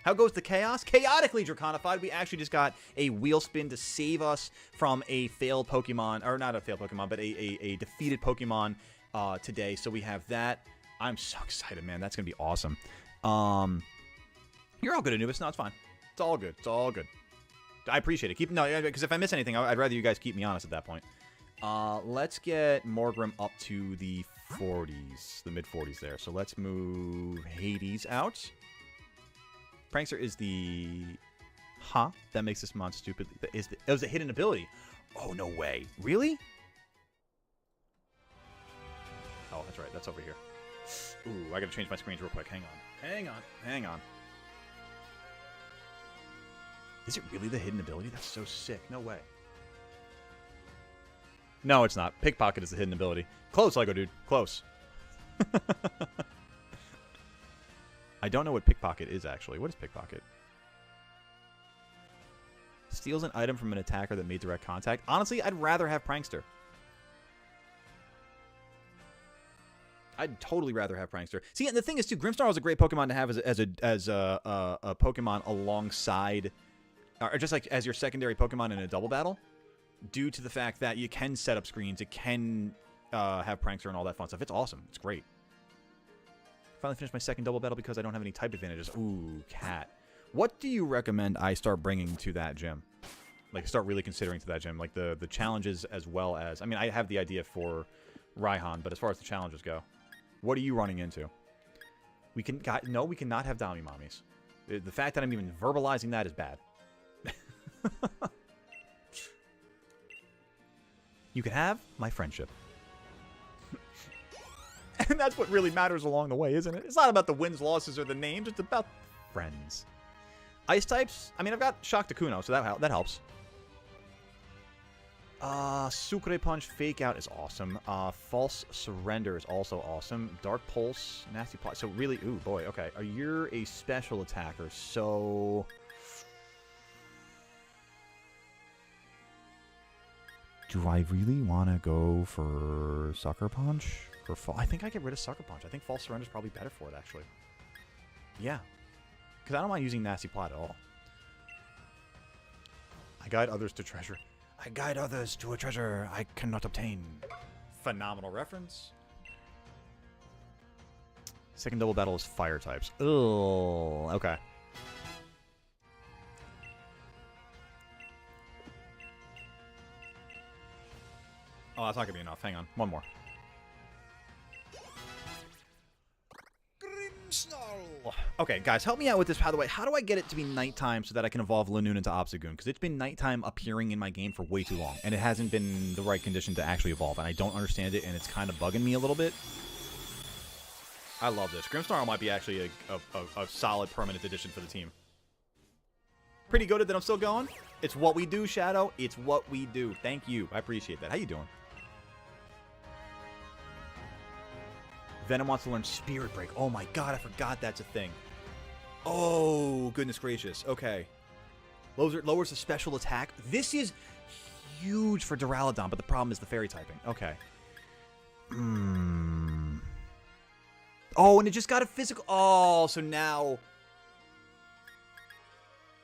How goes the chaos? Chaotically draconified. We actually just got a wheel spin to save us from a failed Pokemon, or not a failed Pokemon, but a defeated Pokemon today. So we have that. I'm so excited, man. That's going to be awesome. You're all good, Anubis. No, it's fine. It's all good. It's all good. I appreciate it. No, because if I miss anything, I'd rather you guys keep me honest at that point. Let's get Morgrim up to the 40s, the mid-40s there. So let's move Hades out. Prankster is the... Huh? That makes this mon stupid. It was a hidden ability. Oh, no way. Really? Oh, that's right. That's over here. Ooh, I gotta change my screens real quick. Hang on. Hang on. Hang on. Is it really the hidden ability? That's so sick. No way. No, it's not. Pickpocket is the hidden ability. Close, Lego dude. Close. I don't know what pickpocket is, actually. What is pickpocket? Steals an item from an attacker that made direct contact. Honestly, I'd rather have Prankster. I'd totally rather have Prankster. See, and the thing is, too, Grimmsnarl is a great Pokemon to have as a Pokemon alongside, or just like as your secondary Pokemon in a double battle, due to the fact that you can set up screens, it can have Prankster and all that fun stuff. It's awesome. It's great. Finally finished my second double battle because I don't have any type advantages. Ooh, cat. What do you recommend I start bringing to that gym? Like, start really considering to that gym. Like, the challenges as well as... I mean, I have the idea for Raihan, but as far as the challenges go, what are you running into? No, we cannot have Dami Mommies. The fact that I'm even verbalizing that is bad. You can have my friendship. And that's what really matters along the way, isn't it? It's not about the wins, losses, or the names. It's about friends. Ice types? I mean, I've got Shock to Kuno, so that helps. Sucre Punch Fake Out is awesome. False Surrender is also awesome. Dark Pulse, Nasty Plot. So really, ooh, boy, okay. You're a special attacker, so... Do I really want to go for Sucker Punch? I think I get rid of Sucker Punch. I think False Surrender is probably better for it, actually. Yeah. Because I don't mind using Nasty Plot at all. I guide others to treasure. I guide others to a treasure I cannot obtain. Phenomenal reference. Second double battle is fire types. Ugh. Okay. Oh, that's not going to be enough. Hang on. One more. Okay, guys, help me out with this, by the way. How do I get it to be nighttime so that I can evolve Lanoon into Obstagoon? Because it's been nighttime appearing in my game for way too long, and it hasn't been the right condition to actually evolve, and I don't understand it, and it's kind of bugging me a little bit. I love this. Grimmsnarl might be actually a solid permanent addition for the team. Pretty goated that I'm still going. It's what we do, Shadow. It's what we do. Thank you. I appreciate that. How you doing? Venom wants to learn Spirit Break. Oh my god, I forgot that's a thing. Oh, goodness gracious. Okay. Lowers the special attack. This is huge for Duraludon, but the problem is the fairy typing. Okay. Oh, and it just got a physical... Oh, so now...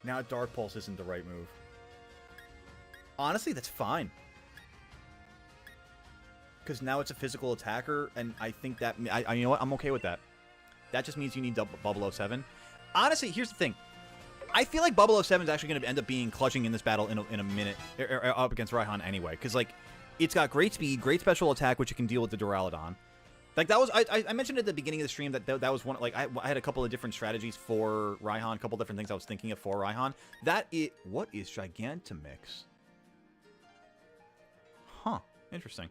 Now Dark Pulse isn't the right move. Honestly, that's fine. Because now it's a physical attacker, and I think that... you know what? I'm okay with that. That just means you need Bubble 07. Honestly, here's the thing. I feel like Bubble 07 is actually going to end up being clutching in this battle in a minute, up against Raihan anyway. Because, like, it's got great speed, great special attack, which it can deal with the Duraludon. Like, that was... I mentioned at the beginning of the stream that was one... Like, I had a couple of different strategies for Raihan, a couple different things I was thinking of for Raihan. What is Gigantomix? Huh. Interesting.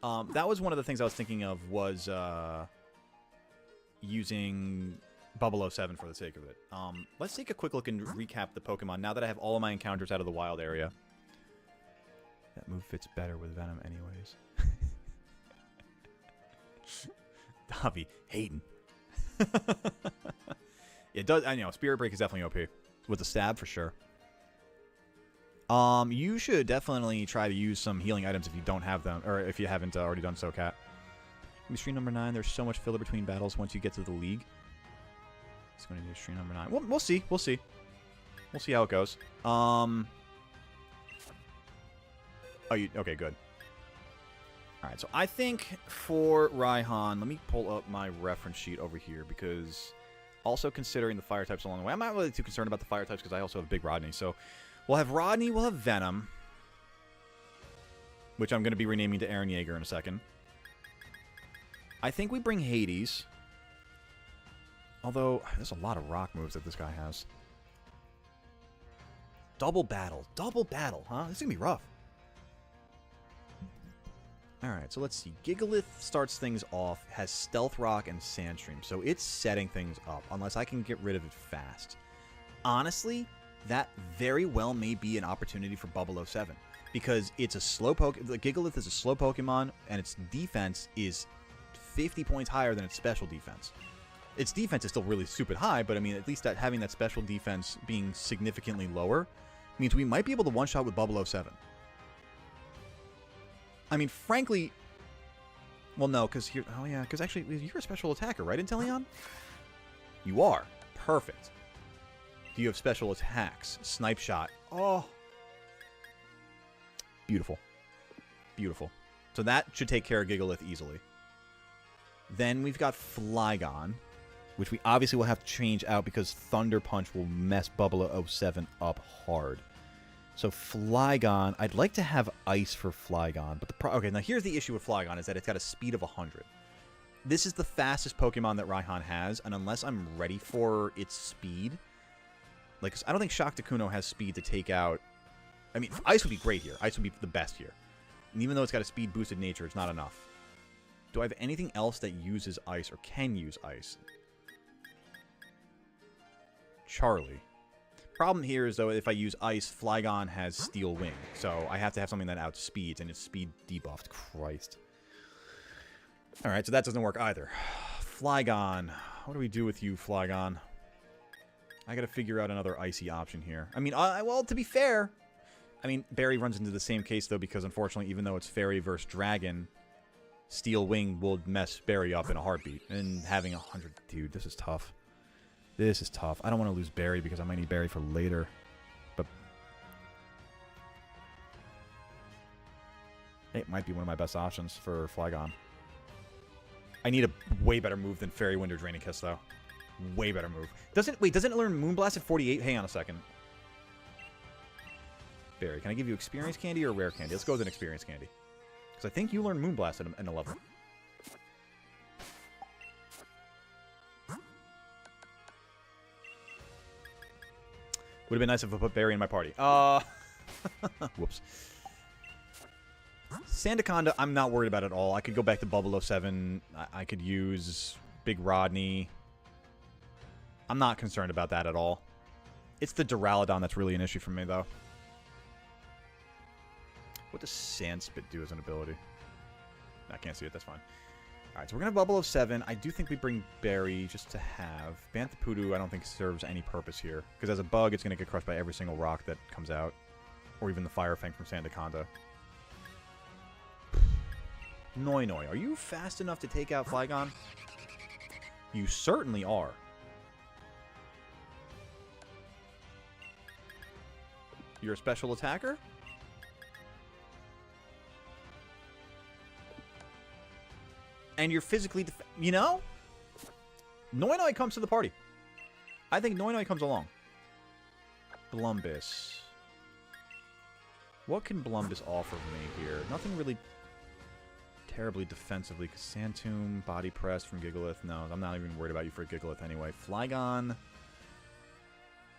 That was one of the things I was thinking of was using Bubble 07 for the sake of it. Let's take a quick look and recap the Pokemon now that I have all of my encounters out of the wild area. That move fits better with Venom anyways. Davi, hating. It does, I know, Spirit Break is definitely OP. With the stab, for sure. You should definitely try to use some healing items if you don't have them, or if you haven't already done so, Cat. Stream number 9, there's so much filler between battles once you get to the league. It's going to be stream number 9. We'll see, we'll see. We'll see how it goes. Okay, good. Alright, so I think for Raihan, let me pull up my reference sheet over here, because also considering the fire types along the way, I'm not really too concerned about the fire types because I also have Big Rodney, so we'll have Rodney, we'll have Venom, which I'm going to be renaming to Aaron Yeager in a second. I think we bring Hades. Although, there's a lot of rock moves that this guy has. Double battle. Double battle, huh? This is going to be rough. Alright, so let's see. Gigalith starts things off, has Stealth Rock and Sandstream, so it's setting things up, unless I can get rid of it fast. Honestly, that very well may be an opportunity for Bubble 07, because it's a slow Pokemon. Gigalith is a slow Pokemon, and its defense is 50 points higher than its special defense. Its defense is still really stupid high, but I mean, at least that having that special defense being significantly lower means we might be able to one-shot with Bubble 07. I mean, frankly... Well, no, because here... Oh, yeah, because actually, you're a special attacker, right, Inteleon? You are. Perfect. Do you have special attacks? Snipe Shot. Oh. Beautiful. Beautiful. So that should take care of Gigalith easily. Then we've got Flygon, which we obviously will have to change out because Thunder Punch will mess Bubble 07 up hard. So Flygon, I'd like to have Ice for Flygon, but okay, now here's the issue with Flygon, is that it's got a speed of 100. This is the fastest Pokemon that Raihan has, and unless I'm ready for its speed, like, I don't think Shaktakuno has speed to take out... I mean, Ice would be great here. Ice would be the best here. And even though it's got a speed-boosted nature, it's not enough. Do I have anything else that uses Ice, or can use Ice? Charlie. Problem here is, though, if I use Ice, Flygon has Steel Wing. So I have to have something that outspeeds, and it's speed debuffed. Christ. Alright, so that doesn't work either. Flygon. What do we do with you, Flygon? I gotta figure out another icy option here. I mean, well, to be fair, I mean, Barry runs into the same case, though, because unfortunately, even though it's Fairy versus Dragon, Steel Wing will mess Barry up in a heartbeat. And having 100... Dude, this is tough. This is tough. I don't want to lose Barry because I might need Barry for later. But it might be one of my best options for Flygon. I need a way better move than Fairy Wind or Draining Kiss, though. Way better move. Doesn't it learn Moonblast at 48? Hang on a second. Barry, can I give you Experience Candy or Rare Candy? Let's go with an Experience Candy. Because I think you learn Moonblast at an 11. Would have been nice if I put Barry in my party. Whoops. Sandaconda, I'm not worried about at all. I could go back to Bubble 07. I could use Big Rodney. I'm not concerned about that at all. It's the Duraludon that's really an issue for me, though. What does Sandspit do as an ability? I can't see it. That's fine. Alright, so we're going to Bubble 07. I do think we bring Barry just to have. Banthapoodo I don't think serves any purpose here. Because as a bug, it's going to get crushed by every single rock that comes out. Or even the Fire Fang from Sandaconda. Noi, are you fast enough to take out Flygon? You certainly are. You're a special attacker? And you're physically... You know? Noi comes to the party. I think Noi comes along. Blumbus. What can Blumbus offer me here? Nothing really terribly defensively. Because Santomb, Body Press from Gigalith. No, I'm not even worried about you for a Gigalith anyway. Flygon.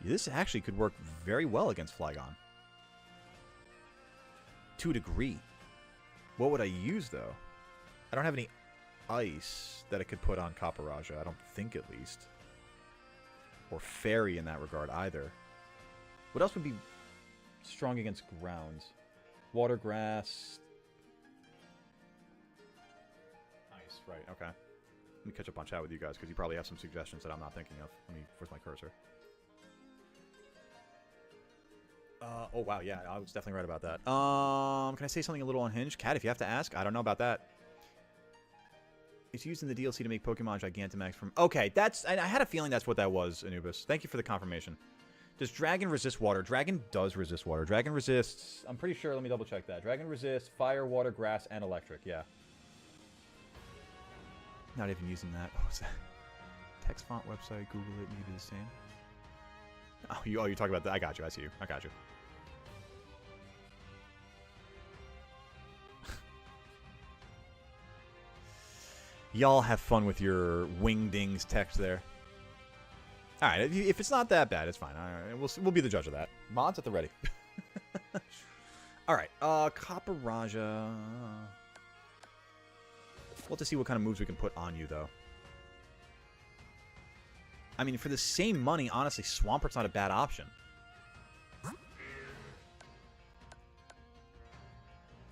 Yeah, this actually could work very well against Flygon. To a degree. What would I use, though? I don't have any ice that I could put on Kaparaja. I don't think, at least. Or Fairy in that regard, either. What else would be strong against ground? Water, grass... Ice, right, okay. Let me catch up on chat with you guys, because you probably have some suggestions that I'm not thinking of. Let me force my cursor. Oh, wow, yeah, I was definitely right about that. Can I say something a little unhinged? Cat, if you have to ask, I don't know about that. It's used in the DLC to make Pokemon Gigantamax from... Okay, that's... I had a feeling that's what that was, Anubis. Thank you for the confirmation. Does Dragon resist water? Dragon does resist water. Dragon resists... I'm pretty sure, let me double check that. Dragon resists fire, water, grass, and electric, yeah. Not even using that. What was that? Text font website, Google it, you can do the same. Oh, you're talking about that. I got you. I see you. I got you. Y'all have fun with your wingdings text there. All right, if it's not that bad, it's fine. All right, we'll be the judge of that. Mods at the ready. All right, Copper Raja. We'll have to see what kind of moves we can put on you, though. I mean, for the same money, honestly, Swampert's not a bad option.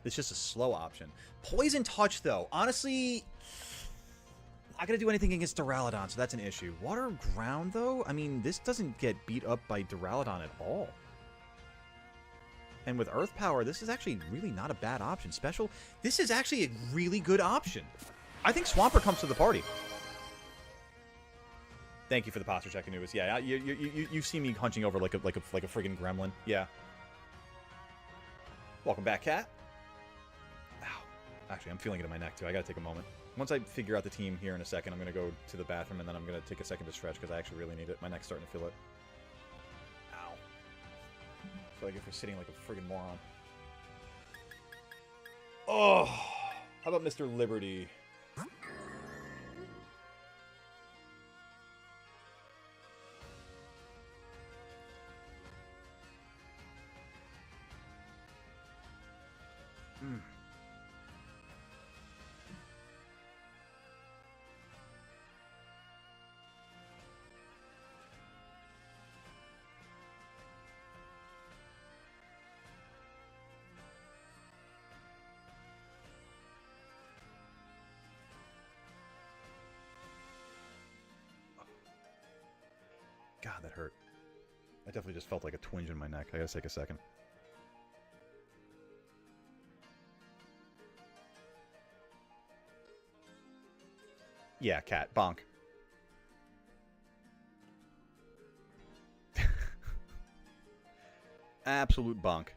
It's just a slow option. Poison Touch, though. Honestly, not going to do anything against Duraludon, so that's an issue. Water Ground, though? I mean, this doesn't get beat up by Duraludon at all. And with Earth Power, this is actually really not a bad option. Special, this is actually a really good option. I think Swampert comes to the party. Thank you for the posture check, Anubis. Yeah, you see me hunching over like a friggin' gremlin. Yeah. Welcome back, Cat. Ow. Actually, I'm feeling it in my neck, too. I gotta take a moment. Once I figure out the team here in a second, I'm gonna go to the bathroom, and then I'm gonna take a second to stretch, because I actually really need it. My neck's starting to feel it. Ow. I feel like if we're sitting like a friggin' moron. Oh! How about Mr. Liberty? God, that hurt. I definitely just felt like a twinge in my neck. I gotta take a second. Yeah, Cat. Bonk. Absolute bonk.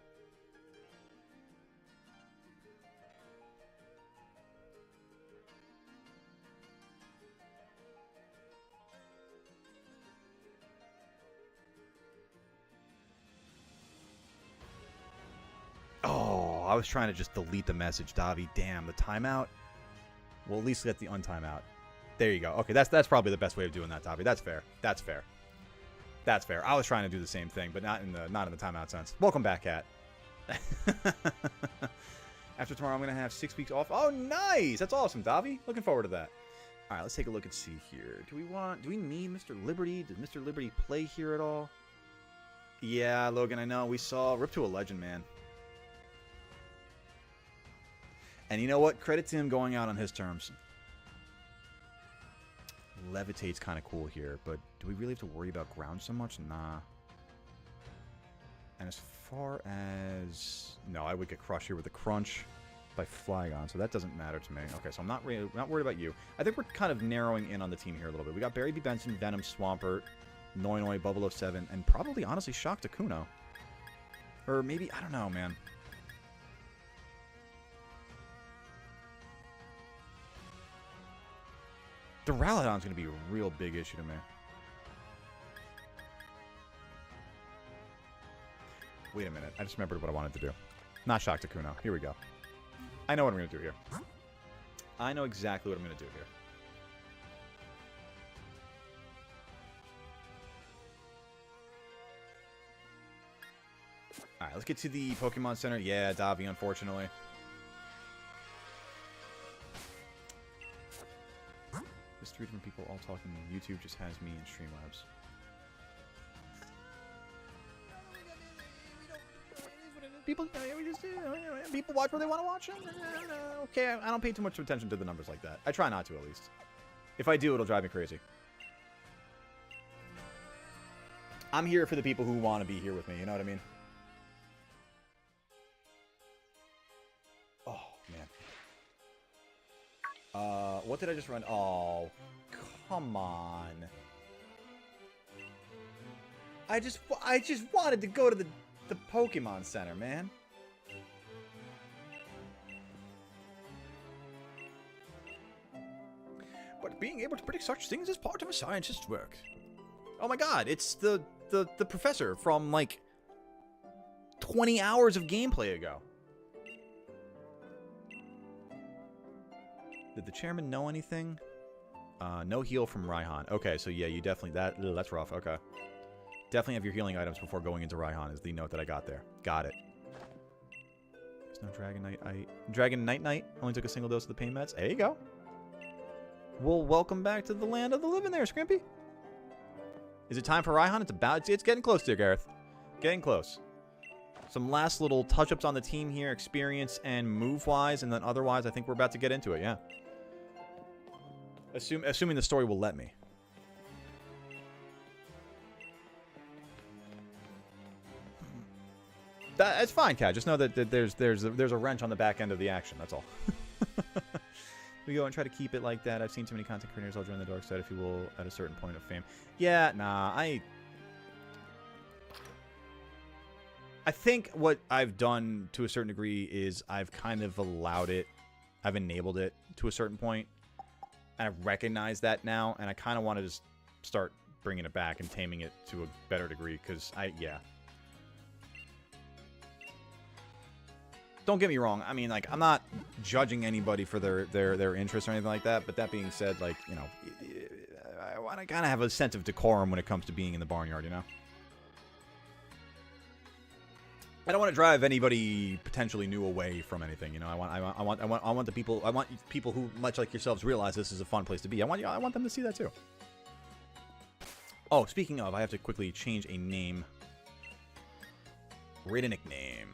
Oh, I was trying to just delete the message, Davi. Damn, the timeout. We'll at least get the untimeout. There you go. Okay, that's probably the best way of doing that, Davi. That's fair. That's fair. That's fair. I was trying to do the same thing, but not in the timeout sense. Welcome back, Cat. After tomorrow, I'm gonna have 6 weeks off. Oh, nice! That's awesome, Davi. Looking forward to that. All right, let's take a look and see here. Do we need Mr. Liberty? Does Mr. Liberty play here at all? Yeah, Logan, I know. We saw Rip to a Legend, man. And you know what? Credit to him going out on his terms. Levitate's kind of cool here, but do we really have to worry about ground so much? Nah. And as far as... No, I would get crushed here with the crunch by Flygon, so that doesn't matter to me. Okay, so I'm not worried about you. I think we're kind of narrowing in on the team here a little bit. We got Barry B. Benson, Venom, Swampert, Noi, Bubble 07, and probably, honestly, Shock to Kuno. Or maybe, I don't know, man. Duraludon's going to be a real big issue to me. Wait a minute. I just remembered what I wanted to do. Not Shock to Kuno. Here we go. I know what I'm going to do here. I know exactly what I'm going to do here. Alright, let's get to the Pokemon Center. Yeah, Davi, unfortunately. Just 3 different people all talking. YouTube just has me in Streamlabs. People watch what they want to watch. Okay, I don't pay too much attention to the numbers like that. I try not to, at least. If I do, it'll drive me crazy. I'm here for the people who want to be here with me. You know what I mean? Oh, man. What did I just run? Oh, come on. I just wanted to go to the Pokemon Center, man. But being able to predict such things is part of a scientist's work. Oh my god, it's the professor from, like, 20 hours of gameplay ago. Did the chairman know anything? No heal from Raihan. Okay, so yeah, you definitely... That's rough. Okay. Definitely have your healing items before going into Raihan is the note that I got there. Got it. There's no Dragon Knight. Dragon Knight only took a single dose of the pain meds. There you go. Well, welcome back to the land of the living there, Scrimpy. Is it time for Raihan? It's getting close there, Gareth. Getting close. Some last little touch-ups on the team here, experience and move-wise, and then otherwise, I think we're about to get into it, yeah. Assuming the story will let me. That's fine, Kat. Just know that there's a wrench on the back end of the action. That's all. We go and try to keep it like that. I've seen too many content creators. I'll join the dark side, if you will, at a certain point of fame. Yeah, nah. I think what I've done to a certain degree is I've kind of allowed it. I've enabled it to a certain point. And I recognize that now, and I kind of want to just start bringing it back and taming it to a better degree, because yeah. Don't get me wrong. I mean, like, I'm not judging anybody for their interests or anything like that. But that being said, like, you know, I want to kind of have a sense of decorum when it comes to being in the barnyard, you know. I don't want to drive anybody potentially new away from anything, you know. I want people who, much like yourselves, realize this is a fun place to be. I want them to see that too. Oh, speaking of, I have to quickly change a name. Create a nickname.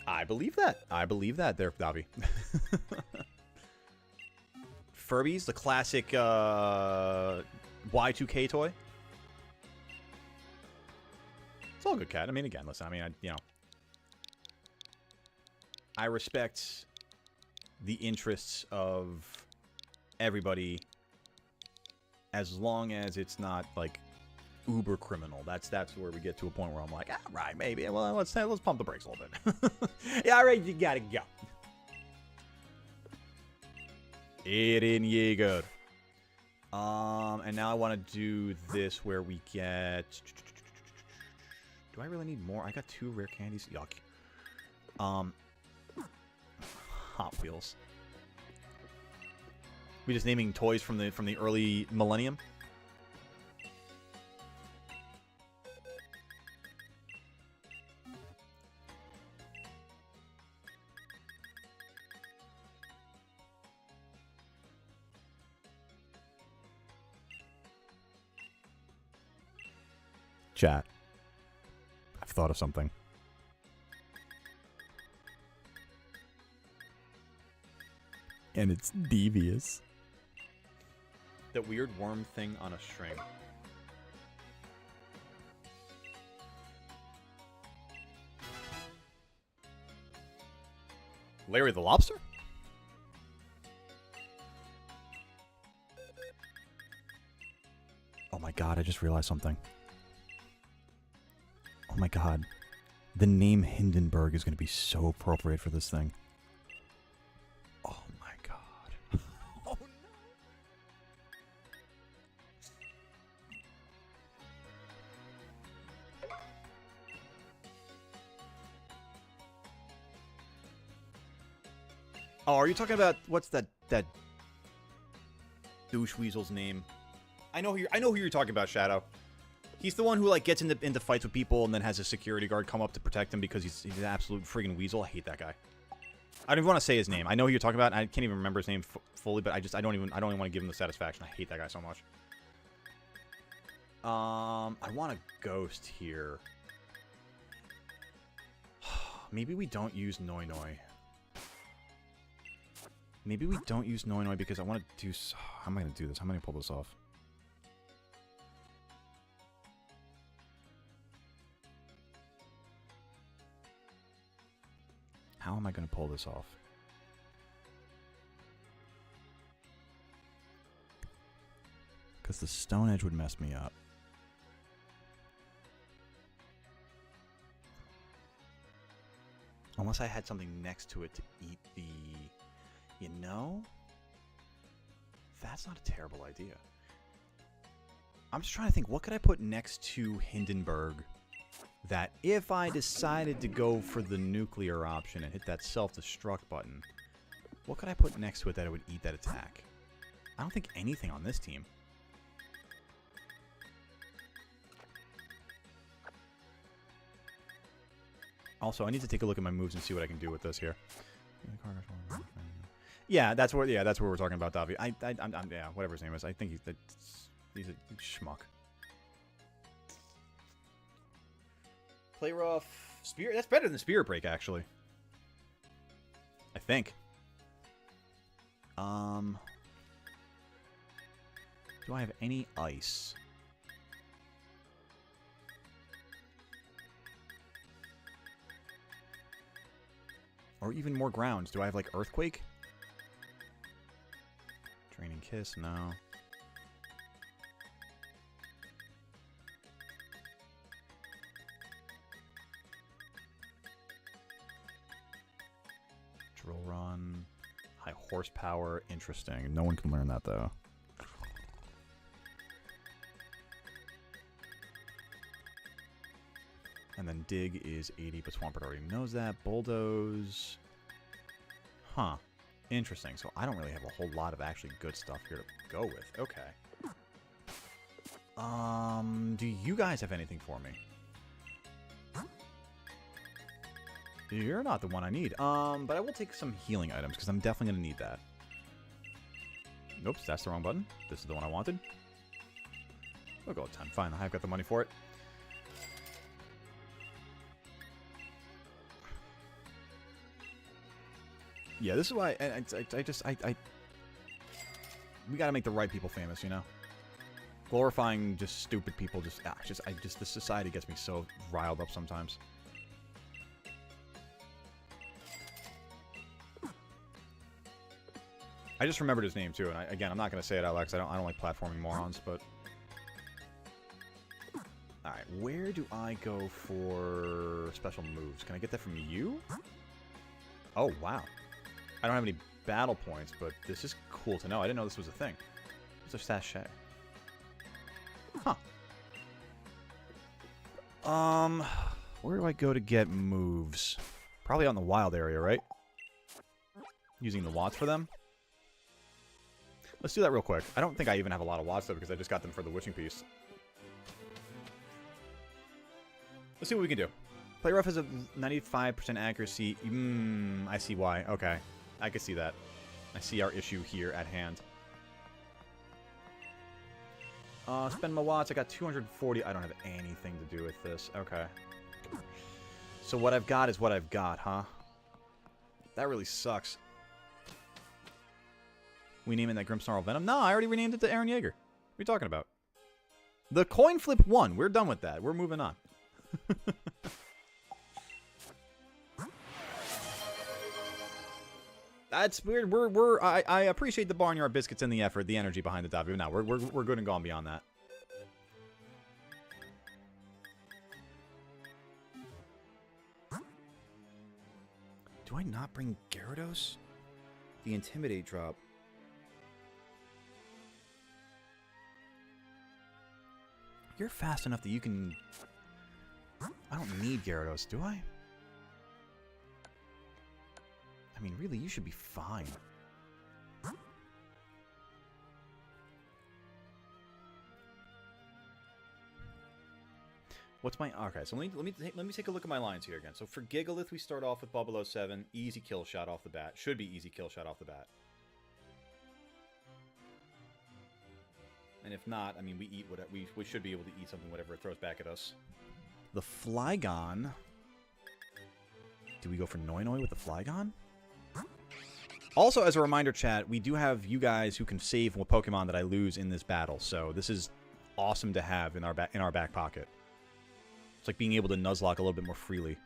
I believe that. I believe that there, Davi. Furbies, the classic Y2K toy. It's all good, Cat. I mean, again, listen, I mean, you know, I respect the interests of everybody as long as it's not, like, uber criminal. That's where we get to a point where I'm like, ah, right, maybe. Well, let's pump the brakes a little bit. Yeah, all right, you gotta go. Eren Yeager. And now I want to do this where we get. Do I really need more? I got 2 rare candies. Yuck. Hot Wheels. We just naming toys from the early millennium. Chat. I've thought of something. And it's devious. That weird worm thing on a string. Larry the Lobster? Oh my god, I just realized something. Oh my god. The name Hindenburg is going to be so appropriate for this thing. Oh my god. Oh no. Oh, are you talking about what's that douche weasel's name? I know who you're talking about, Shadow. He's the one who, like, gets into fights with people and then has a security guard come up to protect him because he's an absolute friggin' weasel. I hate that guy. I don't even want to say his name. I know who you're talking about. I can't even remember his name fully, but I don't even want to give him the satisfaction. I hate that guy so much. I want a ghost here. Maybe we don't use Noi Noi. Maybe we don't use Noi Noi because I want to do... How am I going to do this? How am I going to pull this off? How am I going to pull this off? Because the Stone Edge would mess me up. Unless I had something next to it to eat the... You know? That's not a terrible idea. I'm just trying to think, what could I put next to Hindenburg that if I decided to go for the nuclear option and hit that self-destruct button, What could I put next to it that it would eat that attack? I don't think anything on this team. Also, I need to take a look at my moves and see what I can do with this here. Yeah, that's what we're talking about, Davi. I'm yeah, whatever his name is. I think he's a schmuck. Play rough. Spirit. That's better than Spirit Break, actually. I think. Do I have any ice? Or even more grounds. Do I have, like, Earthquake? Training Kiss? No. Drill Run. High Horsepower. Interesting. No one can learn that, though. And then Dig is 80, but Swampert already knows that. Bulldoze. Huh. Interesting. So I don't really have a whole lot of actually good stuff here to go with. Okay. Do you guys have anything for me? You're not the one I need. But I will take some healing items, because I'm definitely going to need that. Nope, that's the wrong button. This is the one I wanted. We'll go with 10. Fine, I've got the money for it. Yeah, this is why we gotta make the right people famous, you know? Glorifying just stupid people, this society gets me so riled up sometimes. I just remembered his name too, and again, I'm not gonna say it out loud because I don't like platforming morons, but all right, where do I go for special moves? Can I get that from you? Oh wow. I don't have any battle points, but this is cool to know. I didn't know this was a thing. It's a sachet. Huh. Where do I go to get moves? Probably out in the wild area, right? Using the watts for them? Let's do that real quick. I don't think I even have a lot of watts, though, because I just got them for the witching piece. Let's see what we can do. Play rough has a 95% accuracy. I see why. Okay. I can see that. I see our issue here at hand. Spend my watts. I got 240. I don't have anything to do with this. Okay. So what I've got is what I've got, huh? That really sucks. We naming that Grimmsnarl Venom? No, I already renamed it to Aaron Yeager. What are you talking about? The coin flip won. We're done with that. We're moving on. That's weird. I appreciate the barnyard biscuits and the effort, the energy behind the W. Now we're good and gone beyond that. Do I not bring Gyarados? The Intimidate drop. You're fast enough that you can... I don't need Gyarados, do I? I mean, really, you should be fine. What's my... Okay, so let me take a look at my lines here again. So for Gigalith, we start off with Bubble 07. Easy kill shot off the bat. Should be easy kill shot off the bat. And if not, I mean, we eat whatever... We should be able to eat something, whatever it throws back at us. The Flygon... Do we go for Noinoi with the Flygon? Also, as a reminder, chat, we do have you guys who can save what Pokemon that I lose in this battle. So this is awesome to have in our back pocket. It's like being able to Nuzlocke a little bit more freely.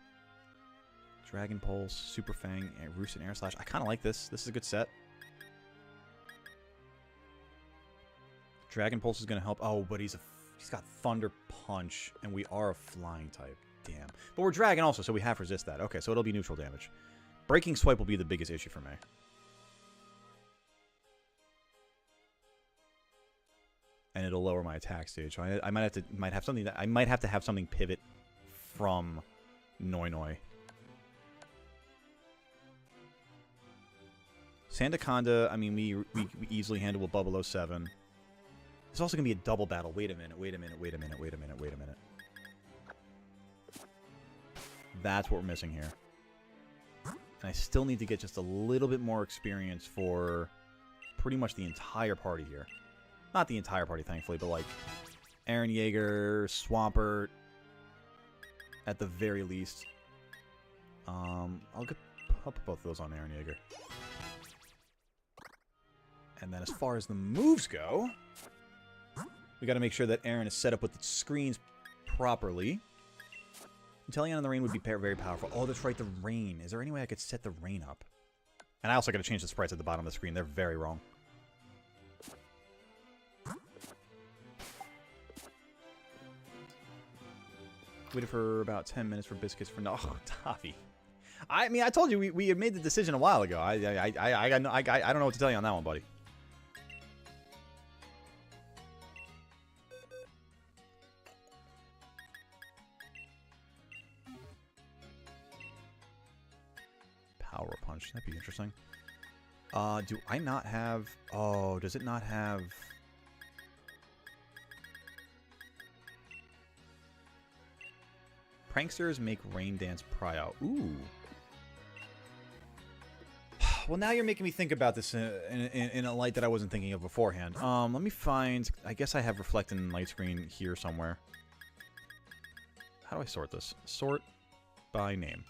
Dragon Pulse, Super Fang, and Roost and Air Slash. I kind of like this. This is a good set. Dragon Pulse is going to help. Oh, but he's got Thunder Punch, and we are a flying type. Damn. But we're Dragon also, so we have resist that. Okay, so it'll be neutral damage. Breaking Swipe will be the biggest issue for me. And it'll lower my attack stage. So I might have to have something pivot from Noinoi. Sandaconda, I mean, we easily handle with Bubble 07. It's also going to be a double battle. Wait a minute, wait a minute, wait a minute, wait a minute, wait a minute. That's what we're missing here. And I still need to get just a little bit more experience for pretty much the entire party here. Not the entire party, thankfully, but like Aaron Yeager, Swampert, at the very least. I'll put both of those on Aaron Yeager. And then as far as the moves go, we got to make sure that Aaron is set up with the screens properly. Inteleon in the rain would be very powerful. Oh, that's right, the rain. Is there any way I could set the rain up? And I also got to change the sprites at the bottom of the screen. They're very wrong. Waited for about 10 minutes for biscuits for no. Oh, Tavi. I mean, I told you we had made the decision a while ago. I don't know what to tell you on that one, buddy. Power punch. That'd be interesting. Do I not have... Oh, does it not have... Pranksters make rain dance pry out. Ooh. Well, now you're making me think about this in a light that I wasn't thinking of beforehand. Let me find... I guess I have Reflecting Light Screen here somewhere. How do I sort this? Sort by name.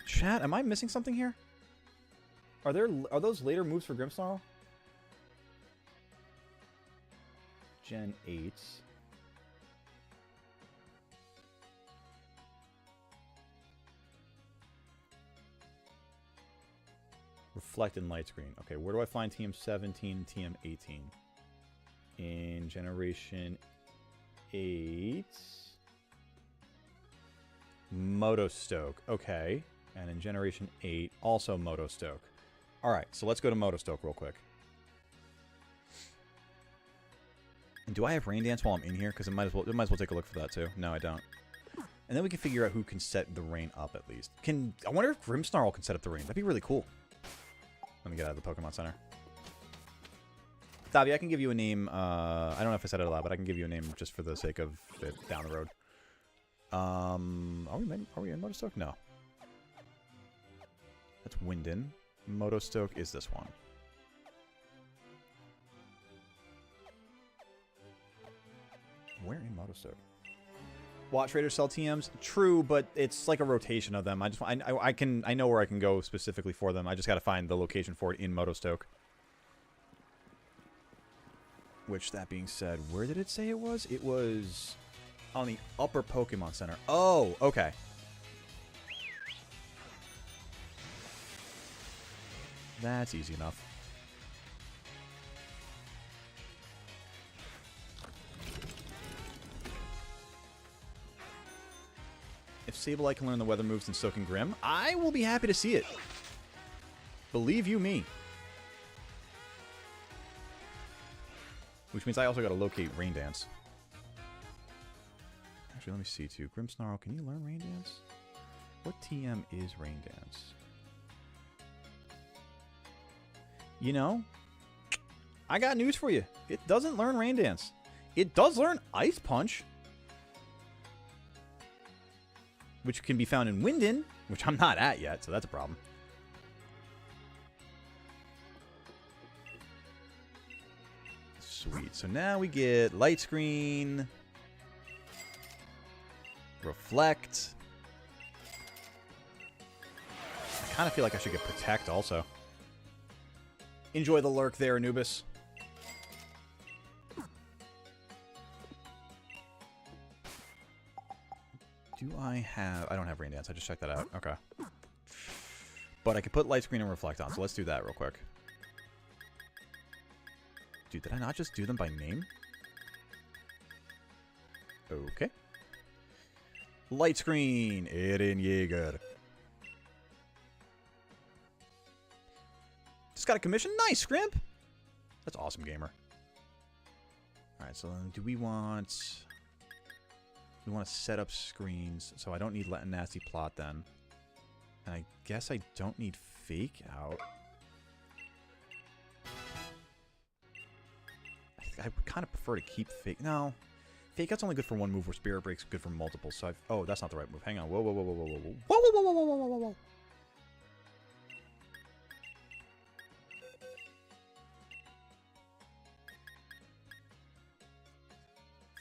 Chat, am I missing something here? Are those later moves for Grimmsnarl? Gen 8. Reflected Light Screen. Okay, where do I find TM17 and TM18? In Generation 8. Motostoke. Okay. And in Generation 8, also Motostoke. Alright, so let's go to Motostoke real quick. And do I have Rain Dance while I'm in here? Because it might as well take a look for that too. No, I don't. And then we can figure out who can set the rain up at least. I wonder if Grimmsnarl can set up the rain. That'd be really cool. Let me get out of the Pokemon Center. Davi, I can give you a name. I don't know if I said it aloud, but I can give you a name just for the sake of it down the road. Are we in Motostoke? No. That's Wyndon. Motostoke is this one. Where in Motostoke? Watch Raiders sell TMs? True, but it's like a rotation of them. I know where I can go specifically for them. I just got to find the location for it in Motostoke. Which, that being said, where did it say it was? It was on the upper Pokemon Center. Oh, okay. That's easy enough. If Sableye can learn the weather moves in Soak and Grim, I will be happy to see it. Believe you me. Which means I also got to locate Rain Dance. Actually, let me see too. Grimmsnarl, can you learn Rain Dance? What TM is Rain Dance? You know, I got news for you. It doesn't learn Rain Dance. It does learn Ice Punch, which can be found in Wyndon, which I'm not at yet, so that's a problem. Sweet. So now we get Light Screen, Reflect. I kind of feel like I should get Protect also. Enjoy the lurk there, Anubis. Do I have... I don't have Rain Dance. I just checked that out. Okay. But I could put Light Screen and Reflect on, so let's do that real quick. Dude, did I not just do them by name? Okay. Light Screen, Eren Yeager. Just got a commission? Nice, Scrimp! That's awesome, gamer. Alright, so then do we want... We want to set up screens, so I don't need Let a Nasty Plot then. And I guess I don't need Fake Out. I would kind of prefer to keep Fake... No. Fake Out's only good for one move, where Spirit Break's good for multiple, so I've... Oh, that's not the right move. Hang on. Whoa, whoa, whoa, whoa, whoa, whoa, whoa. Whoa, whoa, whoa, whoa, whoa, whoa, whoa.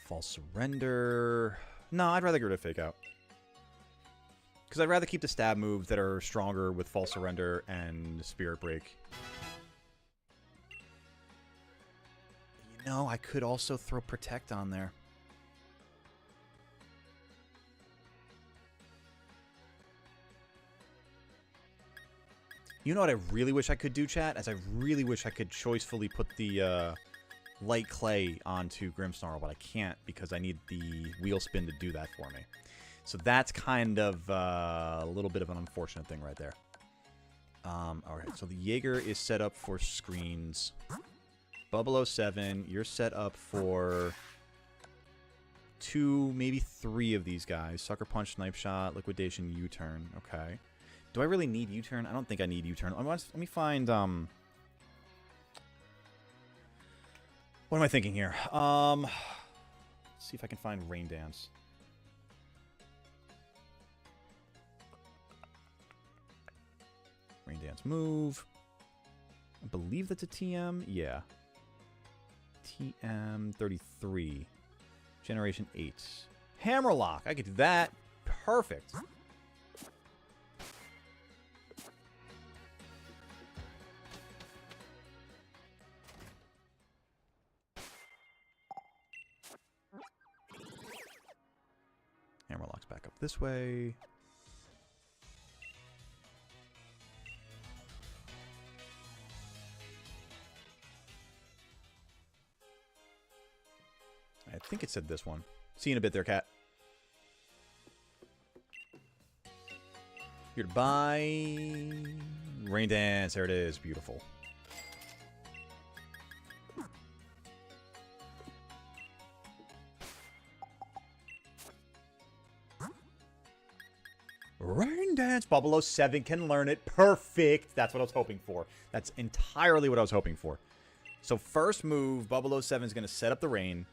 False Surrender. No, I'd rather get rid of Fake Out. Because I'd rather keep the stab moves that are stronger with False Surrender and Spirit Break. You know, I could also throw Protect on there. You know what I really wish I could do, chat? As I really wish I could choicefully put the Light Clay onto Grimmsnarl, but I can't because I need the Wheel Spin to do that for me. So that's kind of a little bit of an unfortunate thing right there. Alright, so the Jaeger is set up for screens. Bubble 07, you're set up for 2, maybe 3 of these guys. Sucker Punch, Snipe Shot, Liquidation, U-Turn. Okay. Do I really need U-Turn? I don't think I need U-Turn. Let me find, what am I thinking here? Let's see if I can find Rain Dance. Rain Dance move. I believe that's a TM. Yeah. TM 33. Generation 8. Hammerlock. I could do that. Perfect. Hammerlock's back up this way. I think it said this one. See you in a bit there, cat. Here to buy... Rain Dance. There it is. Beautiful. Rain Dance. Bubble 07 can learn it. Perfect. That's what I was hoping for. That's entirely what I was hoping for. So first move, Bubble 07 is going to set up the rain.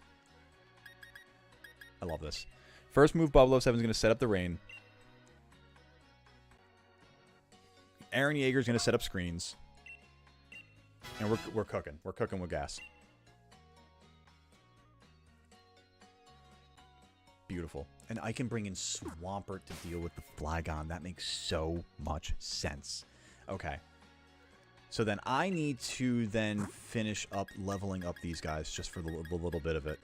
I love this. First move, Bubble 07 is going to set up the rain. Aaron Yeager is going to set up screens. And we're cooking. We're cooking with gas. Beautiful. And I can bring in Swampert to deal with the Flagon. That makes so much sense. Okay. So then I need to then finish up leveling up these guys just for the little bit of it.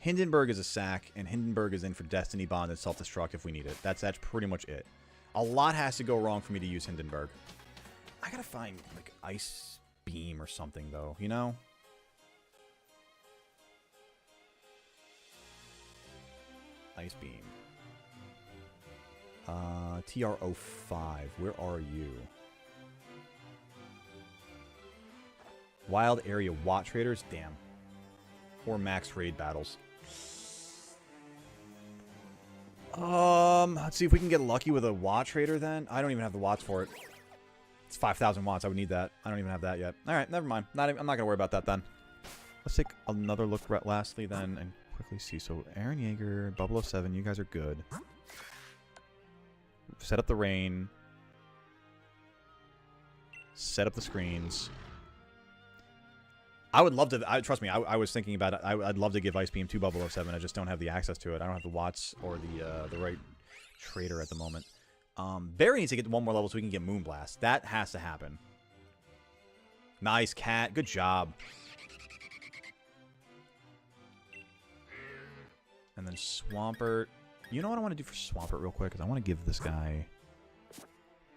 Hindenburg is a sack, and Hindenburg is in for Destiny Bond and Self-Destruct if we need it. That's pretty much it. A lot has to go wrong for me to use Hindenburg. I gotta find, like, Ice Beam or something, though, you know? Ice Beam. TR-05, where are you? Wild Area Watt Traders? Damn. Or Max Raid Battles. Let's see if we can get lucky with a Watt Trader then. I don't even have the watts for it. It's 5,000 watts. I would need that. I don't even have that yet. Alright, never mind. I'm not going to worry about that then. Let's take another look lastly then and quickly see. So, Aaron Yeager, Bubble 07, you guys are good. Set up the rain. Set up the screens. I would love to... trust me, I was thinking about it. I'd love to give Ice Beam to Bubble 07. I just don't have the access to it. I don't have the watts or the right trader at the moment. Barry needs to get one more level so we can get Moonblast. That has to happen. Nice, cat. Good job. And then Swampert. You know what I want to do for Swampert real quick? Because I want to give this guy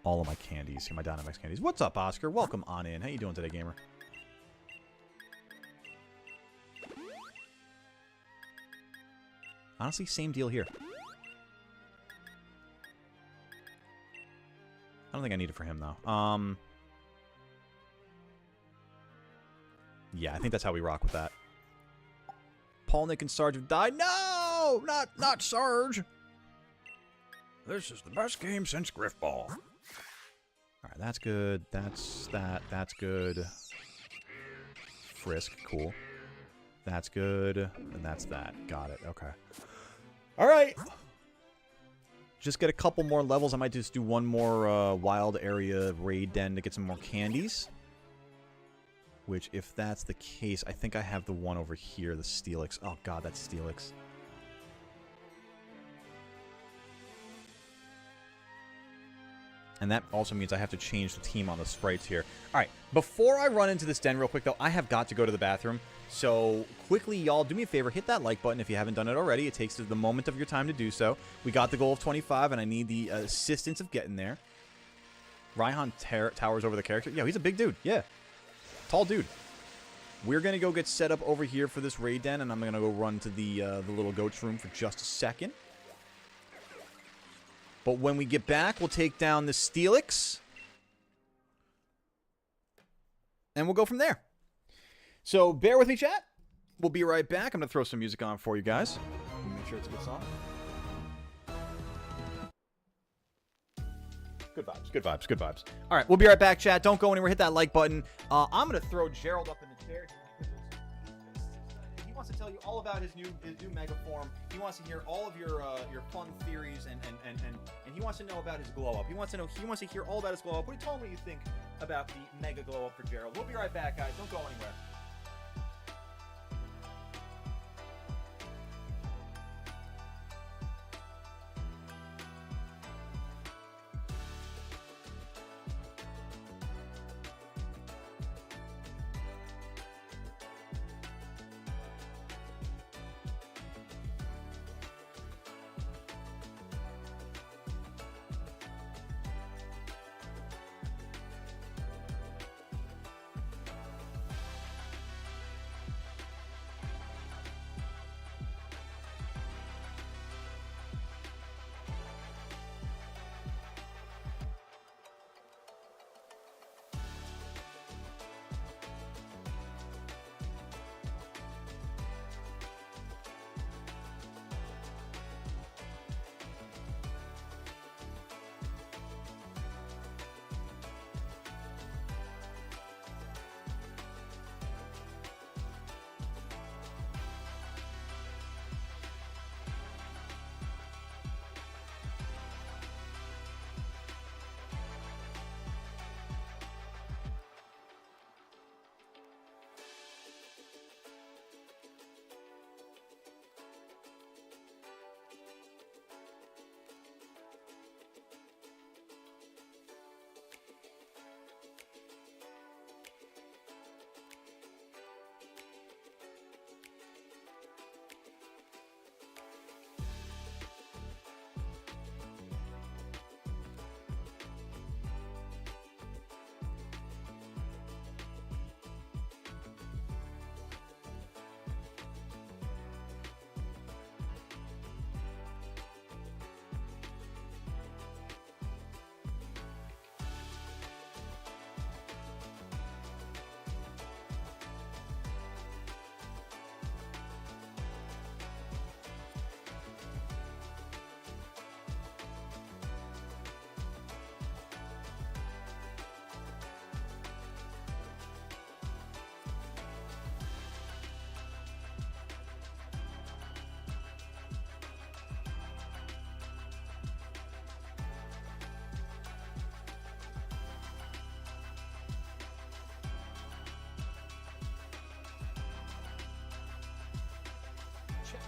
all of my candies. My Dynamax candies. What's up, Oscar? Welcome on in. How you doing today, gamer? Honestly, same deal here. I don't think I need it for him, though. Yeah, I think that's how we rock with that. Paul, Nick, and Sarge have died. No! Not Sarge! This is the best game since Griffball. Alright, that's good. That's good. Frisk, cool. That's good. And that's that. Got it. Okay. Alright! Just get a couple more levels. I might just do one more wild area raid den to get some more candies. Which, if that's the case, I think I have the one over here, the Steelix. Oh god, that's Steelix. And that also means I have to change the team on the sprites here. Alright, before I run into this den real quick, though, I have got to go to the bathroom. So, quickly, y'all, do me a favor. Hit that like button if you haven't done it already. It takes the moment of your time to do so. We got the goal of 25, and I need the assistance of getting there. Raihan towers over the character. Yeah, he's a big dude. Yeah. Tall dude. We're going to go get set up over here for this raid den, and I'm going to go run to the little goat's room for just a second. But when we get back, we'll take down the Steelix. And we'll go from there. So, bear with me, chat. We'll be right back. I'm going to throw some music on for you guys. Make sure it's a good song. Good vibes, good vibes, good vibes. All right, we'll be right back, chat. Don't go anywhere. Hit that like button. I'm going to throw Gerald up in the chair. He wants to tell you all about his new mega form. He wants to hear all of your fun theories and he wants to know about his glow up. He wants to hear all about his glow up. Tell him what you think about the mega glow up for Gerald. We'll be right back, guys. Don't go anywhere.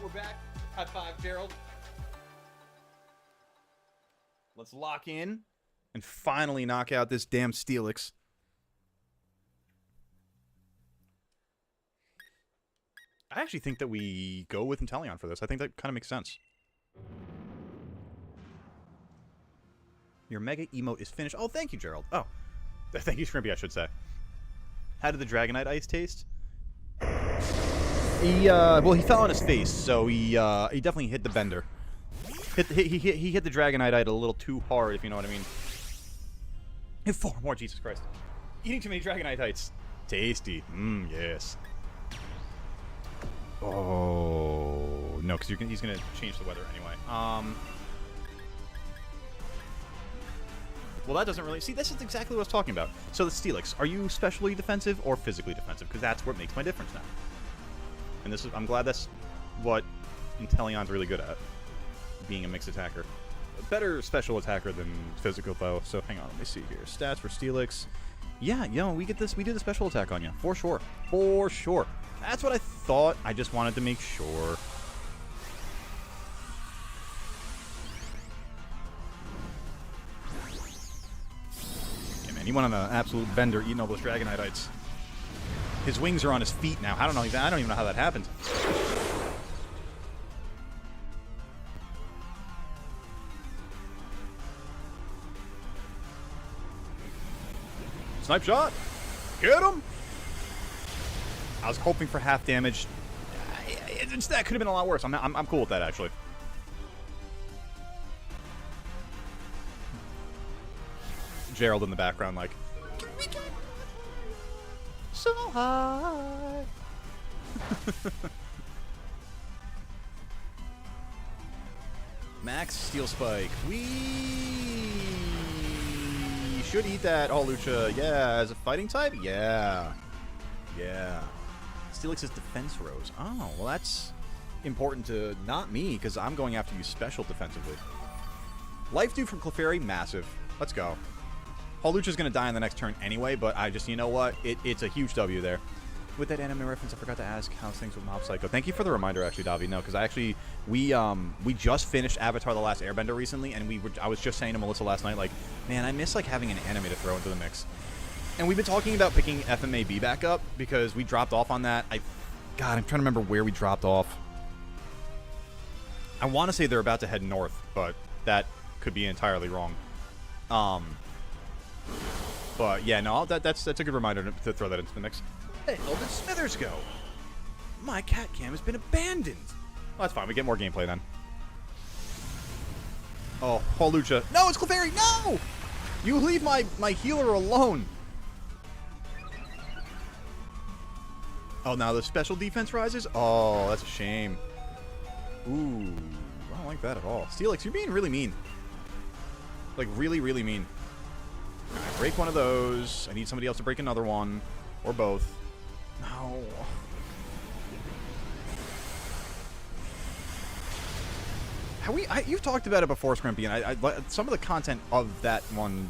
We're back. High five, Gerald. Let's lock in and finally knock out this damn Steelix. I actually think that we go with Inteleon for this. I think that kind of makes sense. Your mega emote is finished. Oh, thank you, Gerald. Oh, thank you, Shrimpy, I should say. How did the Dragonite ice taste? Well, he fell on his face, so he definitely hit the bender. He hit the Dragonite a little too hard, if you know what I mean. Hit 4 more, Jesus Christ. Eating too many Dragonite. Tasty. Yes. Oh. no, because he's going to change the weather anyway. Well, that doesn't really... See, this is exactly what I was talking about. So the Steelix, are you specially defensive or physically defensive? Because that's what makes my difference now. And this is... I'm glad that's what Inteleon's really good at, being a mixed attacker. A better special attacker than physical, though. So hang on, let me see here. Stats for Steelix. Yeah, we get this. We do the special attack on you. For sure. For sure. That's what I thought. I just wanted to make sure. He went on an absolute bender eating all those Dragonitites. His wings are on his feet now. I don't even know how that happened. Snipe shot. Get him. I was hoping for half damage. That could have been a lot worse. I'm cool with that, actually. Gerald in the background, like, can we get so high? Max Steel Spike. We should eat that. Oh, Lucha. Yeah, as a fighting type? Yeah. Steelix's defense rose. Oh, well, that's important to not me, because I'm going after you special defensively. Life Dew from Clefairy, massive. Let's go. Holucha's going to die on the next turn anyway, but you know what? It's a huge W there. With that anime reference, I forgot to ask how's things with Mob Psycho. Thank you for the reminder, actually, Davi. No, because we just finished Avatar: The Last Airbender recently, and I was just saying to Melissa last night, like, man, I miss like having an anime to throw into the mix. And we've been talking about picking FMAB back up because we dropped off on that. God, I'm trying to remember where we dropped off. I want to say they're about to head north, but that could be entirely wrong. But yeah, no, that's a good reminder to throw that into the mix. Where the hell did Smithers go? My cat cam has been abandoned. Well, that's fine. We get more gameplay then. Oh, Lucha. No, it's Clefairy. No! You leave my healer alone. Oh, now the special defense rises? Oh, that's a shame. Ooh, I don't like that at all. Steelix, you're being really mean. Like, really, really mean. Right, break one of those. I need somebody else to break another one. Or both. No. You've talked about it before, Scrimpy, and some of the content of that one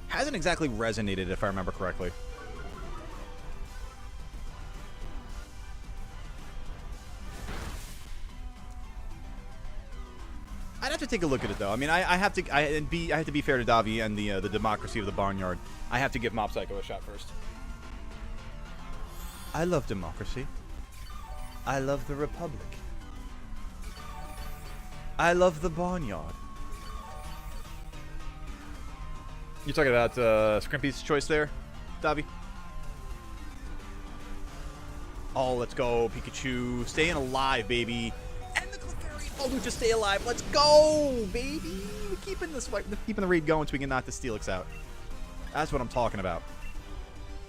hasn't exactly resonated, if I remember correctly. I'd have to take a look at it, though. I mean, I have to be fair to Davi and the democracy of the Barnyard. I have to give Mob Psycho a shot first. I love democracy. I love the Republic. I love the Barnyard. You're talking about Scrimpy's choice there, Davi? Oh, let's go, Pikachu. Staying alive, baby. And the Clefairy. Oh, dude, just stay alive. Let's go, baby. We're keeping the raid going so we can knock the Steelix out. That's what I'm talking about.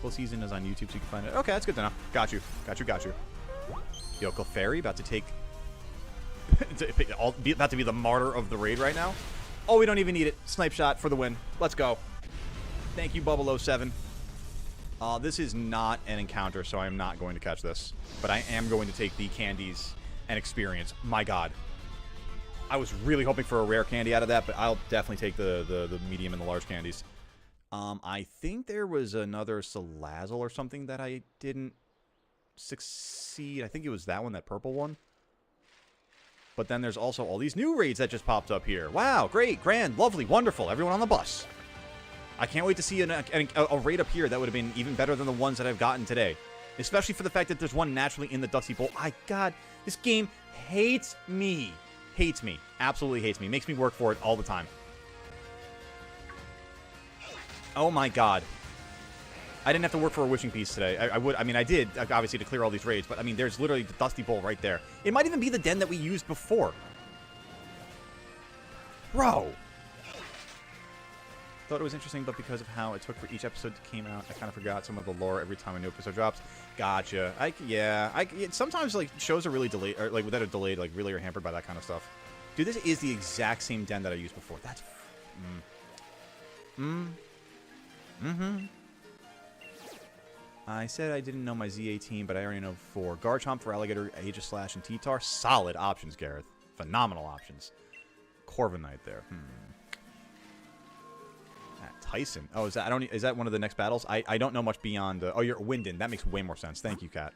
Full season is on YouTube, so you can find it. Okay, that's good to know. Got you. Yo, Clefairy about to take... about to be the martyr of the raid right now. Oh, we don't even need it. Snipe shot for the win. Let's go. Thank you, Bubble07. This is not an encounter, so I am not going to catch this. But I am going to take the candies and experience. My God. I was really hoping for a rare candy out of that, but I'll definitely take the medium and the large candies. I think there was another Salazzle or something that I didn't succeed. I think it was that one, that purple one. But then there's also all these new raids that just popped up here. Wow, great, grand, lovely, wonderful. Everyone on the bus. I can't wait to see a raid up here that would have been even better than the ones that I've gotten today. Especially for the fact that there's one naturally in the Dusty Bowl. God, this game hates me. Hates me. Absolutely hates me. Makes me work for it all the time. Oh my God. I didn't have to work for a wishing piece today. I did, obviously, to clear all these raids, but I mean, there's literally the Dusty Bowl right there. It might even be the den that we used before. Bro. Thought it was interesting, but because of how it took for each episode to came out, I kind of forgot some of the lore every time a new episode drops. Gotcha. Sometimes like shows are really delayed, or like that are delayed, like really are hampered by that kind of stuff. Dude, this is the exact same den that I used before. That's. I said I didn't know my Z18, but I already know 4. Garchomp for Alligator, Aegislash, and T-Tar. Solid options, Gareth. Phenomenal options. Corviknight there. Tyson. Oh, is that one of the next battles? I don't know much beyond. Oh, you're Winden. That makes way more sense. Thank you, Kat.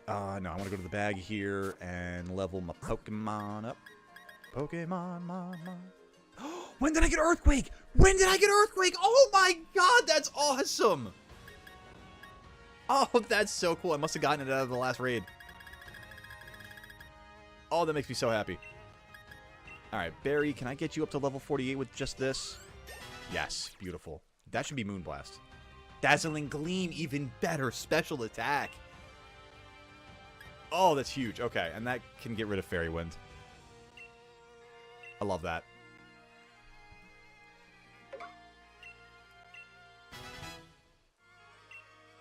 No, I want to go to the bag here and level my Pokemon up. Pokemon, When did I get Earthquake? When did I get Earthquake? Oh my god, that's awesome! Oh, that's so cool. I must have gotten it out of the last raid. Oh, that makes me so happy. Alright, Barry, can I get you up to level 48 with just this? Yes, beautiful. That should be Moonblast. Dazzling Gleam, even better. Special attack. Oh, that's huge. Okay, and that can get rid of Fairy Wind. I love that.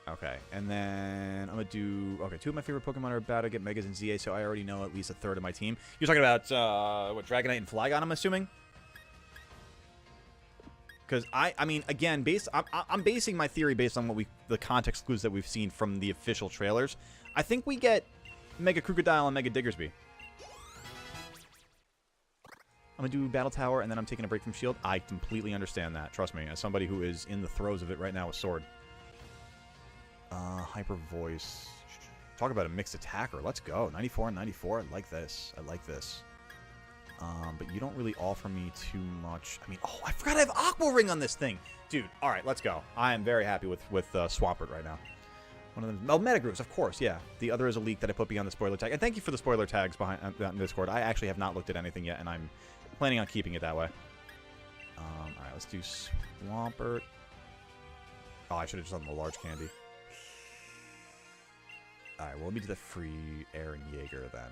Okay, and then I'm going to do... Okay, 2 of my favorite Pokemon are about to get Megas and ZA, so I already know at least a third of my team. You're talking about, what, Dragonite and Flygon, I'm assuming? Because I mean, again, I'm basing my theory based on the context clues that we've seen from the official trailers. I think we get Mega Crocodile and Mega Diggersby. I'm going to do Battle Tower, and then I'm taking a break from Shield. I completely understand that. Trust me, as somebody who is in the throes of it right now with Sword. Hyper Voice. Talk about a mixed attacker. Let's go. 94 and 94. I like this. I like this. But you don't really offer me too much. I mean, oh, I forgot I have Aqua Ring on this thing. Dude, all right, let's go. I am very happy with Swampert right now. One of them. Oh, Metagross, of course, yeah. The other is a leak that I put beyond the spoiler tag. And thank you for the spoiler tags behind in Discord. I actually have not looked at anything yet, and I'm planning on keeping it that way. All right, let's do Swampert. Oh, I should have just done the large candy. All right, well, let me do the free Aaron Yeager then.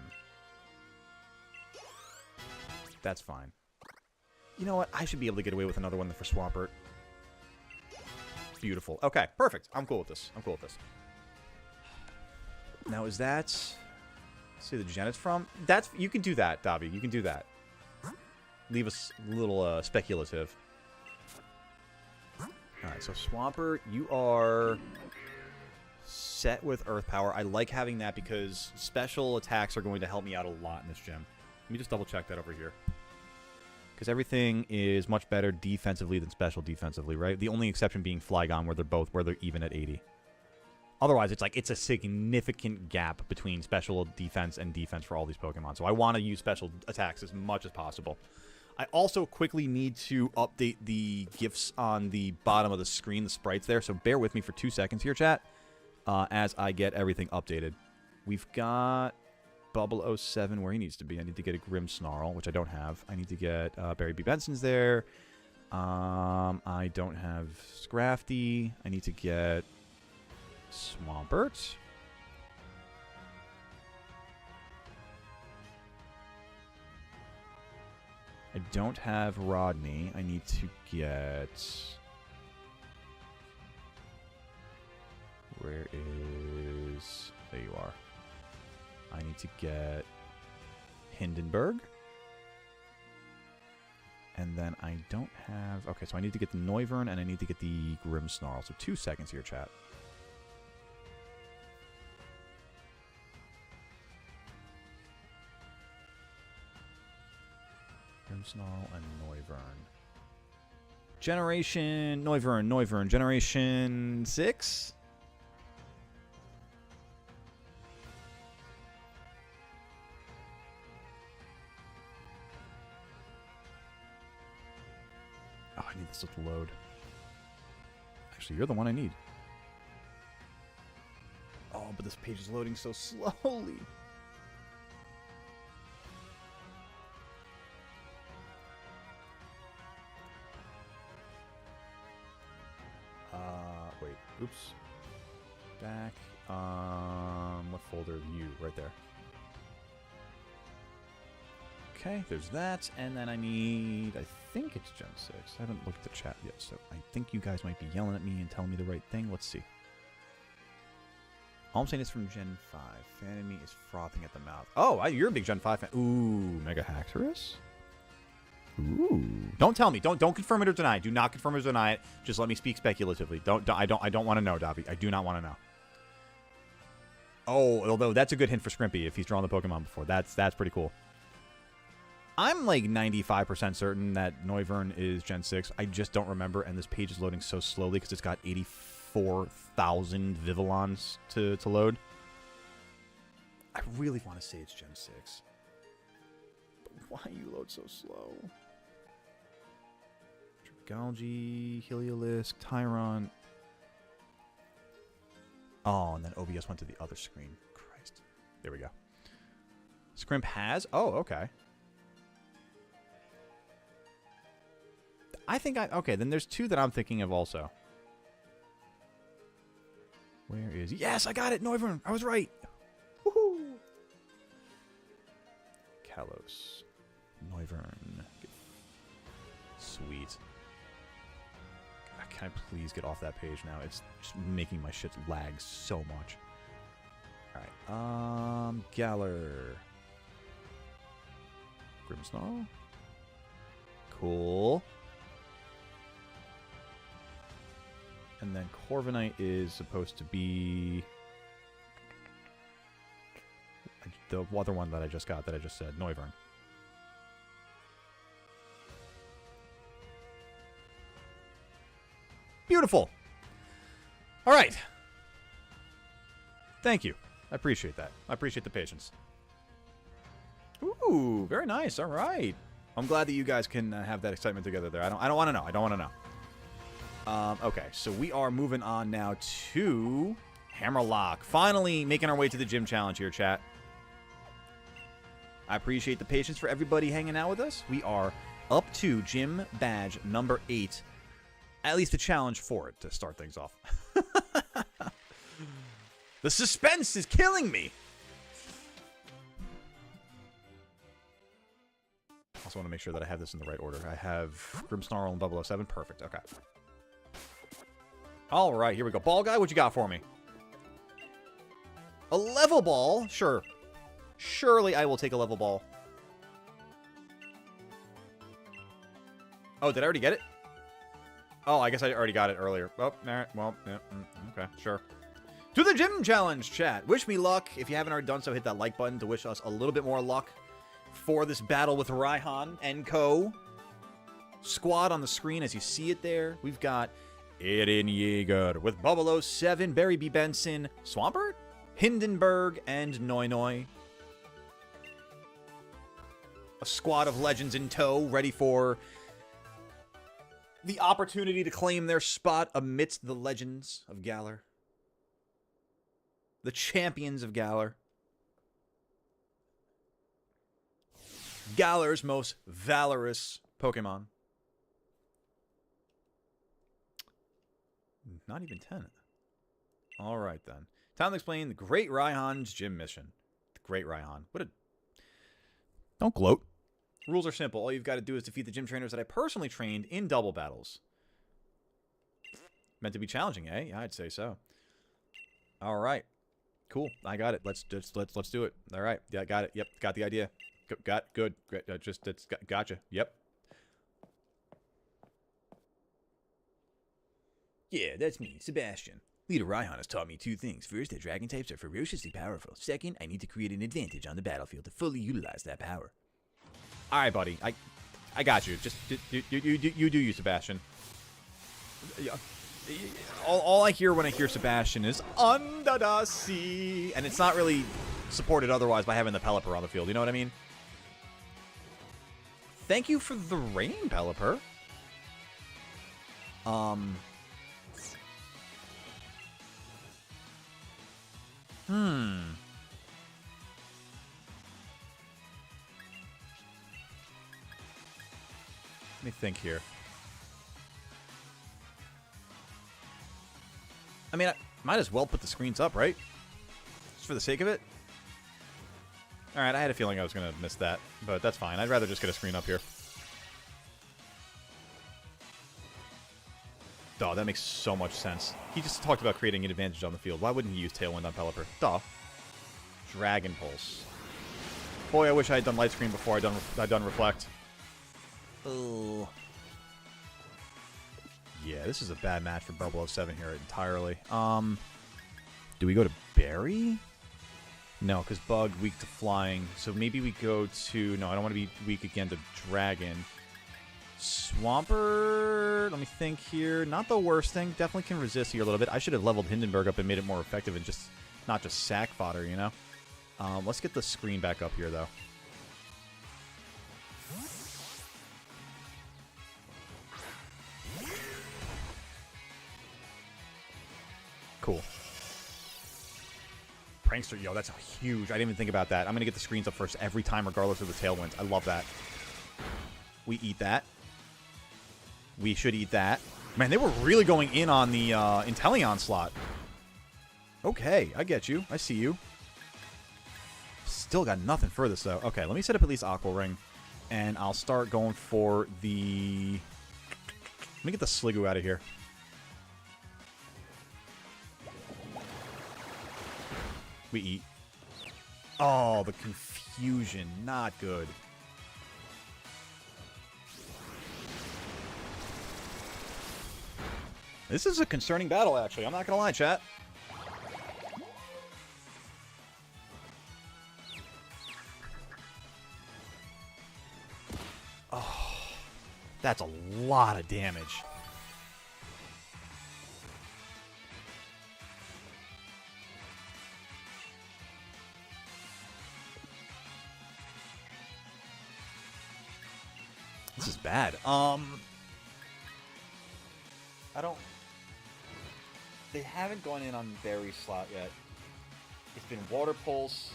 That's fine. You know what? I should be able to get away with another one for Swampert. Beautiful. Okay, perfect. I'm cool with this. I'm cool with this. Now, is that... Let's see the gen it's from? That's... You can do that, Dobby. You can do that. Leave us a little speculative. Alright, so Swampert, you are... set with Earth Power. I like having that because special attacks are going to help me out a lot in this gym. Let me just double check that over here. Because everything is much better defensively than special defensively, right? The only exception being Flygon, where they're even at 80. Otherwise, it's a significant gap between special defense and defense for all these Pokemon. So I want to use special attacks as much as possible. I also quickly need to update the GIFs on the bottom of the screen, the sprites there. So bear with me for 2 seconds here, chat. As I get everything updated. We've got Bubble 07 where he needs to be. I need to get a Grimmsnarl, which I don't have. I need to get Barry B. Benson's there. I don't have Scrafty. I need to get Swampert. I don't have Rodney. I need to get... Where is... There you are. I need to get Hindenburg. And then I don't have... Okay, so I need to get the Noivern and I need to get the Grimmsnarl. So 2 seconds here, chat. Grimmsnarl and Noivern. Generation... Noivern. Generation 6? Oh, I need this to load. Actually, you're the one I need. Oh, but this page is loading so slowly. Wait. Oops. Back. What folder? You, right there. Okay, there's that. And then I need, I think it's Gen 6. I haven't looked at the chat yet, so I think you guys might be yelling at me and telling me the right thing. Let's see. All I'm saying is from Gen 5. Fan in me is frothing at the mouth. Oh, you're a big Gen 5 fan. Ooh, Mega Haxorus? Ooh. Don't tell me. Don't confirm it or deny it. Do not confirm it or deny it. Just let me speak speculatively. I don't want to know, Dobby. I do not want to know. Oh, although that's a good hint for Scrimpy if he's drawn the Pokemon before. That's pretty cool. I'm like 95% certain that Noivern is Gen 6. I just don't remember, and this page is loading so slowly because it's got 84,000 Vivillons to load. I really want to say it's Gen 6. But why you load so slow? Galgi, Heliolisk, Tyron. Oh, and then OBS went to the other screen. Christ. There we go. Scrimp has? Oh, okay. Okay, then there's two that I'm thinking of also. Where is he? Yes, I got it! Noivern! I was right! Woohoo! Kalos. Noivern. Sweet. Can I please get off that page now? It's just making my shit lag so much. Alright, Galar. Grimmsnarl. Cool. And then Corviknight is supposed to be the other one that I just got that I just said, Noivern. Beautiful. All right. Thank you. I appreciate that. I appreciate the patience. Ooh, very nice. All right. I'm glad that you guys can have that excitement together there. I don't want to know. I don't want to know. Okay, so we are moving on now to Hammerlock. Finally making our way to the gym challenge here, chat. I appreciate the patience for everybody hanging out with us. We are up to gym badge number 8. At least a challenge for it to start things off. The suspense is killing me. Also want to make sure that I have this in the right order. I have Grimmsnarl and 007. Perfect. Okay. All right, here we go. Ball guy, what you got for me? A level ball? Sure. Surely I will take a level ball. Oh, did I already get it? Oh, I guess I already got it earlier. Oh, alright. Well, yeah, okay, sure. To the gym challenge, chat. Wish me luck. If you haven't already done so, hit that like button to wish us a little bit more luck for this battle with Raihan and co. Squad on the screen as you see it there. We've got Eren Yeager with 007, Barry B. Benson, Swampert, Hindenburg, and Noi Noi. A squad of legends in tow, ready for the opportunity to claim their spot amidst the legends of Galar. The champions of Galar. Galar's most valorous Pokemon. Not even 10. Alright then. Time to explain the Great Raihan's gym mission. The Great Raihan. What a... Don't gloat. Rules are simple. All you've got to do is defeat the gym trainers that I personally trained in double battles. Meant to be challenging, eh? Yeah, I'd say so. All right. Cool. I got it. Let's do it. All right. Yeah, got it. Yep. Got the idea. Good. Great. Gotcha. Yep. Yeah, that's me, Sebastian. Leader Raihan has taught me two things. First, that dragon types are ferociously powerful. Second, I need to create an advantage on the battlefield to fully utilize that power. All right, buddy. I got you. Just you do you, Sebastian. All I hear when I hear Sebastian is under the sea, and it's not really supported otherwise by having the Pelipper on the field. You know what I mean? Thank you for the rain, Pelipper. Let me think here. I mean, I might as well put the screens up, right? Just for the sake of it. Alright, I had a feeling I was going to miss that, but that's fine. I'd rather just get a screen up here. Duh, that makes so much sense. He just talked about creating an advantage on the field. Why wouldn't he use Tailwind on Pelipper? Duh. Dragon Pulse. Boy, I wish I had done Light Screen before I'd done Reflect. Oh. Yeah, this is a bad match for 007 here entirely. Do we go to Berry? No, because Bug weak to flying. So maybe we go to... No, I don't want to be weak again to Dragon. Swampert, let me think here. Not the worst thing. Definitely can resist here a little bit. I should have leveled Hindenburg up and made it more effective and just not just sack fodder, you know? Let's get the screen back up here, though. Cool. Prankster, yo, that's huge. I didn't even think about that. I'm going to get the screens up first every time, regardless of the tailwinds. I love that. We eat that. We should eat that. Man, they were really going in on the Inteleon slot. Okay, I get you. I see you. Still got nothing for this, though. Okay, let me set up at least Aqua Ring. And I'll start going for the... Let me get the Sliggoo out of here. We eat. Oh, the confusion. Not good. This is a concerning battle, actually. I'm not going to lie, chat. Oh, that's a lot of damage. This is bad. I don't... They haven't gone in on Berry slot yet. It's been Water Pulse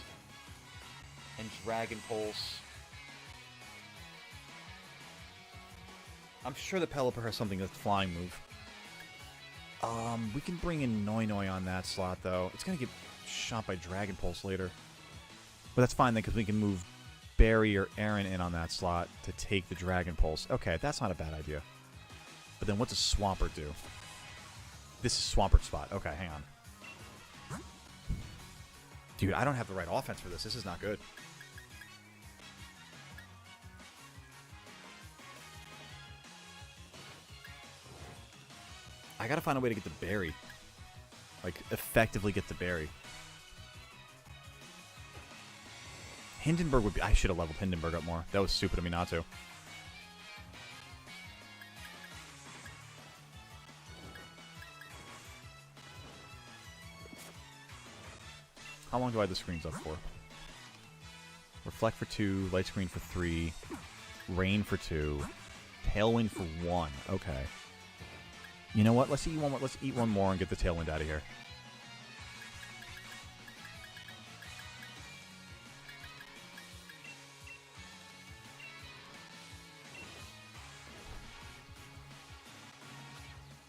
and Dragon Pulse. I'm sure the Pelipper has something that's flying move. We can bring in Noi on that slot, though. It's going to get shot by Dragon Pulse later. But that's fine, then, because we can move Barry or Aaron in on that slot to take the Dragon Pulse. Okay, that's not a bad idea. But then what does Swampert do? This is Swampert's spot. Okay, hang on. Dude, I don't have the right offense for this. This is not good. I gotta find a way to get the berry. Like, effectively get the berry. Hindenburg would be... I should have leveled Hindenburg up more. That was stupid of me not to. How long do I have the screens up for? Reflect for 2, Light Screen for 3, Rain for 2, Tailwind for 1. Okay. You know what? Let's eat one more. Let's eat one more and get the Tailwind out of here.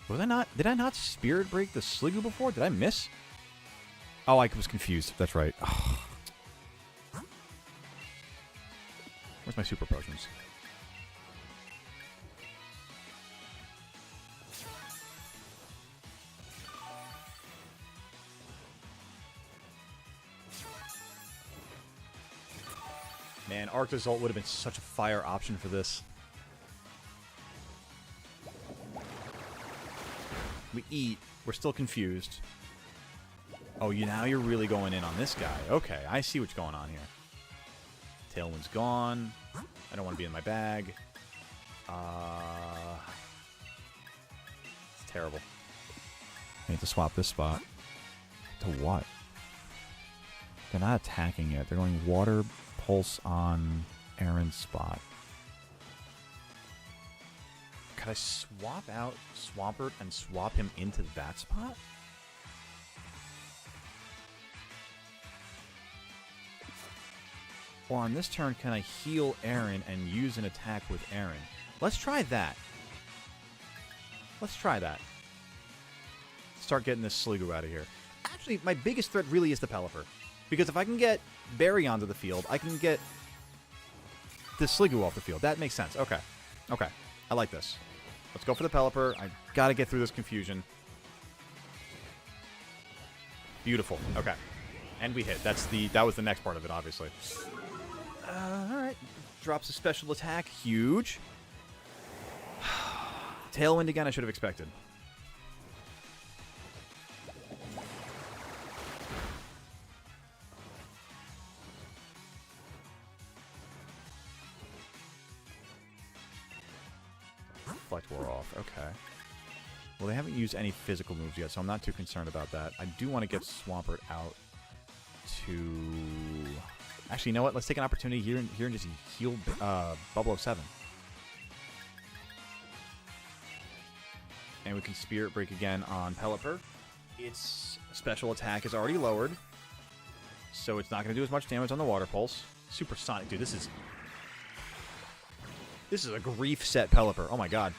Was I not? Did I not Spirit Break the Sliggoo before? Did I miss? Oh, I was confused. That's right. Oh. Where's my super potions? Man, Arctozolt would have been such a fire option for this. We eat. We're still confused. Oh, now you're really going in on this guy. Okay, I see what's going on here. Tailwind's gone. I don't want to be in my bag. It's terrible. I need to swap this spot. To what? They're not attacking yet. They're going Water Pulse on Aaron's spot. Could I swap out Swampert and swap him into that spot? Or on this turn, can I heal Aaron and use an attack with Aaron? Let's try that. Let's try that. Start getting this Sliggoo out of here. Actually, my biggest threat really is the Pelipper. Because if I can get Barry onto the field, I can get the Sliggoo off the field. That makes sense. Okay. Okay. I like this. Let's go for the Pelipper. I gotta get through this confusion. Beautiful. Okay. And we hit. That was the next part of it, obviously. Alright. Drops a special attack. Huge. Tailwind again, I should have expected. Reflect wore off. Okay. Well, they haven't used any physical moves yet, so I'm not too concerned about that. I do want to get Swampert out to... Actually, you know what? Let's take an opportunity here and just heal Bubble 07. And we can Spirit Break again on Pelipper. Its special attack is already lowered, so it's not going to do as much damage on the Water Pulse. Supersonic. Dude, this is a grief set Pelipper. Oh my god.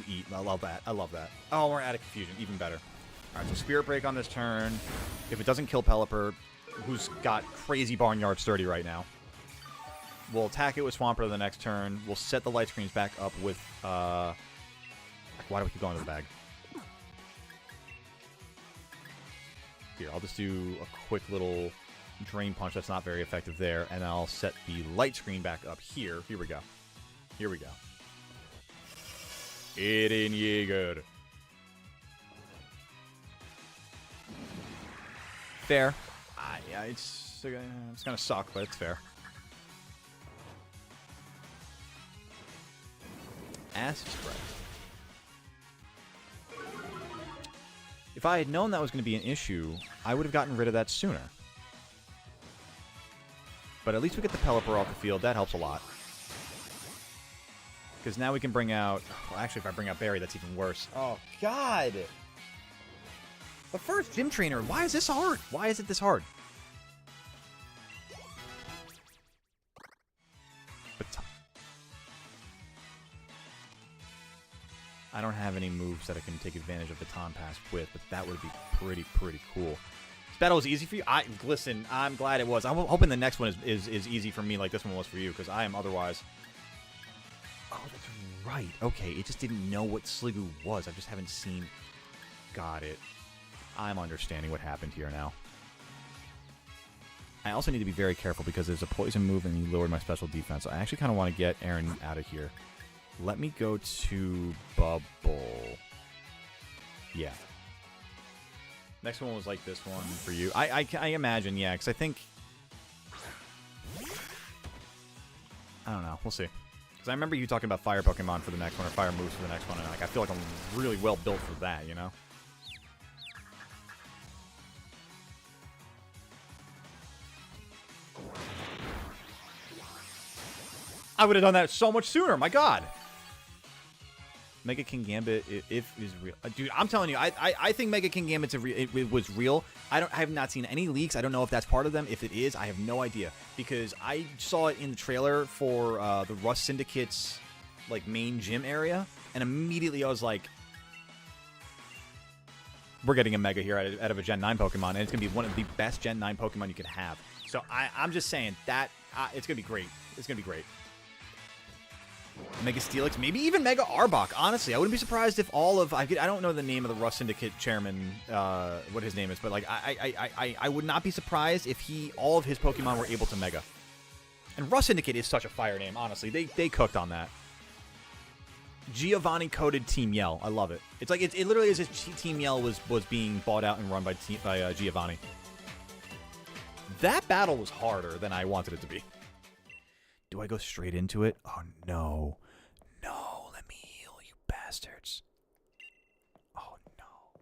Eat. I love that. I love that. Oh, we're out of confusion. Even better. Alright, so Spirit Break on this turn. If it doesn't kill Pelipper, who's got crazy Barnyard Sturdy right now, we'll attack it with Swampert the next turn. We'll set the light screens back up with, why do we keep going to the bag? Here, I'll just do a quick little Drain Punch that's not very effective there, and I'll set the light screen back up here. Here we go. Here we go. Eren Yeager. Fair. Yeah, it's gonna suck, but it's fair. Acid Spray. If I had known that was going to be an issue, I would have gotten rid of that sooner. But at least we get the Pelipper off the field. That helps a lot. Because now we can bring out... Well, actually, if I bring out Barry, that's even worse. Oh, God! The first gym trainer. Why is this hard? Why is it this hard? I don't have any moves that I can take advantage of Baton Pass with, but that would be pretty cool. This battle was easy for you? Listen, I'm glad it was. I'm hoping the next one is easy for me like this one was for you, because I am otherwise... Oh, that's right. Okay, it just didn't know what Sliggoo was. I just haven't seen... Got it. I'm understanding what happened here now. I also need to be very careful because there's a poison move and you lowered my special defense. So I actually kind of want to get Eren out of here. Let me go to Bubble. Yeah. Next one was like this one for you. I imagine, yeah, because I think... I don't know. We'll see. Because I remember you talking about fire Pokemon for the next one, or fire moves for the next one, and like, I feel like I'm really well built for that, you know? I would have done that so much sooner, my god! Mega King Gambit, if is real. Dude, I'm telling you, I think Mega King Gambit's it was real. I have not seen any leaks. I don't know if that's part of them. If it is, I have no idea. Because I saw it in the trailer for the Rust Syndicate's like main gym area, and immediately I was like, we're getting a Mega here out of a Gen 9 Pokemon, and it's going to be one of the best Gen 9 Pokemon you could have. So I'm just saying that it's going to be great. It's going to be great. Mega Steelix, maybe even Mega Arbok. Honestly, I wouldn't be surprised if all of... I don't know the name of the Rust Syndicate chairman, what his name is, but like I would not be surprised if all of his Pokemon were able to Mega. And Rust Syndicate is such a fire name, honestly. They cooked on that. Giovanni coded Team Yell. I love it. It's like it literally is as if Team Yell was being bought out and run by Giovanni. That battle was harder than I wanted it to be. Do I go straight into it? Oh, no. No, let me heal, you bastards. Oh, no.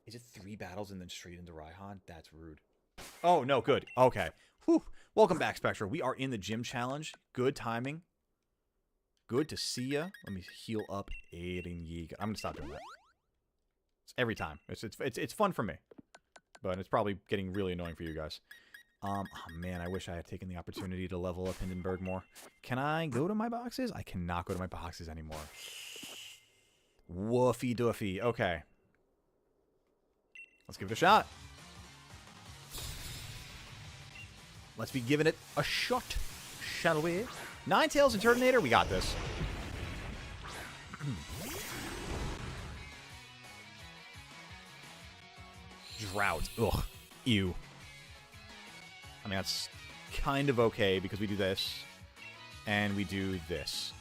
Is it 3 battles and then straight into Raihan? That's rude. Oh, no, good. Okay. Whew. Welcome back, Spectra. We are in the gym challenge. Good timing. Good to see ya. Let me heal up Eren Yeager. I'm going to stop doing that. It's every time. It's fun for me. But it's probably getting really annoying for you guys. Oh man, I wish I had taken the opportunity to level up Hindenburg more. Can I go to my boxes? I cannot go to my boxes anymore. Woofy doofy. Okay. Let's give it a shot. Let's be giving it a shot, shall we? Ninetales and Turtonator, we got this. Drought. Ugh. Ew. I mean, that's kind of okay because we do this, and we do this.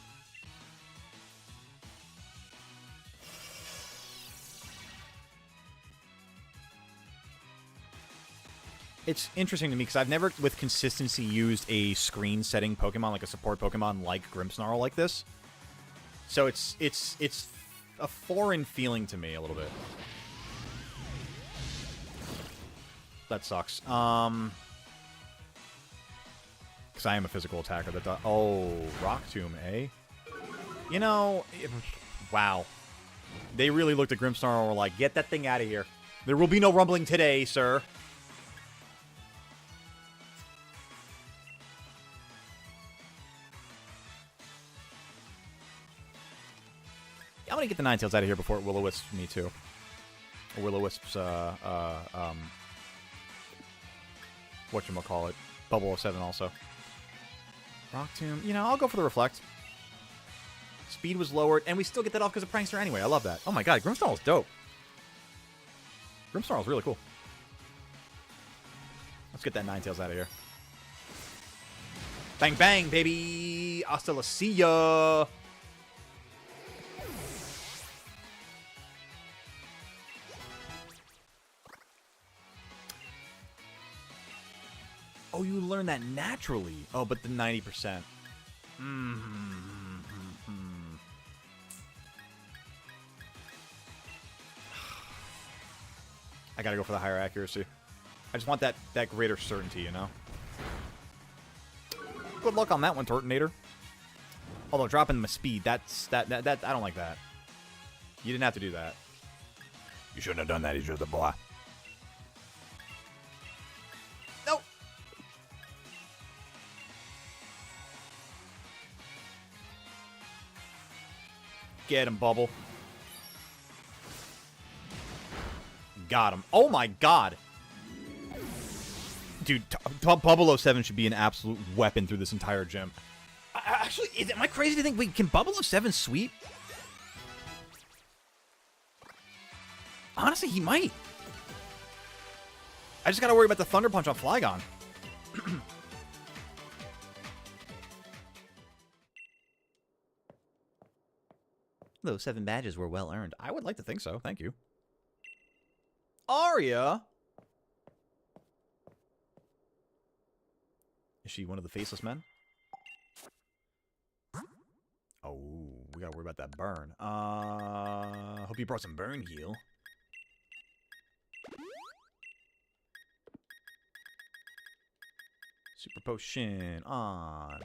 It's interesting to me because I've never, with consistency, used a screen-setting Pokemon, like a support Pokemon like Grimmsnarl like this. So it's a foreign feeling to me a little bit. That sucks. Because I am a physical attacker. That does... Oh, Rock Tomb, eh? You know, wow. They really looked at Grimmsnarl and were like, get that thing out of here. There will be no rumbling today, sir. I'm gonna get the Ninetales out of here before it Will-O-Wisps me, too. Or Will-O-Wisps, whatchamacallit, 007 also. Rock Tomb. You know, I'll go for the Reflect. Speed was lowered, and we still get that off because of Prankster anyway. I love that. Oh my god, Grimmsnarl's dope. Grimmsnarl's really cool. Let's get that Ninetales out of here. Bang, bang, baby! Hasta la see ya! Oh, you learn that naturally. Oh, but the 90%. I gotta go for the higher accuracy. I just want that greater certainty, you know? Good luck on that one, Turtonator. Although dropping my speed, that I don't like that. You didn't have to do that. You shouldn't have done that, he's just a boy. Nope. Get him, Bubble. Got him. Oh my god. Dude, Bubble 07 should be an absolute weapon through this entire gym. Actually, am I crazy to think, wait, can Bubble 07 sweep? Honestly, he might. I just gotta worry about the Thunder Punch on Flygon. Those 7 badges were well earned. I would like to think so. Thank you. Arya? Is she one of the faceless men? Oh, we gotta worry about that burn. Hope you brought some burn heal. Super potion on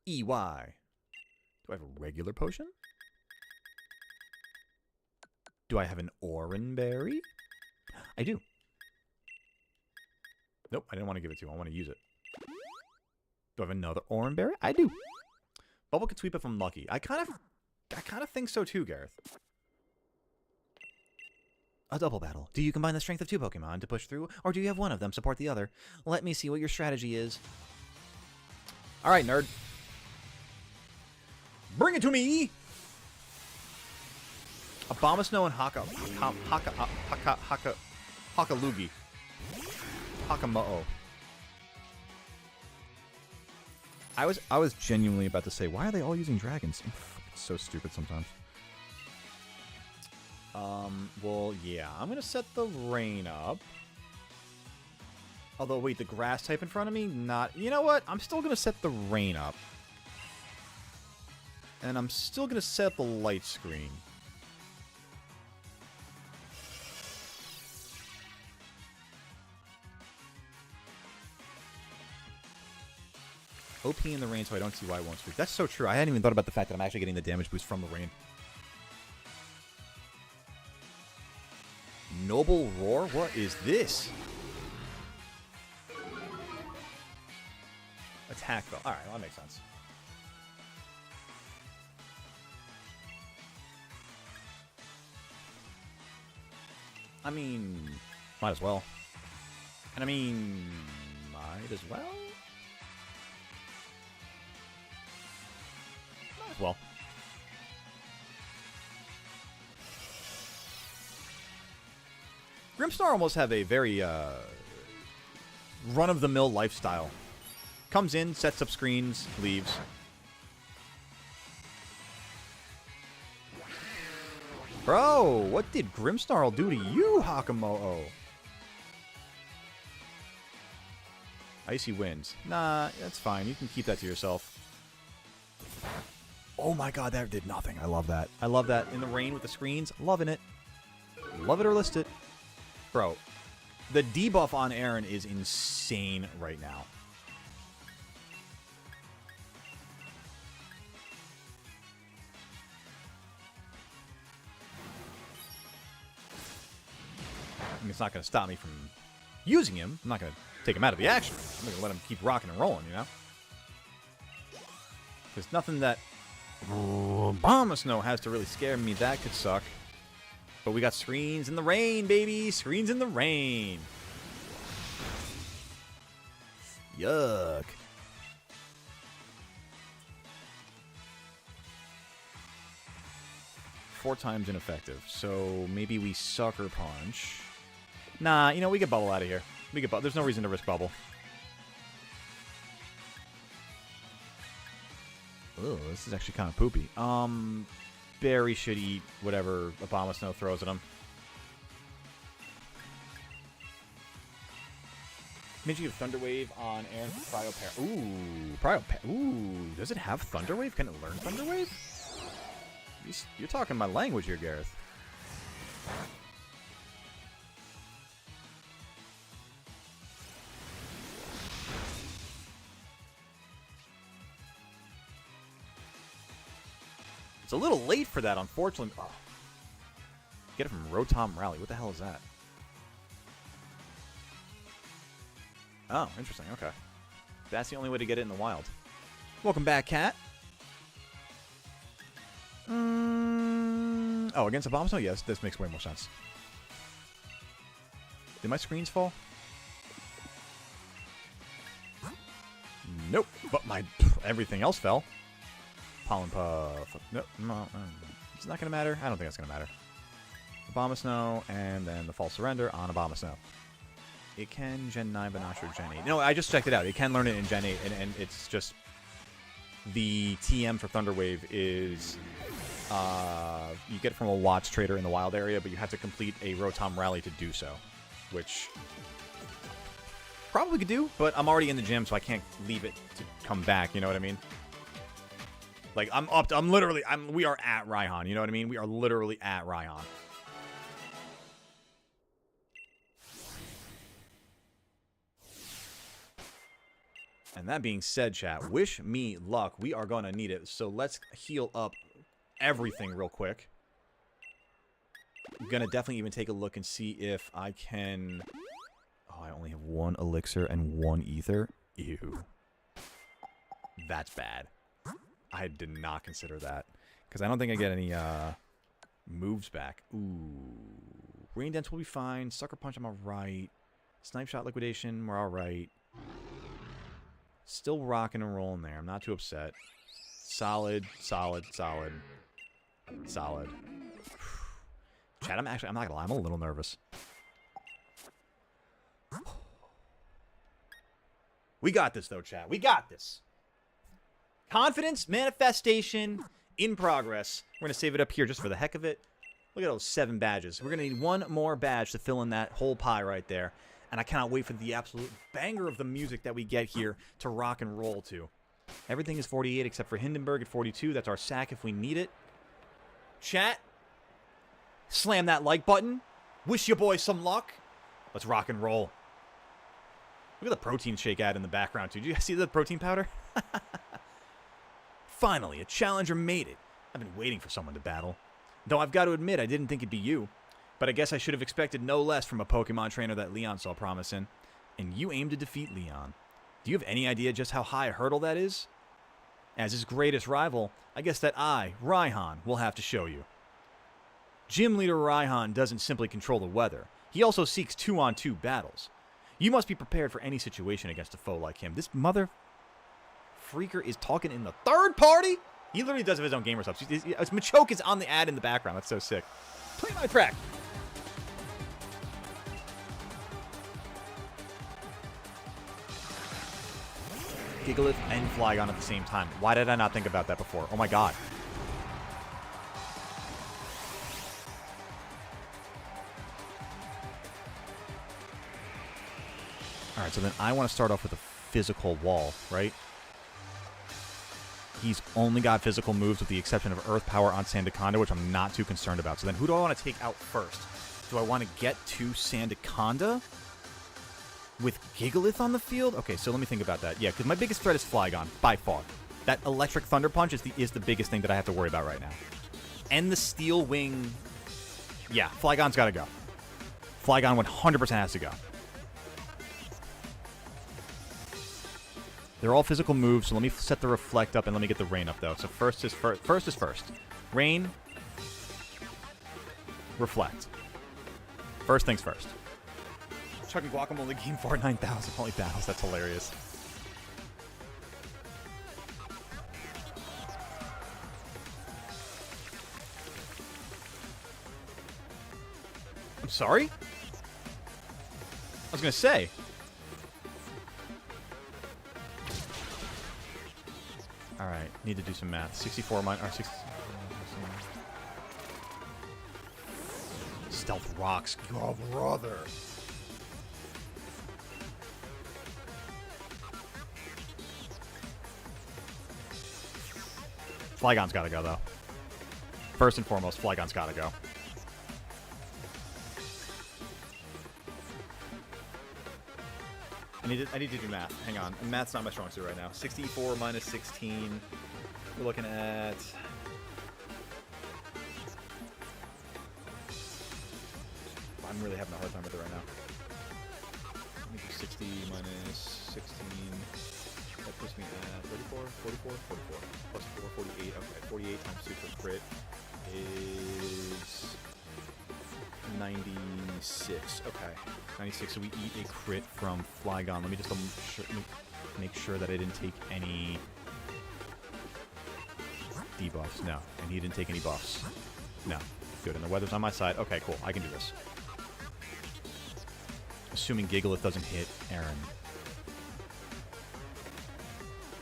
EY. Do I have a regular potion? Do I have an Oran Berry? I do. Nope, I didn't want to give it to him. I want to use it. Do I have another Oran Berry? I do. Bubble could sweep if I'm lucky. I kind of think so too, Gareth. A double battle. Do you combine the strength of 2 Pokemon to push through, or do you have one of them support the other? Let me see what your strategy is. Alright, nerd. Bring it to me! Abomasnow and Hakalugi. Hakamo'o. I was genuinely about to say, why are they all using dragons? It's so stupid sometimes. Well, yeah. I'm gonna set the rain up. Although, wait, the grass type in front of me? Not... You know what? I'm still gonna set the rain up. And I'm still gonna set up the light screen. OP in the rain, so I don't see why it won't sweep. That's so true. I hadn't even thought about the fact that I'm actually getting the damage boost from the rain. Noble Roar? What is this? Attack though. Alright, well, that makes sense. I mean, might as well. And I mean, might as well? Might as well. Grimstar almost have a very run-of-the-mill lifestyle. Comes in, sets up screens, leaves. Bro, what did Grimsnarl do to you, Hakamo'o? Icy winds. Nah, that's fine. You can keep that to yourself. Oh my god, that did nothing. I love that. I love that. In the rain with the screens. Loving it. Love it or list it. Bro, the debuff on Aaron is insane right now. I mean, it's not going to stop me from using him. I'm not going to take him out of the action. I'm going to let him keep rocking and rolling, you know? There's nothing that Bomb Snow has to really scare me. That could suck. But we got screens in the rain, baby. Screens in the rain. Yuck. Four times ineffective. So maybe we Sucker Punch. Nah, you know, we get Bubble out of here. We get There's no reason to risk Bubble. Oh, this is actually kind of poopy. Barry should eat whatever Abomasnow throws at him. Maybe you have Thunder Wave on Aaron for Cryo Parry. Ooh, Ooh, does it have Thunder Wave? Can it learn Thunder Wave? You're talking my language here, Gareth. It's a little late for that, unfortunately. Oh. Get it from Rotom Rally. What the hell is that? Oh, interesting. Okay. That's the only way to get it in the wild. Welcome back, Cat. Oh, against Abomasnow? Yes, this makes way more sense. Did my screens fall? Nope. But my everything else fell. Pollen Puff. Nope. No, it's not going to matter. I don't think it's going to matter. Abomasnow, and then the False Surrender on Abomasnow. It can Gen 9, but not sure Gen 8. No, I just checked it out. It can learn it in Gen 8, and it's just... The TM for Thunder Wave is... you get it from a Watts trader in the wild area, but you have to complete a Rotom Rally to do so. Which... probably could do, but I'm already in the gym, so I can't leave it to come back, you know what I mean? Like, we are at Raihan, you know what I mean? We are literally at Raihan. And that being said, chat, wish me luck. We are going to need it. So let's heal up everything real quick. I'm going to definitely even take a look and see if I can... Oh, I only have one elixir and one ether. Ew. That's bad. I did not consider that. Because I don't think I get any moves back. Ooh. Rain Dance will be fine. Sucker Punch, I'm alright. Snipe Shot Liquidation, we're alright. Still rocking and rolling there. I'm not too upset. Solid, solid, solid. Solid. Chat, I'm not gonna lie, I'm a little nervous. We got this, though, chat. We got this. Confidence, manifestation, in progress. We're going to save it up here just for the heck of it. Look at those 7 badges. We're going to need one more badge to fill in that whole pie right there. And I cannot wait for the absolute banger of the music that we get here to rock and roll to. Everything is 48 except for Hindenburg at 42. That's our sack if we need it. Chat, slam that like button. Wish your boy some luck. Let's rock and roll. Look at the protein shake ad in the background, too. Did you guys see the protein powder? Finally, a challenger made it. I've been waiting for someone to battle. Though I've got to admit, I didn't think it'd be you. But I guess I should have expected no less from a Pokemon trainer that Leon saw promise in. And you aim to defeat Leon. Do you have any idea just how high a hurdle that is? As his greatest rival, I guess that I, Raihan, will have to show you. Gym Leader Raihan doesn't simply control the weather. He also seeks 2-on-2 battles. You must be prepared for any situation against a foe like him. This mother freaker is talking in the third party? He literally does have his own gamer subs. Machoke is on the ad in the background. That's so sick. Play my track. Gigalith and Flygon at the same time. Why did I not think about that before? Oh my god. Alright, so then I want to start off with a physical wall, right? He's only got physical moves with the exception of Earth Power on Sandaconda, which I'm not too concerned about. So then who do I want to take out first? Do I want to get to Sandaconda with Gigalith on the field? Okay, so let me think about that. Yeah, because my biggest threat is Flygon, by far. That Electric Thunder Punch is the biggest thing that I have to worry about right now. And the Steel Wing... Yeah, Flygon's got to go. Flygon 100% has to go. They're all physical moves, so let me set the Reflect up and let me get the Rain up, though. So first is first. Rain. Reflect. First things first. Chucking Guacamole Game 4 9,000 only battles. That's hilarious. I'm sorry? I was going to say. Alright, need to do some math. 64 minus... Or 60, Stealth Rocks. Oh, brother. Flygon's got to go, though. First and foremost, Flygon's got to go. I need to do math. Hang on. Math's not my strong suit right now. 64 minus 16. We're looking at... I'm really having a hard time with it right now. Let me do 60 minus 16. That puts me at 34, 44, 44. Plus 4, 48. Okay, 48 times 2 for crit is 96. Okay, 96. So we eat a crit from Flygon. Let me just make sure that I didn't take any debuffs. No, and he didn't take any buffs. No, good. And the weather's on my side. Okay, cool. I can do this. Assuming Gigalith doesn't hit Aaron.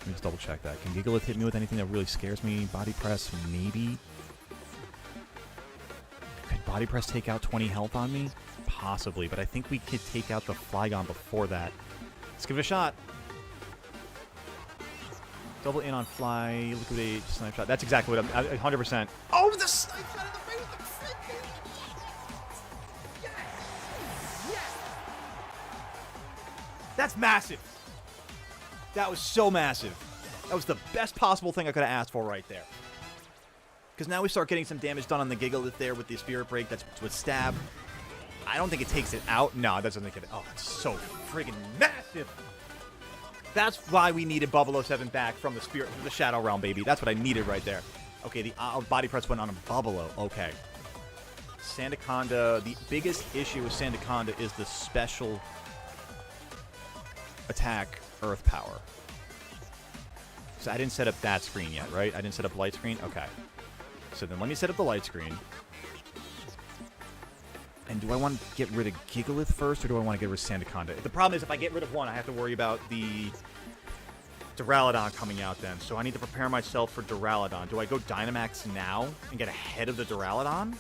Let me just double check that. Can Gigalith hit me with anything that really scares me? Body Press, maybe. Could Body Press take out 20 health on me? Possibly, but I think we could take out the Flygon before that. Let's give it a shot. Double in on Fly, Liquidate, Snipe Shot. That's exactly what I'm... 100%. Oh, the Snipe Shot in the face with the crit! Yes! Yes! That's massive. That was so massive. That was the best possible thing I could have asked for right there. Because now we start getting some damage done on the Gigalith there with the Spirit Break. That's with Stab. I don't think it takes it out. No, that doesn't make it... Oh, it's so friggin' massive. That's why we needed Bubble 07 back from the Shadow Realm, baby. That's what I needed right there. Okay, the Body Press went on a Bubble. Okay. Sandaconda... The biggest issue with Sandaconda is the special attack Earth Power. So I didn't set up that screen yet, right? I didn't set up light screen? Okay. So then let me set up the light screen. And do I want to get rid of Gigalith first, or do I want to get rid of Sandaconda? The problem is if I get rid of one, I have to worry about the Duraludon coming out then. So I need to prepare myself for Duraludon. Do I go Dynamax now and get ahead of the Duraludon?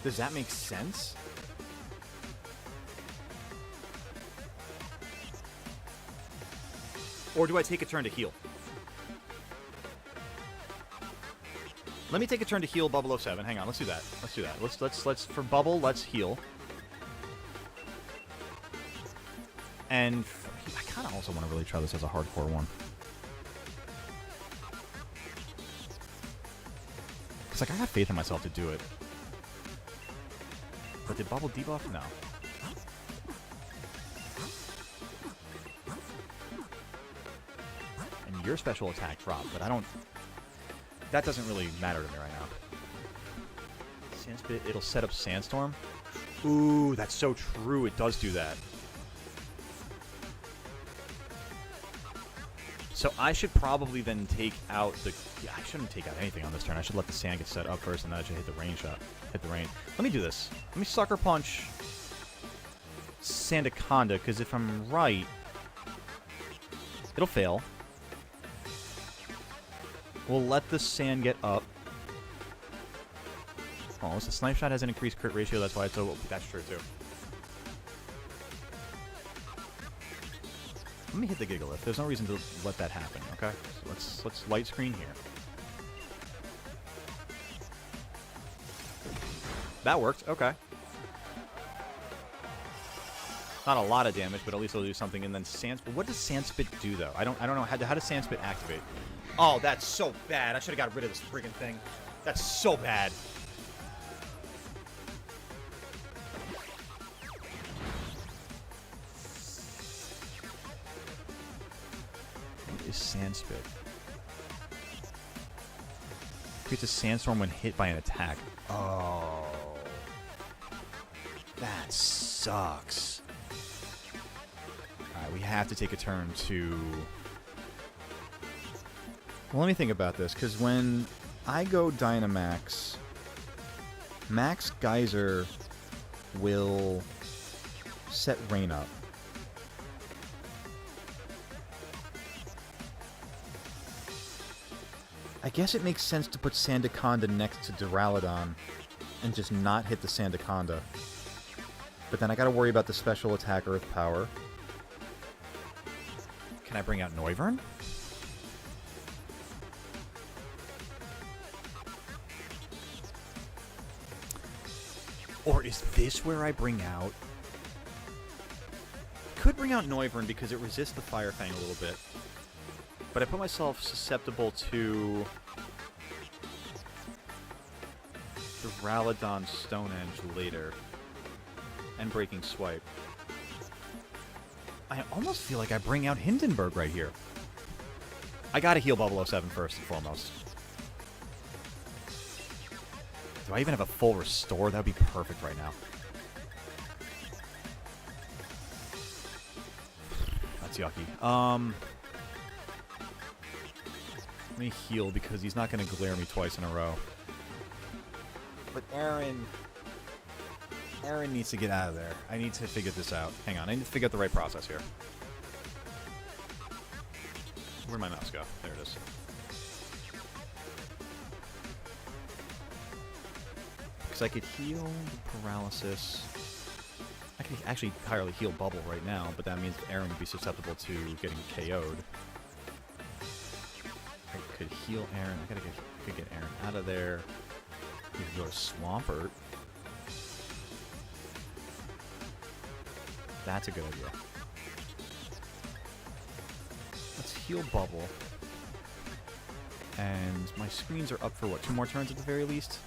Does that make sense? Or do I take a turn to heal? Let me take a turn to heal Bubble 07. Hang on, let's do that. Let's do that. Let's for Bubble, let's heal. And I kind of also want to really try this as a hardcore one. Because like I have faith in myself to do it. But did Bubble debuff? No. your special attack drop, but I don't... That doesn't really matter to me right now. Sandspit, it'll set up Sandstorm. Ooh, that's so true. It does do that. So I should probably then take out the... Yeah, I shouldn't take out anything on this turn. I should let the sand get set up first, and then I should hit the rain shot. Hit the rain. Let me do this. Let me Sucker Punch Sandaconda, because if I'm right, it'll fail. We'll let the sand get up. Oh, so the Snipe Shot has an increased crit ratio, that's why it's so... That's true, too. Let me hit the Gigalith. There's no reason to let that happen, okay? So let's light screen here. That worked, okay. Not a lot of damage, but at least it'll do something. And then Sandspit. What does Sandspit do though? I don't know how does Sandspit activate? Oh, that's so bad. I should have got rid of this freaking thing. That's so bad. What is Sandspit? Creates a sandstorm when hit by an attack. Oh. That sucks. Alright, we have to take a turn to... Well, let me think about this, because when I go Dynamax, Max Geyser will set Rain up. I guess it makes sense to put Sandaconda next to Duraludon and just not hit the Sandaconda. But then I gotta worry about the special attack Earth Power. Can I bring out Noivern? Or is this where I bring out... Could bring out Noivern because it resists the Fire Fang a little bit. But I put myself susceptible to... Duraludon Stonehenge later. And Breaking Swipe. I almost feel like I bring out Hindenburg right here. I gotta heal Bubble 07 first and foremost. Do I even have a full restore? That would be perfect right now. That's yucky. Let me heal because he's not going to glare me twice in a row. But Aaron needs to get out of there. I need to figure this out. Hang on, I need to figure out the right process here. Where'd my mouse go? There it is. Because I could heal the paralysis. I could actually entirely heal Bubble right now, but that means Aaron would be susceptible to getting KO'd. I could heal Aaron. I could get Aaron out of there. You could go to Swampert. That's a good idea. Let's heal Bubble. And my screens are up for what, 2 more turns at the very least?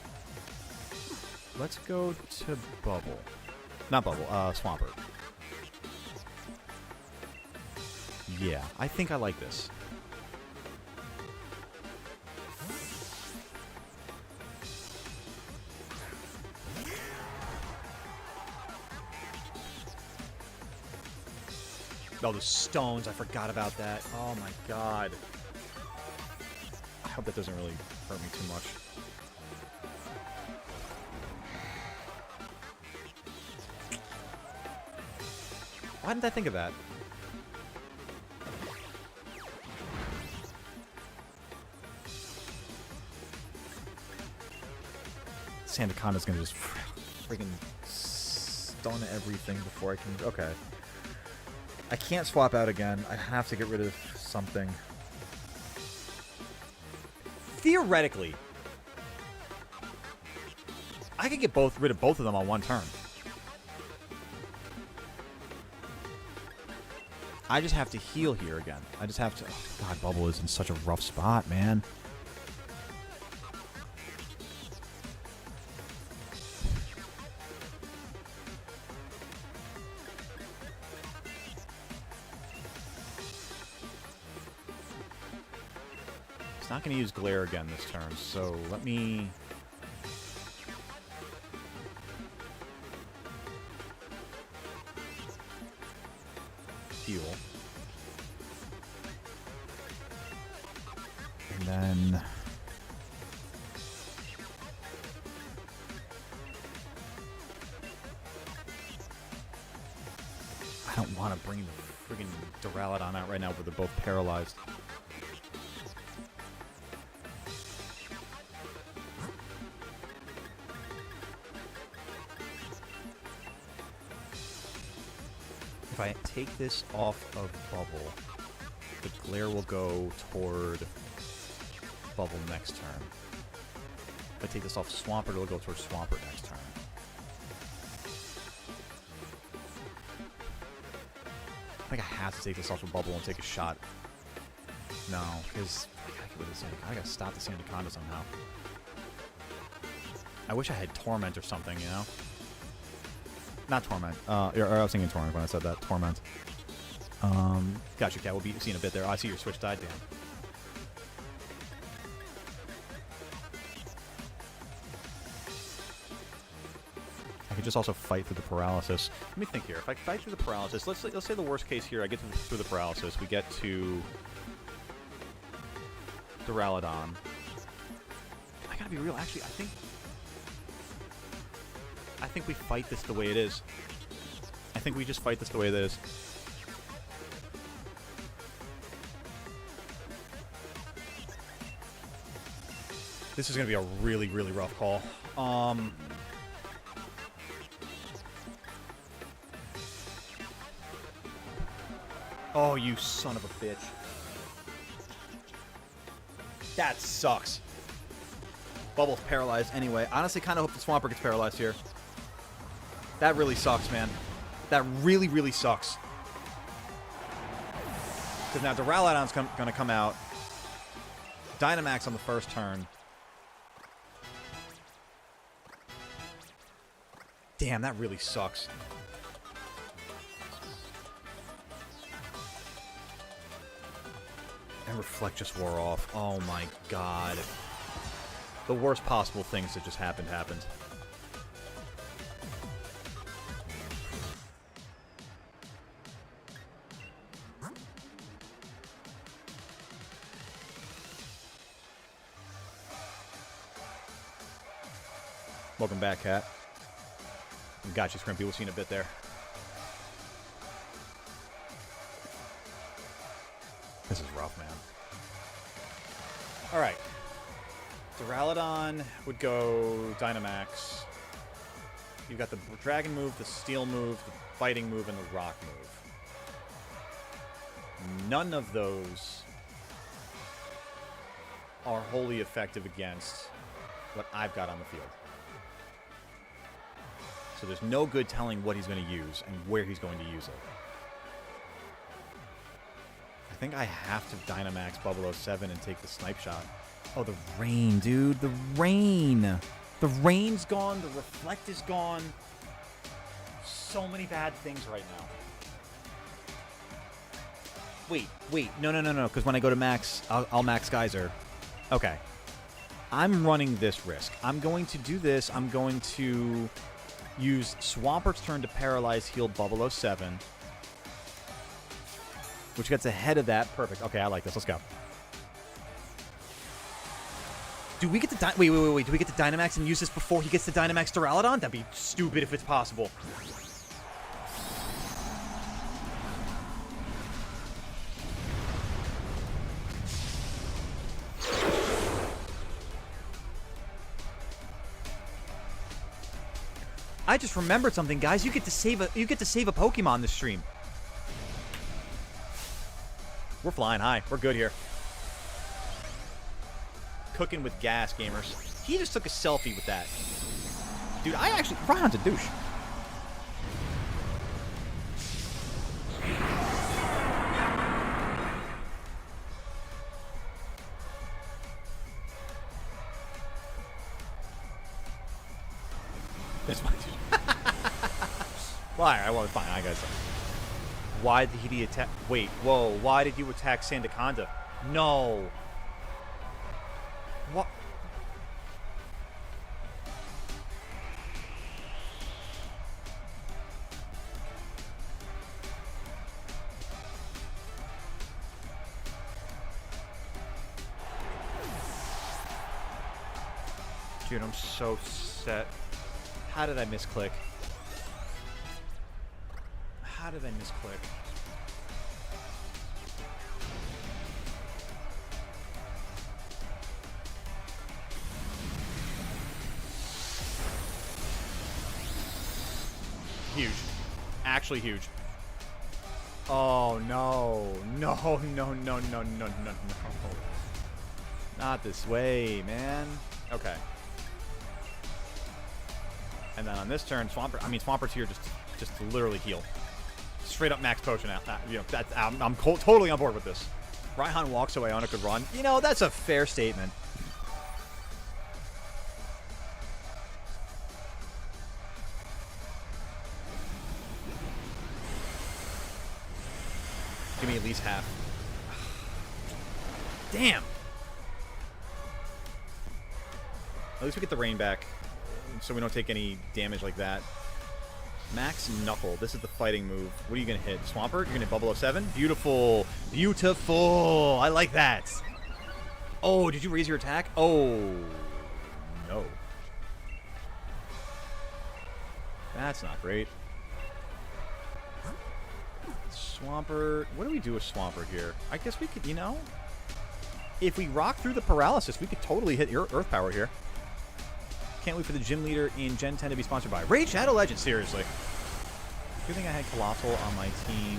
Let's go to Bubble. Not Bubble, Swampert. Yeah, I think I like this. Oh, the stones. I forgot about that. Oh my god. I hope that doesn't really hurt me too much. Why didn't I think of that? Sandaconda's gonna just freaking stun everything before I can... Okay. I can't swap out again. I have to get rid of something. Theoretically, I could get rid of both of them on one turn. I just have to heal here again. I just have to... Oh, God, Bubble is in such a rough spot, man. It's not going to use Glare again this turn, so let me... heal. And then... I don't want to bring the friggin' Duraludon out right now, but they're both paralyzed. If I take this off of Bubble, the Glare will go toward Bubble next turn. If I take this off Swampert, it'll go toward Swampert next turn. I think I have to take this off of Bubble and take a shot. No, because I gotta get rid of this. I gotta stop the Sandaconda somehow. I wish I had Torment or something, you know? Not Torment. I was thinking Torment when I said that. Torment. Gotcha, Cat. We'll be seeing a bit there. Oh, I see your switch died. Damn. I could just also fight through the paralysis. Let me think here. If I fight through the paralysis, let's say the worst case here. I get through the paralysis. We get to Duraludon. I gotta be real. Actually, I think we fight this the way it is. I think we just fight this the way it is. This is going to be a really, really rough call. Oh, you son of a bitch. That sucks. Bubble's paralyzed anyway. Honestly, kind of hope the Swampert gets paralyzed here. That really sucks, man. That really, really sucks. Because now Duraludon's going to come out. Dynamax on the first turn. Damn, that really sucks. And Reflect just wore off. Oh my god. The worst possible things that just happened. Welcome back, Cat. Gotcha, Scrimpy. We'll see in a bit there. This is rough, man. Alright. Duraludon would go Dynamax. You've got the Dragon move, the Steel move, the Fighting move, and the Rock move. None of those are wholly effective against what I've got on the field. So there's no good telling what he's going to use and where he's going to use it. I think I have to Dynamax Bubble 07 and take the Snipe Shot. Oh, the Rain, dude. The Rain. The Rain's gone. The Reflect is gone. So many bad things right now. Wait. No. Because when I go to max, I'll max Geyser. Okay. I'm running this risk. I'm going to do this. I'm going to use Swampert's turn to paralyze heal Bubble 07. Which gets ahead of that. Perfect. Okay, I like this. Let's go. Do we get to wait. Do we get to Dynamax and use this before he gets to Dynamax Duraludon? That'd be stupid if it's possible. I just remembered something, guys. You get to save a Pokemon this stream. We're flying high. We're good here. Cooking with gas, gamers. He just took a selfie with that. Dude, I actually... Ron's a douche. That's my dude. Well, alright, well, fine. I got something. Why did he attack... Wait, whoa. Why did you attack Sandaconda? No. What? Dude, I'm so set. How did I misclick? How did I misclick? Huge. Actually huge. Oh, no. No, no, no, no, no, no, no. Not this way, man. Okay. And then on this turn, Swampert's here just to literally heal. Straight up max potion out. You know, that's, I'm totally on board with this. Raihan walks away on a good run. You know, that's a fair statement. Give me at least half. Damn. At least we get the rain back, so we don't take any damage like that. Max Knuckle. This is the fighting move. What are you going to hit? Swampert? You're going to hit Bubble 07? Beautiful. Beautiful. I like that. Oh, did you raise your attack? Oh, no. That's not great. Swampert. What do we do with Swampert here? I guess we could, you know, if we rock through the paralysis, we could totally hit your Earth Power here. Can't wait for the gym leader in Gen 10 to be sponsored by Raid Shadow Legends. Seriously. Good thing I had Colossal on my team.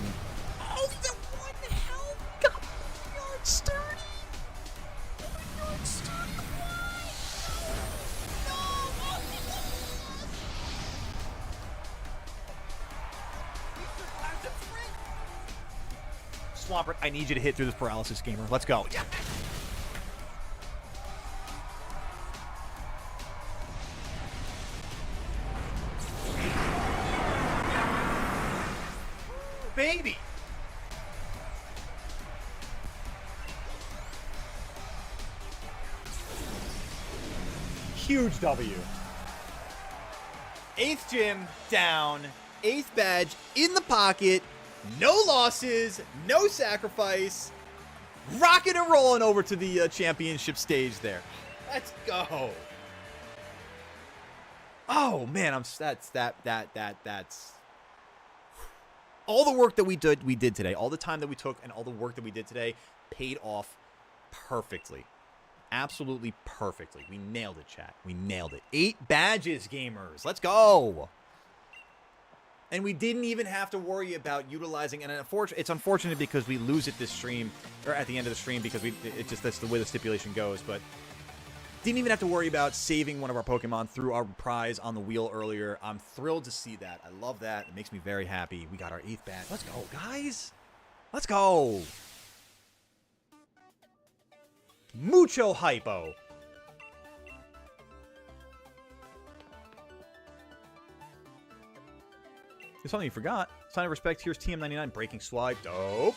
Oh, the one hell got yard sturdy. Yard sturdy. No. Swampert, I need you to hit through this paralysis, gamer. Let's go. Yeah. Baby. Huge W. 8th gym down. 8th badge in the pocket. No losses. No sacrifice. Rocking and rolling over to the championship stage there. Let's go. Oh man, that's all the work that we did today, all the time that we took and all the work that we did today paid off perfectly. Absolutely perfectly. We nailed it, chat. We nailed it. 8 badges, gamers. Let's go. And we didn't even have to worry about utilizing, and it's unfortunate because we lose it this stream, or at the end of the stream, because that's the way the stipulation goes, but didn't even have to worry about saving one of our Pokemon through our prize on the wheel earlier. I'm thrilled to see that. I love that. It makes me very happy. We got our 8th badge. Let's go, guys. Let's go. Mucho hypo. There's something you forgot. Sign of respect. Here's TM99. Breaking Swipe. Dope.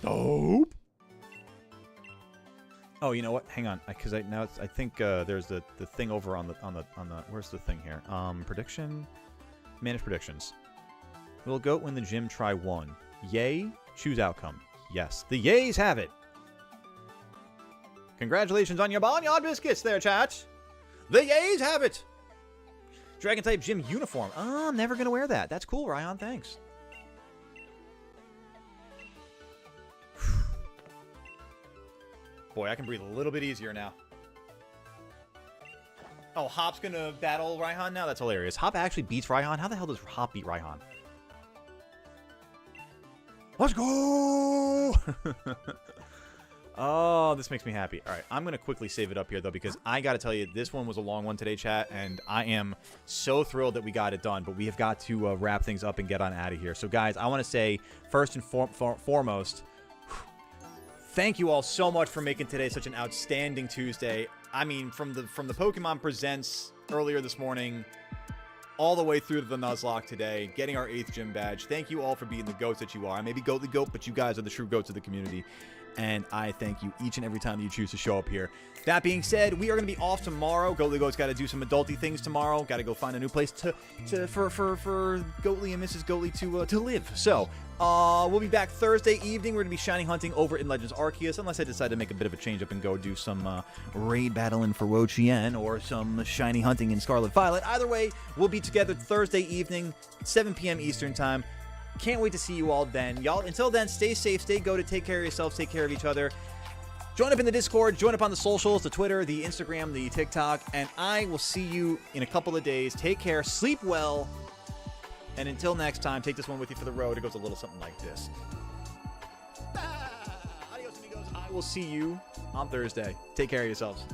Dope. Oh, you know what? Hang on, because I think there's the thing over on the where's the thing here? Prediction, manage predictions. Will Goat win the gym? Try 1. Yay. Choose outcome. Yes, the yays have it. Congratulations on your barnyard biscuits, there, chat. The yays have it. Dragon type gym uniform. Oh, I'm never gonna wear that. That's cool, Ryan. Thanks. Boy, I can breathe a little bit easier now. Oh, Hop's gonna battle Raihan now? That's hilarious. Hop actually beats Raihan? How the hell does Hop beat Raihan? Let's go! Oh, this makes me happy. All right, I'm gonna quickly save it up here, though, because I gotta tell you, this one was a long one today, chat, and I am so thrilled that we got it done, but we have got to wrap things up and get on out of here. So, guys, I want to say, first and foremost, thank you all so much for making today such an outstanding Tuesday. I mean, from the Pokemon Presents earlier this morning, all the way through to the Nuzlocke today, getting our 8th gym badge. Thank you all for being the goats that you are. I may be the goat, but you guys are the true goats of the community. and I thank you each and every time that you choose to show up here. That being said, we are going to be off tomorrow. Goatly's got to do some adulty things tomorrow. Got to go find a new place for Goatly and Mrs. Goatly to live. So, we'll be back Thursday evening. We're going to be shining hunting over in Legends Arceus, unless I decide to make a bit of a change up and go do some raid battling for Wo-Chien or some shiny hunting in Scarlet Violet. Either way, we'll be together Thursday evening, 7 p.m. Eastern Time. Can't wait to see you all then. Y'all, until then, stay safe, stay goated, take care of yourselves, take care of each other. Join up in the Discord, join up on the socials, the Twitter, the Instagram, the TikTok, and I will see you in a couple of days. Take care, sleep well, and until next time, take this one with you for the road. It goes a little something like this. Adios, amigos. I will see you on Thursday. Take care of yourselves.